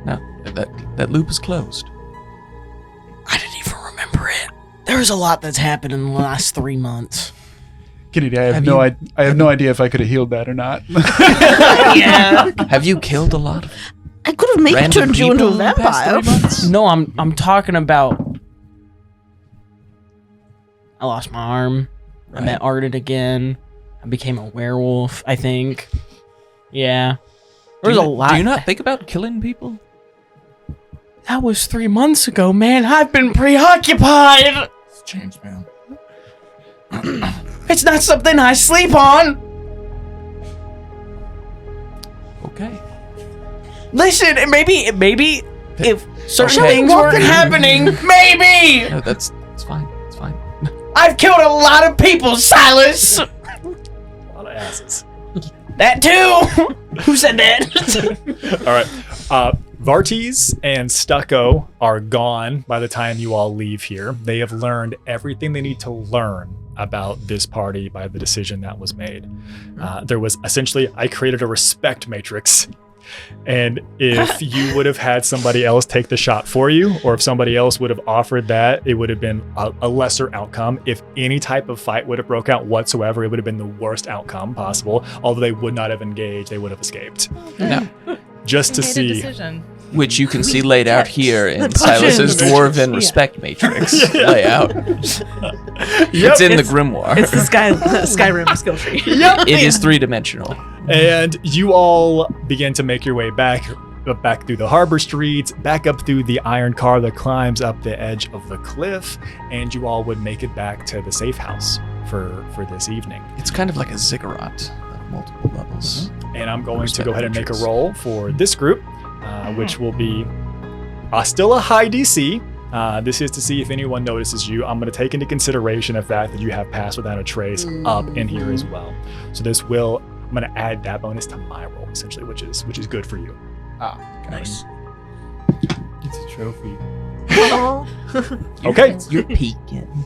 No, that loop is closed. I didn't even remember it. There's a lot that's happened in the last 3 months. Kennedy, I have no idea if I could have healed that or not. Yeah. Have you killed a lot of I could have maybe random turned you into a people in the past vampire. 3 months? No, I'm talking about. I lost my arm. I met Arden again. I became a werewolf, I think. Yeah. There's a lot. Do you not think about killing people? That was 3 months ago, man. I've been preoccupied. It's changed, man. It's not something I sleep on. Okay. Listen, maybe if certain Okay. things weren't happening, maybe No, that's fine. It's fine. I've killed a lot of people, Silas. A lot of asses. That too. Who said that? All right. Vartes and Stucco are gone by the time you all leave here. They have learned everything they need to learn about this party by the decision that was made. There was essentially, I created a respect matrix. And if you would have had somebody else take the shot for you, or if somebody else would have offered that, it would have been a lesser outcome. If any type of fight would have broke out whatsoever, it would have been the worst outcome possible. Although they would not have engaged, they would have escaped. No. Just to Made a see. decision. Which you can see laid out here in Silas's dwarven respect matrix layout. It's in the grimoire. It's the Skyrim skill tree. It is 3-dimensional. And you all begin to make your way back through the harbor streets, back up through the iron car that climbs up the edge of the cliff, and you all would make it back to the safe house for this evening. It's kind of like a ziggurat of multiple levels. And I'm going to go ahead and make a roll for this group, which will be still a high DC. This is to see if anyone notices you. I'm going to take into consideration the fact that you have passed without a trace up in here as well. So I'm going to add that bonus to my roll, essentially, which is good for you. Nice. It's a trophy. Okay. You're peeking.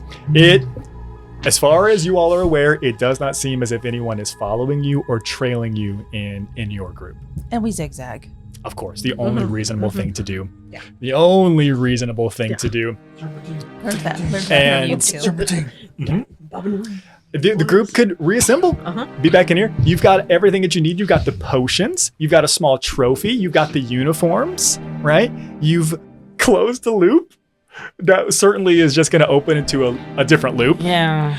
As far as you all are aware, it does not seem as if anyone is following you or trailing you in your group. And we zigzag. Of course, the only reasonable thing to do. Yeah. The only reasonable thing to do. Learned that And- from YouTube. The group could reassemble. Be back in here. You've got everything that you need. You've got the potions. You've got a small trophy. You've got the uniforms, right? You've closed the loop. That certainly is just going to open into a different loop. Yeah.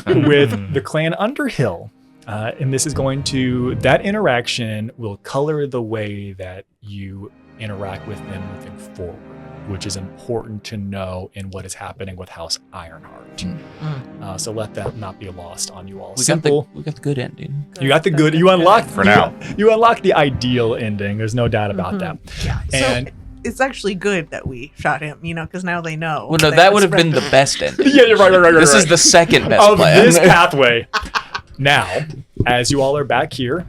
With the clan Underhill. And this is that interaction will color the way that you interact with them moving forward, which is important to know in what is happening with House Ironheart. So let that not be lost on you all. We Simple. got the good ending. You got the good. You unlocked For now. You unlocked the ideal ending. There's no doubt about that. Yeah. And So it's actually good that we shot him, because now they know. Well, no, that would have been the best ending. yeah, you're right. This is the second best of plan. this pathway. Now, as you all are back here,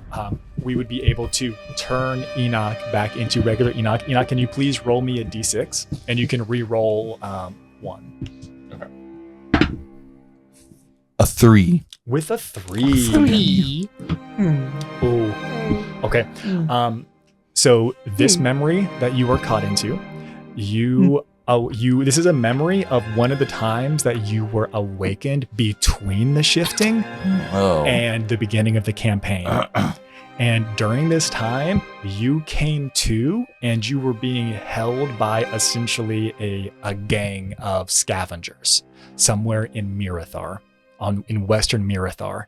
we would be able to turn Enoch back into regular Enoch. Enoch, can you please roll me a d6? And you can re-roll 1. A 3. With a 3. Ooh. Okay. So this memory that you were caught into, this is a memory of one of the times that you were awakened between the shifting Oh. and the beginning of the campaign. And during this time, you came to, and you were being held by essentially a gang of scavengers somewhere in Mirathar, in western Mirathar.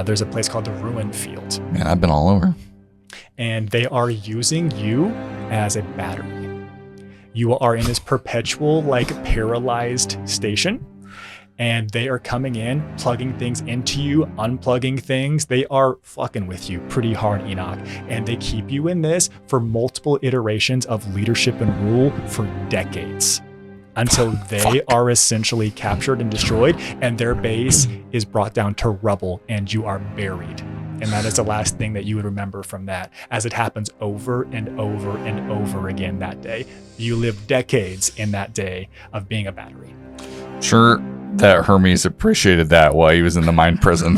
There's a place called the Ruin Field. Man, I've been all over. And they are using you as a battery. You are in this perpetual, paralyzed station. And they are coming in, plugging things into you, unplugging things. They are fucking with you pretty hard, Enoch. And they keep you in this for multiple iterations of leadership and rule for decades. Until they are essentially captured and destroyed, and their base is brought down to rubble, and you are buried. And that is the last thing that you would remember from that, as it happens over and over and over again that day. You live decades in that day of being a battery. Sure. that Hermes appreciated that while he was in the mind prison.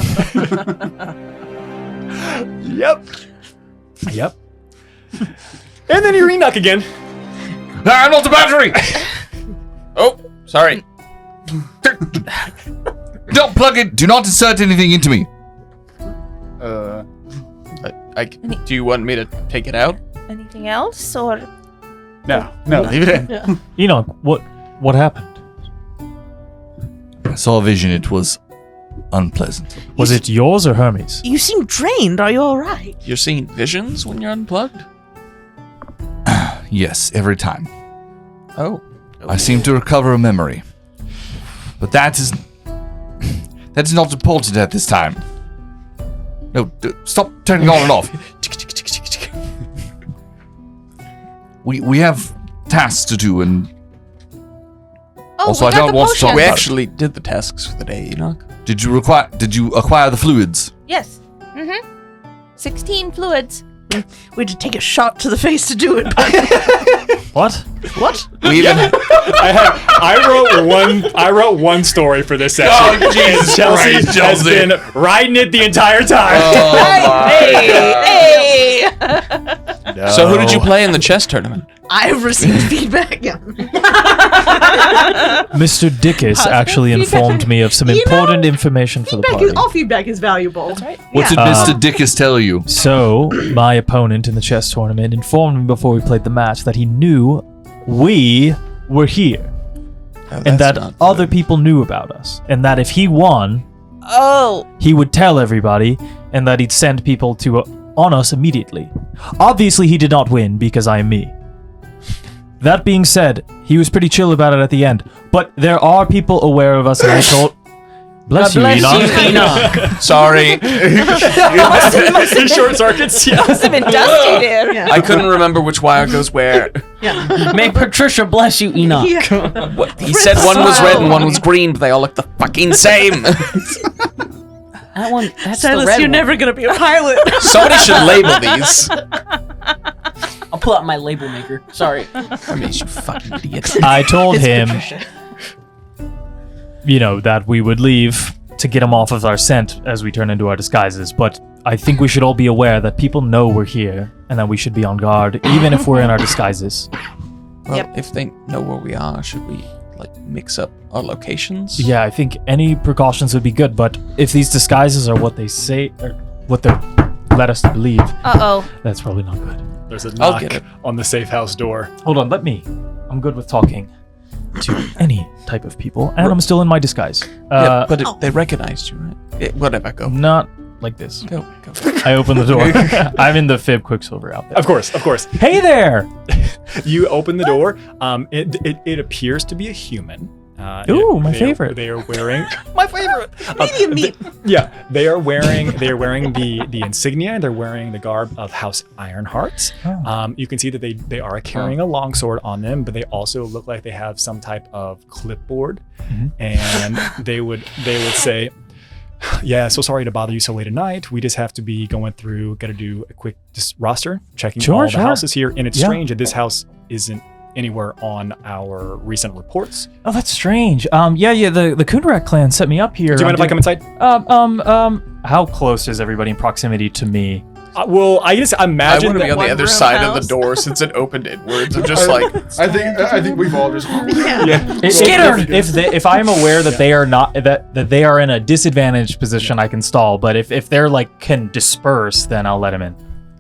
Yep. And then you're Enoch again. I'm not the battery! Oh, sorry. Don't plug it. Do not insert anything into me. Do you want me to take it out? Anything else, or No, leave it in. Enoch, what happened? I saw a vision. It was unpleasant. Was it yours or Hermes? You seem drained. Are you all right? You're seeing visions when you're unplugged? Yes, every time. Oh. I seem to recover a memory. But that is not important at this time. No, stop turning on and off. We have tasks to do, and also I don't want to talk We about actually did the tasks for the day, Enoch. it. Did you acquire the fluids? yes, 16 fluids. We had to take a shot to the face to do it. What? What? We even I wrote one story for this session. Oh, Jesus Chelsea Christ, has Chelsea. been writing it the entire time. Hey! So who did you play in the chess tournament? I've received feedback. Mr. Dickus actually informed me of some important information for the party. All feedback is valuable. That's right. What did Mr. Dickus tell you? So, my opponent in the chess tournament informed me before we played the match that he knew we were here. And that other people knew about us. And that if he won, he would tell everybody, and that he'd send people on us immediately. Obviously, he did not win because I am me. That being said, he was pretty chill about it at the end. But there are people aware of us, and I told... Bless you, Enoch. Sorry. Short circuits. Yeah. Must have been dusty there. I couldn't remember which wire goes where. May Patricia bless you, Enoch. What, he said one was red and one was green, but they all look the fucking same. That's Silas, the red you're one. never gonna be a pilot. Somebody should label these. I'll pull out my label maker. Sorry. I mean, you fucking idiot. I told him, that we would leave to get him off of our scent as we turn into our disguises. But I think we should all be aware that people know we're here and that we should be on guard, even if we're in our disguises. Well, if they know where we are, should we, mix up our locations? Yeah, I think any precautions would be good. But if these disguises are what they say, or what they're led us to believe, that's probably not good. There's a I'll knock get it. on the safe house door. Hold on, I'm good with talking to any type of people, and I'm still in my disguise. Yeah, but they recognized you, right? Whatever, go. Not like this. Go. I open the door. I'm in the Fib Quicksilver outfit. Of course. Hey there! You open the door. It appears to be a human. Ooh, my favorite. They are wearing my favorite. Medium meat. They are wearing the insignia. They're wearing the garb of House Ironhearts. Oh. You can see that they are carrying a longsword on them, but they also look like they have some type of clipboard. And they would say, "Yeah, so sorry to bother you so late at night. We just have to be going through. Got to do a quick roster checking all the houses here. And it's strange that this house isn't anywhere on our recent reports." Oh, that's strange. The Kundarak clan set me up here. Do you mind if I come inside? How close is everybody in proximity to me? Well, I just I imagine want to be that on the other side of the door since it opened inwards. I'm just I think we've all just If I am aware that they are not that they are in a disadvantaged position, I can stall. But if they're can disperse, then I'll let him in.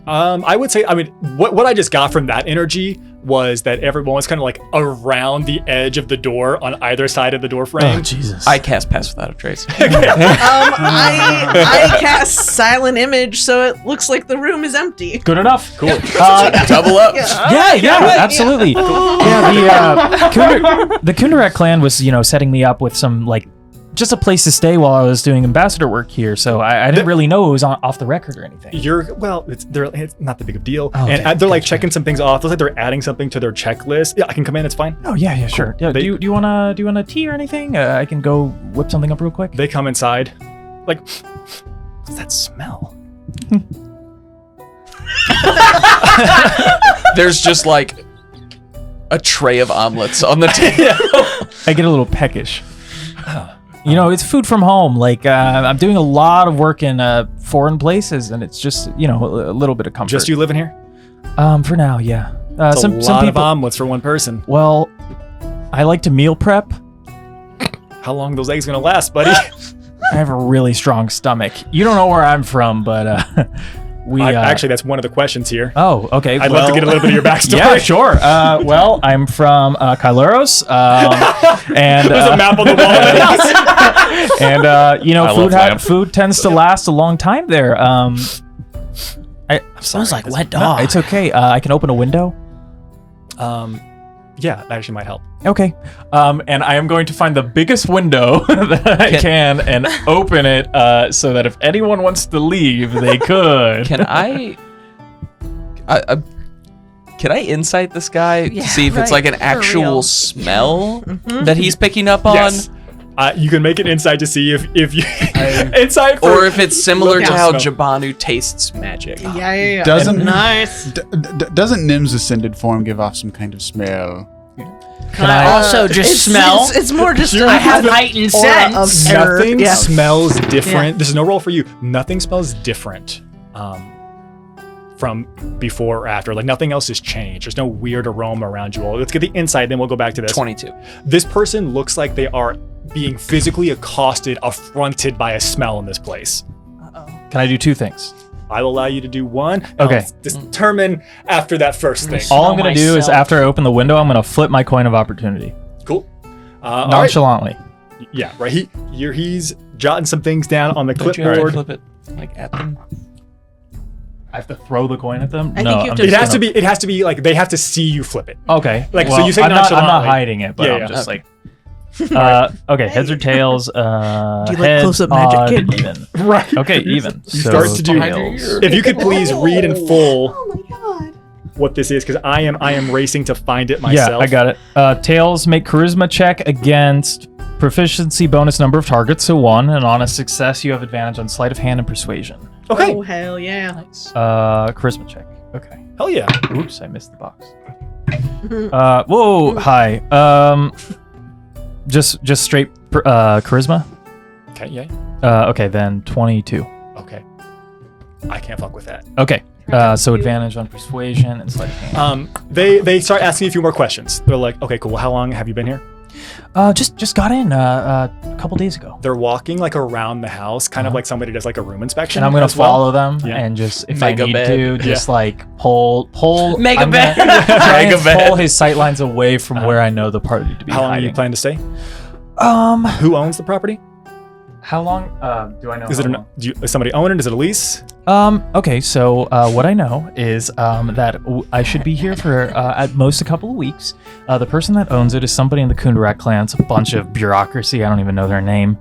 I would say, what I just got from that energy was that everyone was kind of around the edge of the door on either side of the door frame. Oh, Jesus. I cast Pass Without a Trace. I cast Silent Image, so it looks like the room is empty. Good enough. Cool. Double up. Absolutely. The Kundarak clan was, setting me up with some just a place to stay while I was doing ambassador work here, so I didn't really know it was off the record or anything. It's not that big of a deal. Oh, okay. And they're checking some things off. Looks like they're adding something to their checklist. Yeah, I can come in. It's fine. Oh yeah, sure. Yeah, do you want a tea or anything? I can go whip something up real quick. They come inside. What's that smell? There's just a tray of omelets on the table. I get a little peckish. You know, it's food from home. Like I'm doing a lot of work in foreign places, and it's just a little bit of comfort. Just you living here? For now, yeah. It's some a lot of people. omelets for one person. Well, I like to meal prep. How long are those eggs gonna last, buddy? I have a really strong stomach. You don't know where I'm from, but actually, that's one of the questions here. Oh, okay. I'd love to get a little bit of your backstory. Yeah, sure. Well, I'm from Kyleros, and There's a map on the wall of the house. and food tends to last a long time there. I'm Sounds like wet No, dog. it's okay. I can open a window. Yeah, that actually might help. Okay. And I am going to find the biggest window that I can and open it so that if anyone wants to leave, they could. Can I insight this guy to see if it's like an actual real. smell that he's picking up on? Yes. You can make an insight to see if you insight for, Or if it's similar Look to at how smell. Jabanu tastes magic. Yeah. Doesn't Nice. doesn't Nim's ascended form give off some kind of smell? Can I also just smell? It's more just I have heightened aura of sense. terror. Nothing Yeah. smells different. Yeah. This is no roll for you. Nothing smells different from before or after. Like nothing else has changed. There's no weird aroma around you all. Let's get the insight, then we'll go back to this. 22. This person looks like they are being physically accosted, affronted by a smell in this place. Can I do two things? I will allow you to do one. Okay. I'll determine after that first thing. All I'm Smell going to do is myself. after I open the window, I'm going to flip my coin of opportunity. Cool. All right. Nonchalantly. Yeah, right. He's jotting some things down on the Don't you have to clipboard. flip it like at them? I have to throw the coin at them? I no, think you have I'm to- just It has to be like they have to see you flip it. Okay. Like, so well, you say I'm not nonchalantly. hiding it, but Yeah, I'm yeah. just like... okay, heads or tails? Do you like heads, close-up magic, odd, kid? even. Right. Okay, even. You start to do- tails. If you could please read in full Oh my god. what this is, because I am racing to find it Yeah, myself. I got it. Tails, make charisma check against proficiency bonus number of targets, so 1, and on a success you have advantage on sleight of hand and persuasion. Okay. Oh hell yeah. Charisma check. Okay. Hell yeah. Oops, I missed the box. Whoa, hi. Just straight charisma. Okay. Yeah. Okay, then 22. Okay. I can't fuck with that. Okay. So advantage on persuasion and sleight of hand. They start asking a few more questions. They're like, okay, cool. How long have you been here? Just got in a couple days ago. They're walking like around the house, kind of like somebody does like a room inspection. And I'm gonna as well. follow them Yeah. and just if Mega I need bed. to, just like pull. Mega I'm bed. gonna try Mega and bed. pull his sight lines away from where I know the party to be How long are you hiding. planning to stay? Um, Who owns the property? how long? Do I know? Is it does somebody own it? Is it a lease? Okay, so what I know is that I should be here for at most a couple of weeks. The person that owns it is somebody in the Kundarak clan. It's a bunch of bureaucracy. I don't even know their name.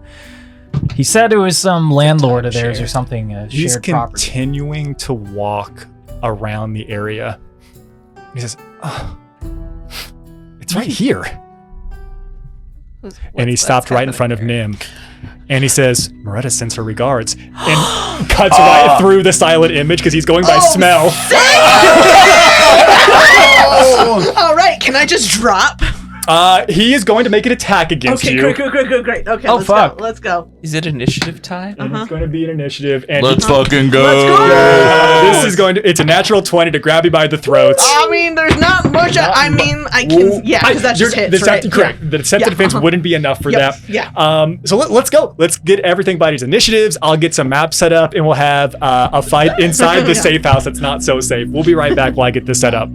He said it was some landlord of theirs or something. He's Shared property. continuing to walk around the area. He says, oh, it's right here. And he stopped right in front of Nim. And he says, Moretta sends her regards. And cuts right through the silent image because he's going by smell. All right, can I just drop? He is going to make an attack against Okay, you. great. Okay, Oh, let's fuck. go. Let's go. Is it initiative time? And it's going to be an initiative. And Let's fucking go. Let's go. this is going to, it's a natural 20 to grab you by the throat. I mean, there's not much. I can. Yeah, because that just hits, right? Correct. The deceptive defense wouldn't be enough for Yep, that. yeah. So let's go. Let's get everybody's initiatives. I'll get some maps set up, and we'll have a fight inside the safe house that's not so safe. We'll be right back while I get this set up.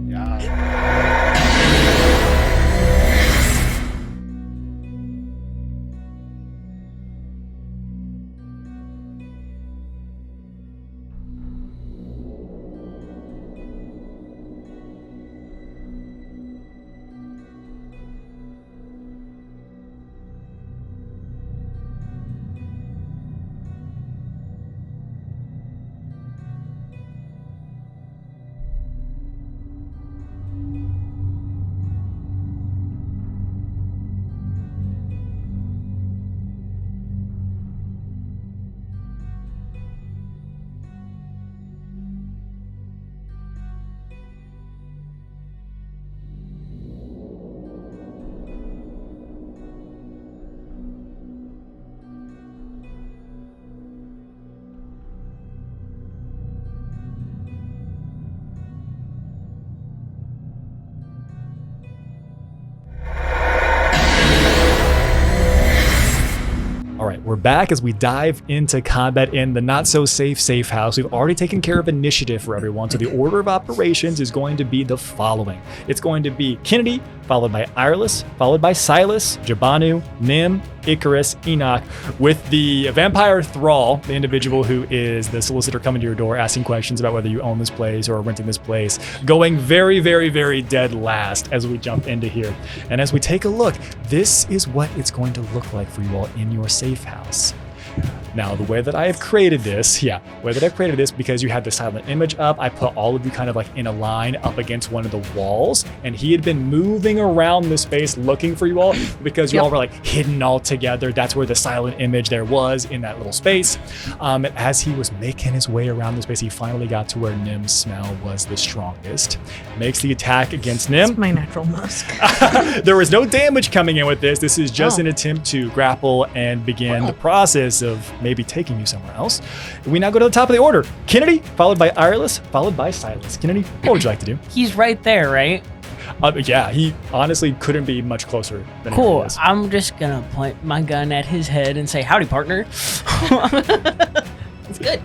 All right, we're back as we dive into combat in the not-so-safe safe house. We've already taken care of initiative for everyone, so the order of operations is going to be the following. It's going to be Kennedy, followed by Ireless, followed by Silas, Jabanu, Nim, Icarus, Enoch, with the vampire thrall, the individual who is the solicitor coming to your door asking questions about whether you own this place or are renting this place, going very, very, very dead last as we jump into here. And as we take a look, this is what it's going to look like for you all in your safe house. Now, the way that I have created this, because you had the silent image up, I put all of you kind of like in a line up against one of the walls, and he had been moving around the space looking for you all because you all were like hidden all together. That's where the silent image there was in that little space. As he was making his way around the space, he finally got to where Nim's smell was the strongest. Makes the attack against Nim. It's my natural musk. There was no damage coming in with this. This is just an attempt to grapple and begin the process of maybe taking you somewhere else. We now go to the top of the order. Kennedy, followed by Ireless, followed by Silas. Kennedy, what would you like to do? He's right there, right? Yeah, he honestly couldn't be much closer than Cool. he is. I'm just gonna point my gun at his head and say, "Howdy, partner." It's good.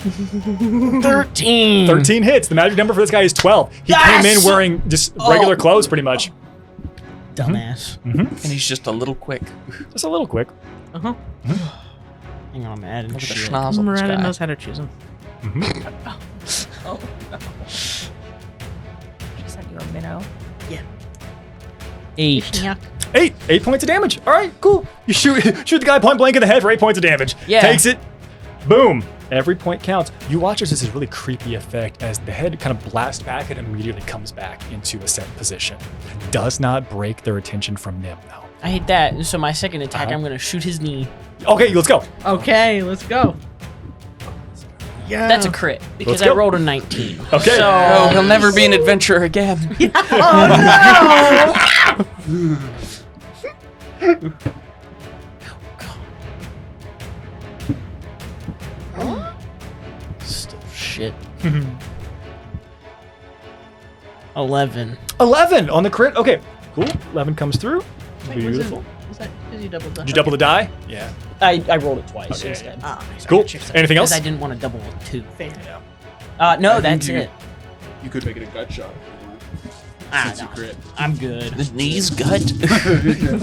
13. 13 hits. The magic number for this guy is 12. He came in wearing just regular clothes, pretty much. Dumbass. And he's just a little quick. Just a little quick. Uh-huh. Hang on, I'm adding Look at the shit. schnoz on this Miranda guy. knows how to choose them. Oh, no. She sent you a minnow. 8. Yuck. 8 points of damage. All right, cool. You shoot the guy point blank in the head for 8 points of damage. Yeah. Takes it. Boom. Every point counts. You watch as this is really creepy effect as the head kind of blasts back and immediately comes back into a set position. Does not break their attention from Nim, though. I hate that. So my second attack, I'm gonna shoot his knee. Okay, let's go. Okay, let's go. Yeah. That's a crit because Let's I go. rolled a 19. Okay. So Oh, he'll never be an adventurer again. still shit. 11. 11 on the crit. Okay, cool. 11 comes through. Beautiful. Was that because you doubled Did you double the die? Yeah. I rolled it twice Okay, instead. Ah, nice. Cool. Anything else? Because I didn't want to double with 2. Fair. No, that's it. You could make it a gut shot. No, I'm good. The knee's gut.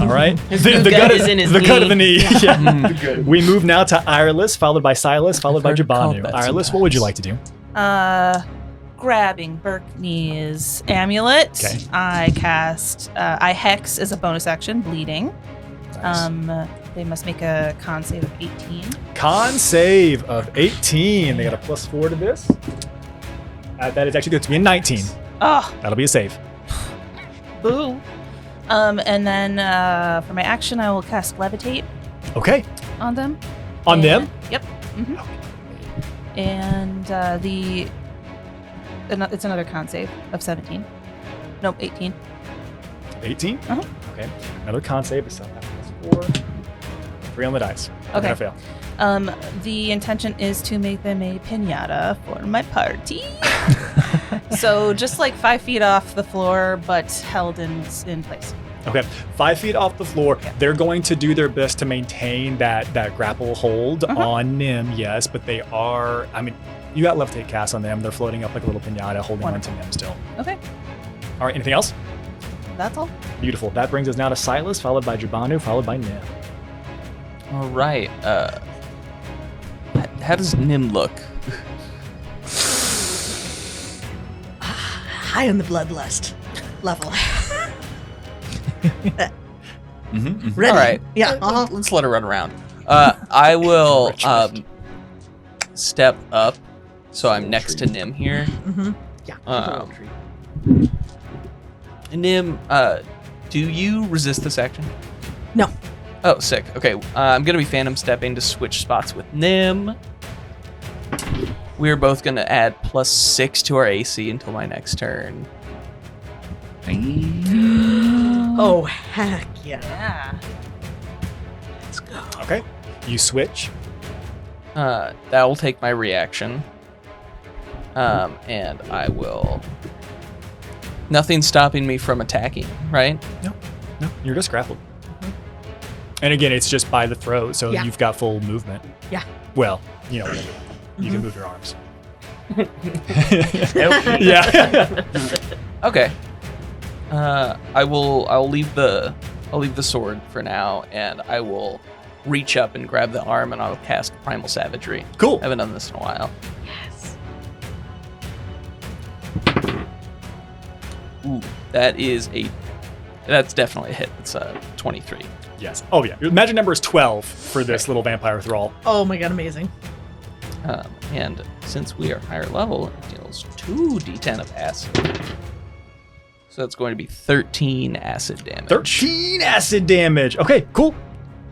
All right. The gut is in his the gut knee. of the knee. Yeah. We move now to Ireless, followed by Silas, followed by heard it called Jabanu. that Ireless, what would you like to do? Grabbing Berkney's amulet. Okay. I cast. I hex as a bonus action, bleeding. Nice. They must make a con save of 18. Con save of 18. They got a +4 to this. That is actually going to be a 19. Oh, That'll be a save. boo. And then for my action, I will cast levitate Okay. on them. On them? Yep. And it's another con save of 17. Nope, 18. 18? Uh-huh. Okay. Another con save is +4. 3 on the dice. I'm Okay. gonna fail. The intention is to make them a piñata for my party. So just like 5 feet off the floor, but held in place. Okay, 5 feet off the floor. They're going to do their best to maintain that grapple hold on Nim, yes, but they are, I mean, you got levitate cast on them. They're floating up like a little piñata, holding on to Nim still. Okay, All right, anything else? that's all. Beautiful. That brings us now to Silas, followed by Jabanu, followed by Nim. All right. How does Nim look? High on the bloodlust level. Ready? All right. Yeah. Let's let her run around. I will step up, so I'm next to Nim here. Yeah. Nim, do you resist this action? No. Oh, sick. Okay, I'm gonna be phantom stepping to switch spots with Nim. We're both gonna add +6 to our AC until my next turn. Oh, heck yeah. Yeah. Let's go. Okay, you switch. That will take my reaction. And I will. Nothing's stopping me from attacking, right? No, you're just grappled. And again, it's just by the throat, so Yeah. you've got full movement. Yeah. Well, you know, whatever. You can move your arms. Yeah. Okay. I'll leave the sword for now, and I will reach up and grab the arm, and I'll cast Primal Savagery. Cool. I haven't done this in a while. Ooh, that's definitely a hit. It's 23. Yes. Oh yeah. Your magic number is 12 for this little vampire thrall. Oh my god, amazing. And since we are higher level, it deals 2d10 of acid. So that's going to be 13 acid damage. 13 acid damage. Okay, cool.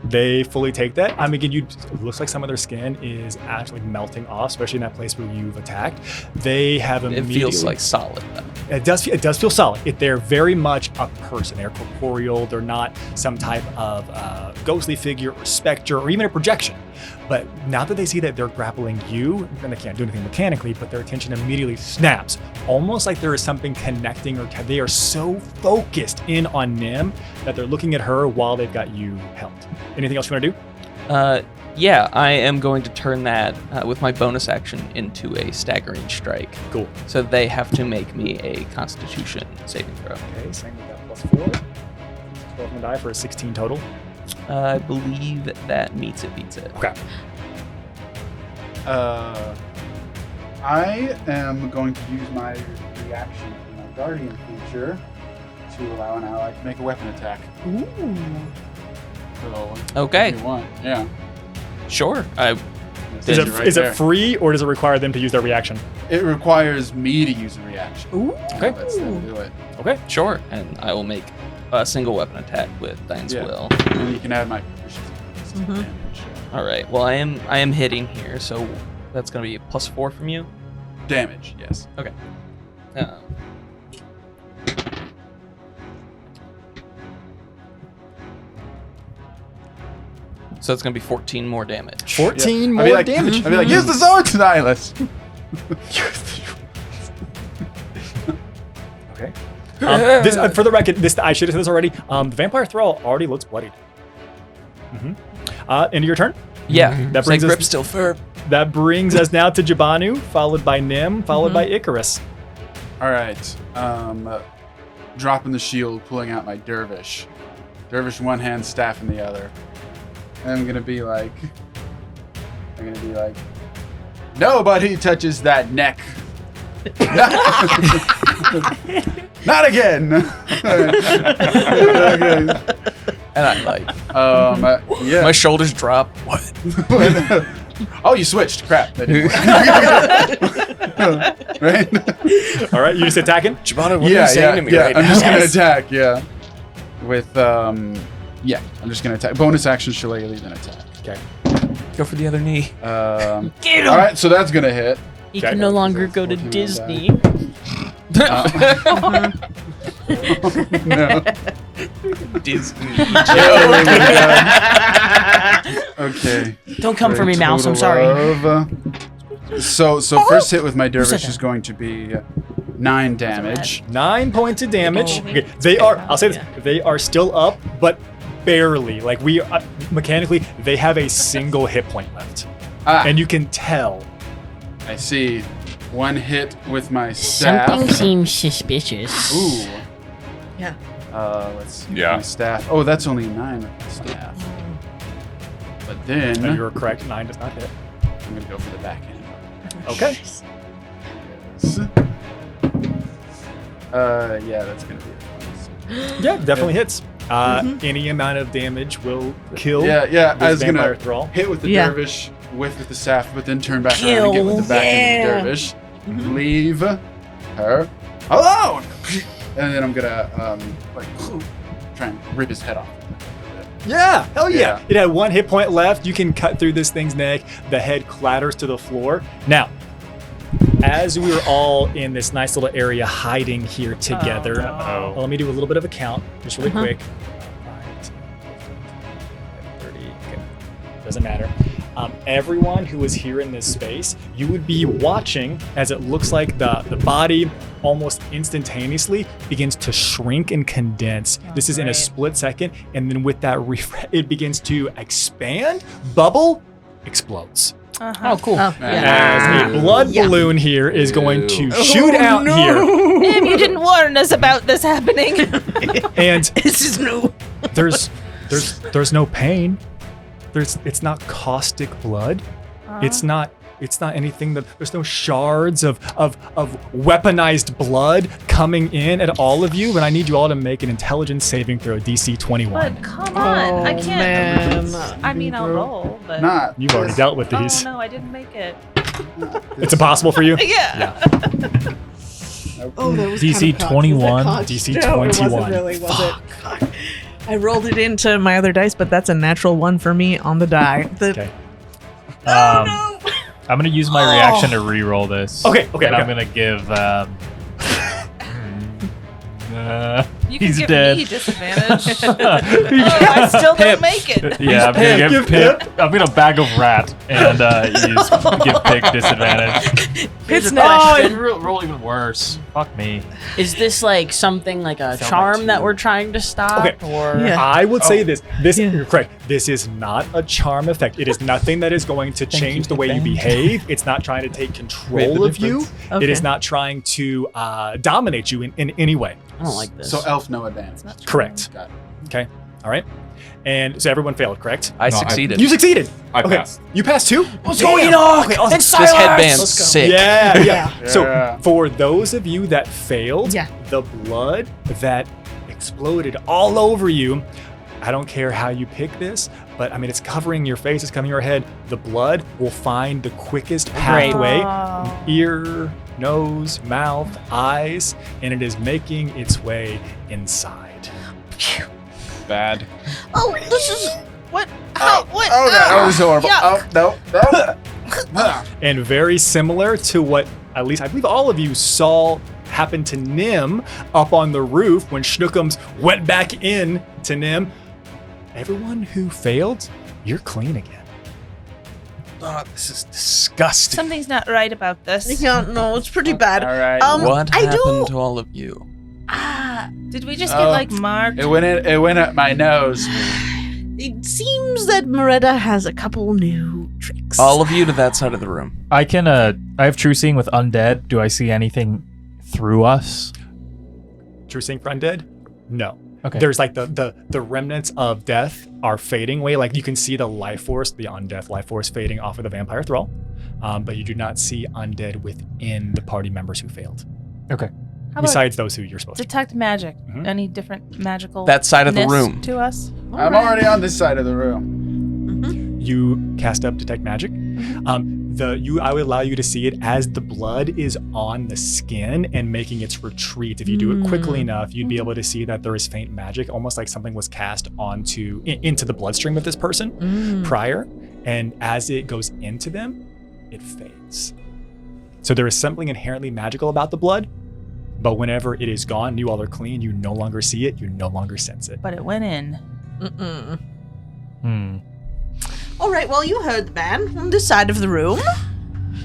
They fully take that. I mean, again, it looks like some of their skin is actually melting off, especially in that place where you've attacked. They have It immediately... feels like solid, though. It does feel solid. They're very much a person. They're corporeal. They're not some type of ghostly figure or specter or even a projection. But now that they see that they're grappling you, and they can't do anything mechanically, but their attention immediately snaps. Almost like there is something connecting, or they are so focused in on Nim that they're looking at her while they've got you held. Anything else you want to do? Yeah, I am going to turn that with my bonus action into a staggering strike. Cool. So they have to make me a Constitution saving throw. Okay, same with that +4. 12 on the die for a 16 total. I believe that beats it. Okay. I am going to use my reaction to my guardian feature to allow an ally to make a weapon attack. Ooh. So, Okay. if you want, yeah. Sure. Is it free, or does it require them to use their reaction? It requires me to use a reaction. Ooh. Okay. Let's then do it. Okay. Sure. And I will make a single weapon attack with Dine's Yeah. Will. And you can add my proficiency damage. All right. Well, I am hitting here, so that's going to be a +4 from you. Damage, yes. Okay. So it's going to be 14 more damage. 14 more I'd be like, damage. I'd be like, use the sword, Silas. Okay. This, for the record, I should have said this already. The vampire thrall already looks bloodied. End of your turn. Yeah. That brings us. grip still firm. That brings us now to Jabanu, followed by Nim, followed by Icarus. All right. Dropping the shield, pulling out my dervish. Dervish in one hand, staff in the other. And I'm gonna be like, nobody touches that neck. Not again. And I like. Yeah. My shoulders drop. What? Oh, you switched. Crap. Right? All right, you just attacking? Jabana, what are you saying to me right I'm now? just gonna attack. Yeah. With yeah, I'm just gonna attack. Bonus action, shillelagh, then attack. Okay. Go for the other knee. Get him! All right, so that's gonna hit. He Okay. can no longer go to 14 on Disney. No. Disney. Okay. Don't come for me, a Mouse. I'm total sorry. of, so first hit with my dervish that? is going to be 9 damage. 9 points of damage. Oh, Okay, they are. I'll say this. They are still up, but barely. Like we mechanically, they have a single hit point left, and you can tell. I see. 1 hit with my staff. Something seems suspicious. Ooh. Yeah. Let's see. Yeah. My staff. Oh, that's only 9 with my staff. But then No, you're correct. 9 does not hit. I'm gonna go for the back end. Okay. Yes. Yeah, that's gonna be it. Yeah, definitely hits. Any amount of damage will kill. Yeah. I was vampire gonna thrall. hit with the Yeah. dervish, whiff with the staff, but then turn back around and get with the back end of the dervish. Leave her alone. And then I'm gonna try and rip his head off. Yeah, hell yeah. Yeah. It had 1 hit point left. You can cut through this thing's neck. The head clatters to the floor. Now, as we were all in this nice little area hiding here together, well, let me do a little bit of a count, just really quick. 5, 10, 15, 30. Okay. Doesn't matter. everyone who is here in this space, you would be watching as it looks like the body almost instantaneously begins to shrink and condense. This is in a split second, and then with that it begins to expand, bubble, explodes. Oh, cool. As a blood balloon here is going to shoot out here. Damn, you didn't warn us about this happening. And This is new. there's no pain. It's not caustic blood. It's not anything there's no shards of weaponized blood coming in at all of you, but I need you all to make an intelligence saving throw, DC 21. But come on, I can't. Man. I mean, I'll roll, but. Not. You've already dealt with these. Oh no, I didn't make it. It's impossible for you? Yeah. Oh, that was DC kind of cocked. 21. Was that cocked? DC No, it 21. wasn't really, was it? I rolled it into my other dice, but that's a natural 1 for me on the die. Okay. I'm gonna use my reaction to re-roll this. Okay. And I'm gonna give. You can He's give dead. me disadvantage. I still don't make it. Yeah, I'm gonna give Pip. I'm gonna bag of rat and give Pip disadvantage. It's Roll even worse. Fuck me. Is this like something like a charm that we're trying to stop? Okay. Or Yeah. I would say this. You're correct. This is not a charm effect. It is nothing that is going to change the way you behave. It's not trying to take control of you. Okay. It is not trying to dominate you in any way. I don't like this. So elf no advantage. Correct. Got it. Okay. All right. And so everyone failed, correct? I succeeded. You succeeded. I Okay. passed. You passed too? What's going on? Okay, awesome. It's This silence! headband's sick. Yeah. Yeah. So for those of you that failed, Yeah. the blood that exploded all over you, I don't care how you pick this, but I mean, it's covering your face, it's covering your head. The blood will find the quickest pathway, ear, nose, mouth, eyes, and it is making its way inside. Bad. Oh, this is. What? How? What? Oh, that was horrible. Yuck. Oh, no. And very similar to what, at least I believe all of you saw happen to Nim up on the roof when Schnookums went back in to Nim. Everyone who failed, you're clean again. Oh, this is disgusting. Something's not right about this. Yeah, no, it's pretty bad. All right. What I happened do. to all of you? Did we just get like marked? It went up my nose. It seems that Moretta has a couple new tricks. All of you to that side of the room. I can. I have true seeing with undead. Do I see anything through us? True seeing for undead? No. Okay. There's like the remnants of death are fading away. Like you can see the life force, the undeath life force fading off of the vampire thrall. But you do not see undead within the party members who failed. Okay. How about Besides those who you're supposed to. detect magic? Mhm. Any different magical? That side of the room. to us. I'm already on this side of the room. You cast up detect magic. I would allow you to see it as the blood is on the skin and making its retreat. If you do it quickly enough, you'd be able to see that there is faint magic, almost like something was cast into the bloodstream of this person prior. And as it goes into them, it fades. So there is something inherently magical about the blood, but whenever it is gone, you all are clean, you no longer see it, you no longer sense it. But it went in. All right, well, you heard the man on this side of the room.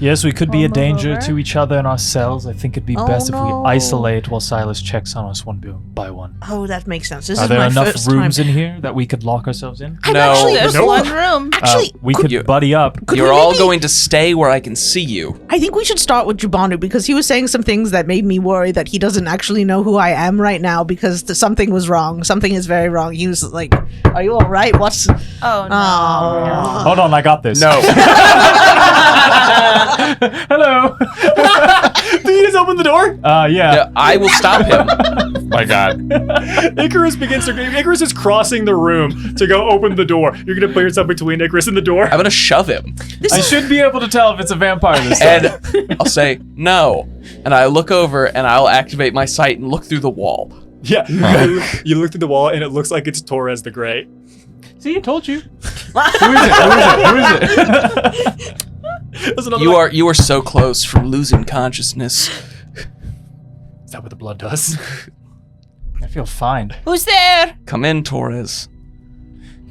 Yes, we could be a We'll move danger over. to each other and ourselves. I think it'd be Oh, best if no. we isolate while Silas checks on us one by one. Oh, that makes sense. This Are is there my enough first rooms time. in here that we could lock ourselves in? I'm No. actually, There's Nope. one room. actually, we could you- buddy up. could You're we all maybe- going to stay where I can see you. I think we should start with Jubanu because he was saying some things that made me worry that he doesn't actually know who I am right now because something was wrong. Something is very wrong. He was like, "Are you all right? What's?" Oh no. Oh. Hold on, I got this. No. Hello. Did you just open the door? Yeah. Yeah, I will stop him. My God. Icarus is crossing the room to go open the door. You're gonna put yourself between Icarus and the door. I'm going to shove him. I should be able to tell if it's a vampire this time. And I'll say, no. And I look over and I'll activate my sight and look through the wall. Yeah, you look through the wall and it looks like it's Torres the Great. See, I told you. Who is it? There's another You are so close from losing consciousness. Is that what the blood does? I feel fine. Who's there? Come in, Torres.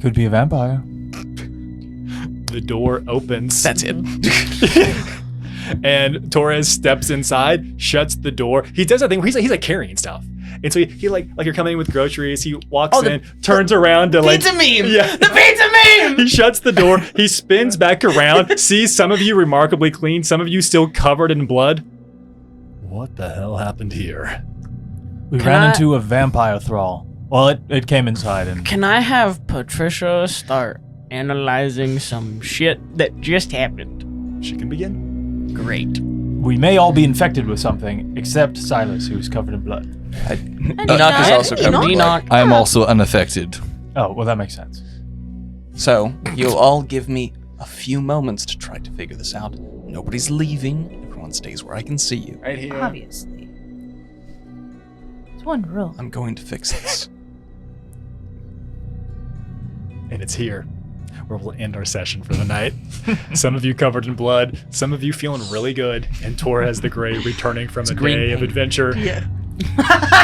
Could be a vampire. the door opens. That's it. And Torres steps inside, shuts the door. He does that thing where he's like carrying stuff. And so he like you're coming in with groceries. He walks in, turns around to like Pizza meme. Yeah. The pizza meme. He shuts the door. He spins back around, sees some of you remarkably clean, some of you still covered in blood. What the hell happened here? We Can ran I- into a vampire thrall. Well, it came inside and Can I have Patricia start analyzing some shit that just happened? She can begin. Great. we may all be infected with something, except Silas, who's covered in blood. Enoch is also covered in blood. Enoch. I am also unaffected. Oh, well, that makes sense. So, you'll all give me a few moments to try to figure this out. Nobody's leaving. Everyone stays where I can see you. Right here. Obviously. It's one rule. I'm going to fix this. And it's here where we'll end our session for the night. Some of you covered in blood, some of you feeling really good, and Torres the Grey returning from a green day of paint. adventure, Yeah.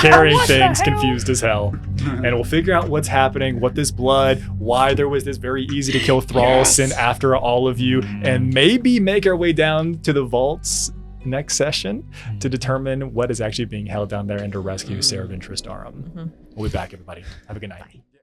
carrying What the things, hell? confused as hell. And we'll figure out what's happening, what this blood, why there was this very easy to kill thrall sent after all of you, and maybe make our way down to the vaults next session to determine what is actually being held down there and to rescue Sarah Ventress Darum. We'll be back, everybody. Have a good night.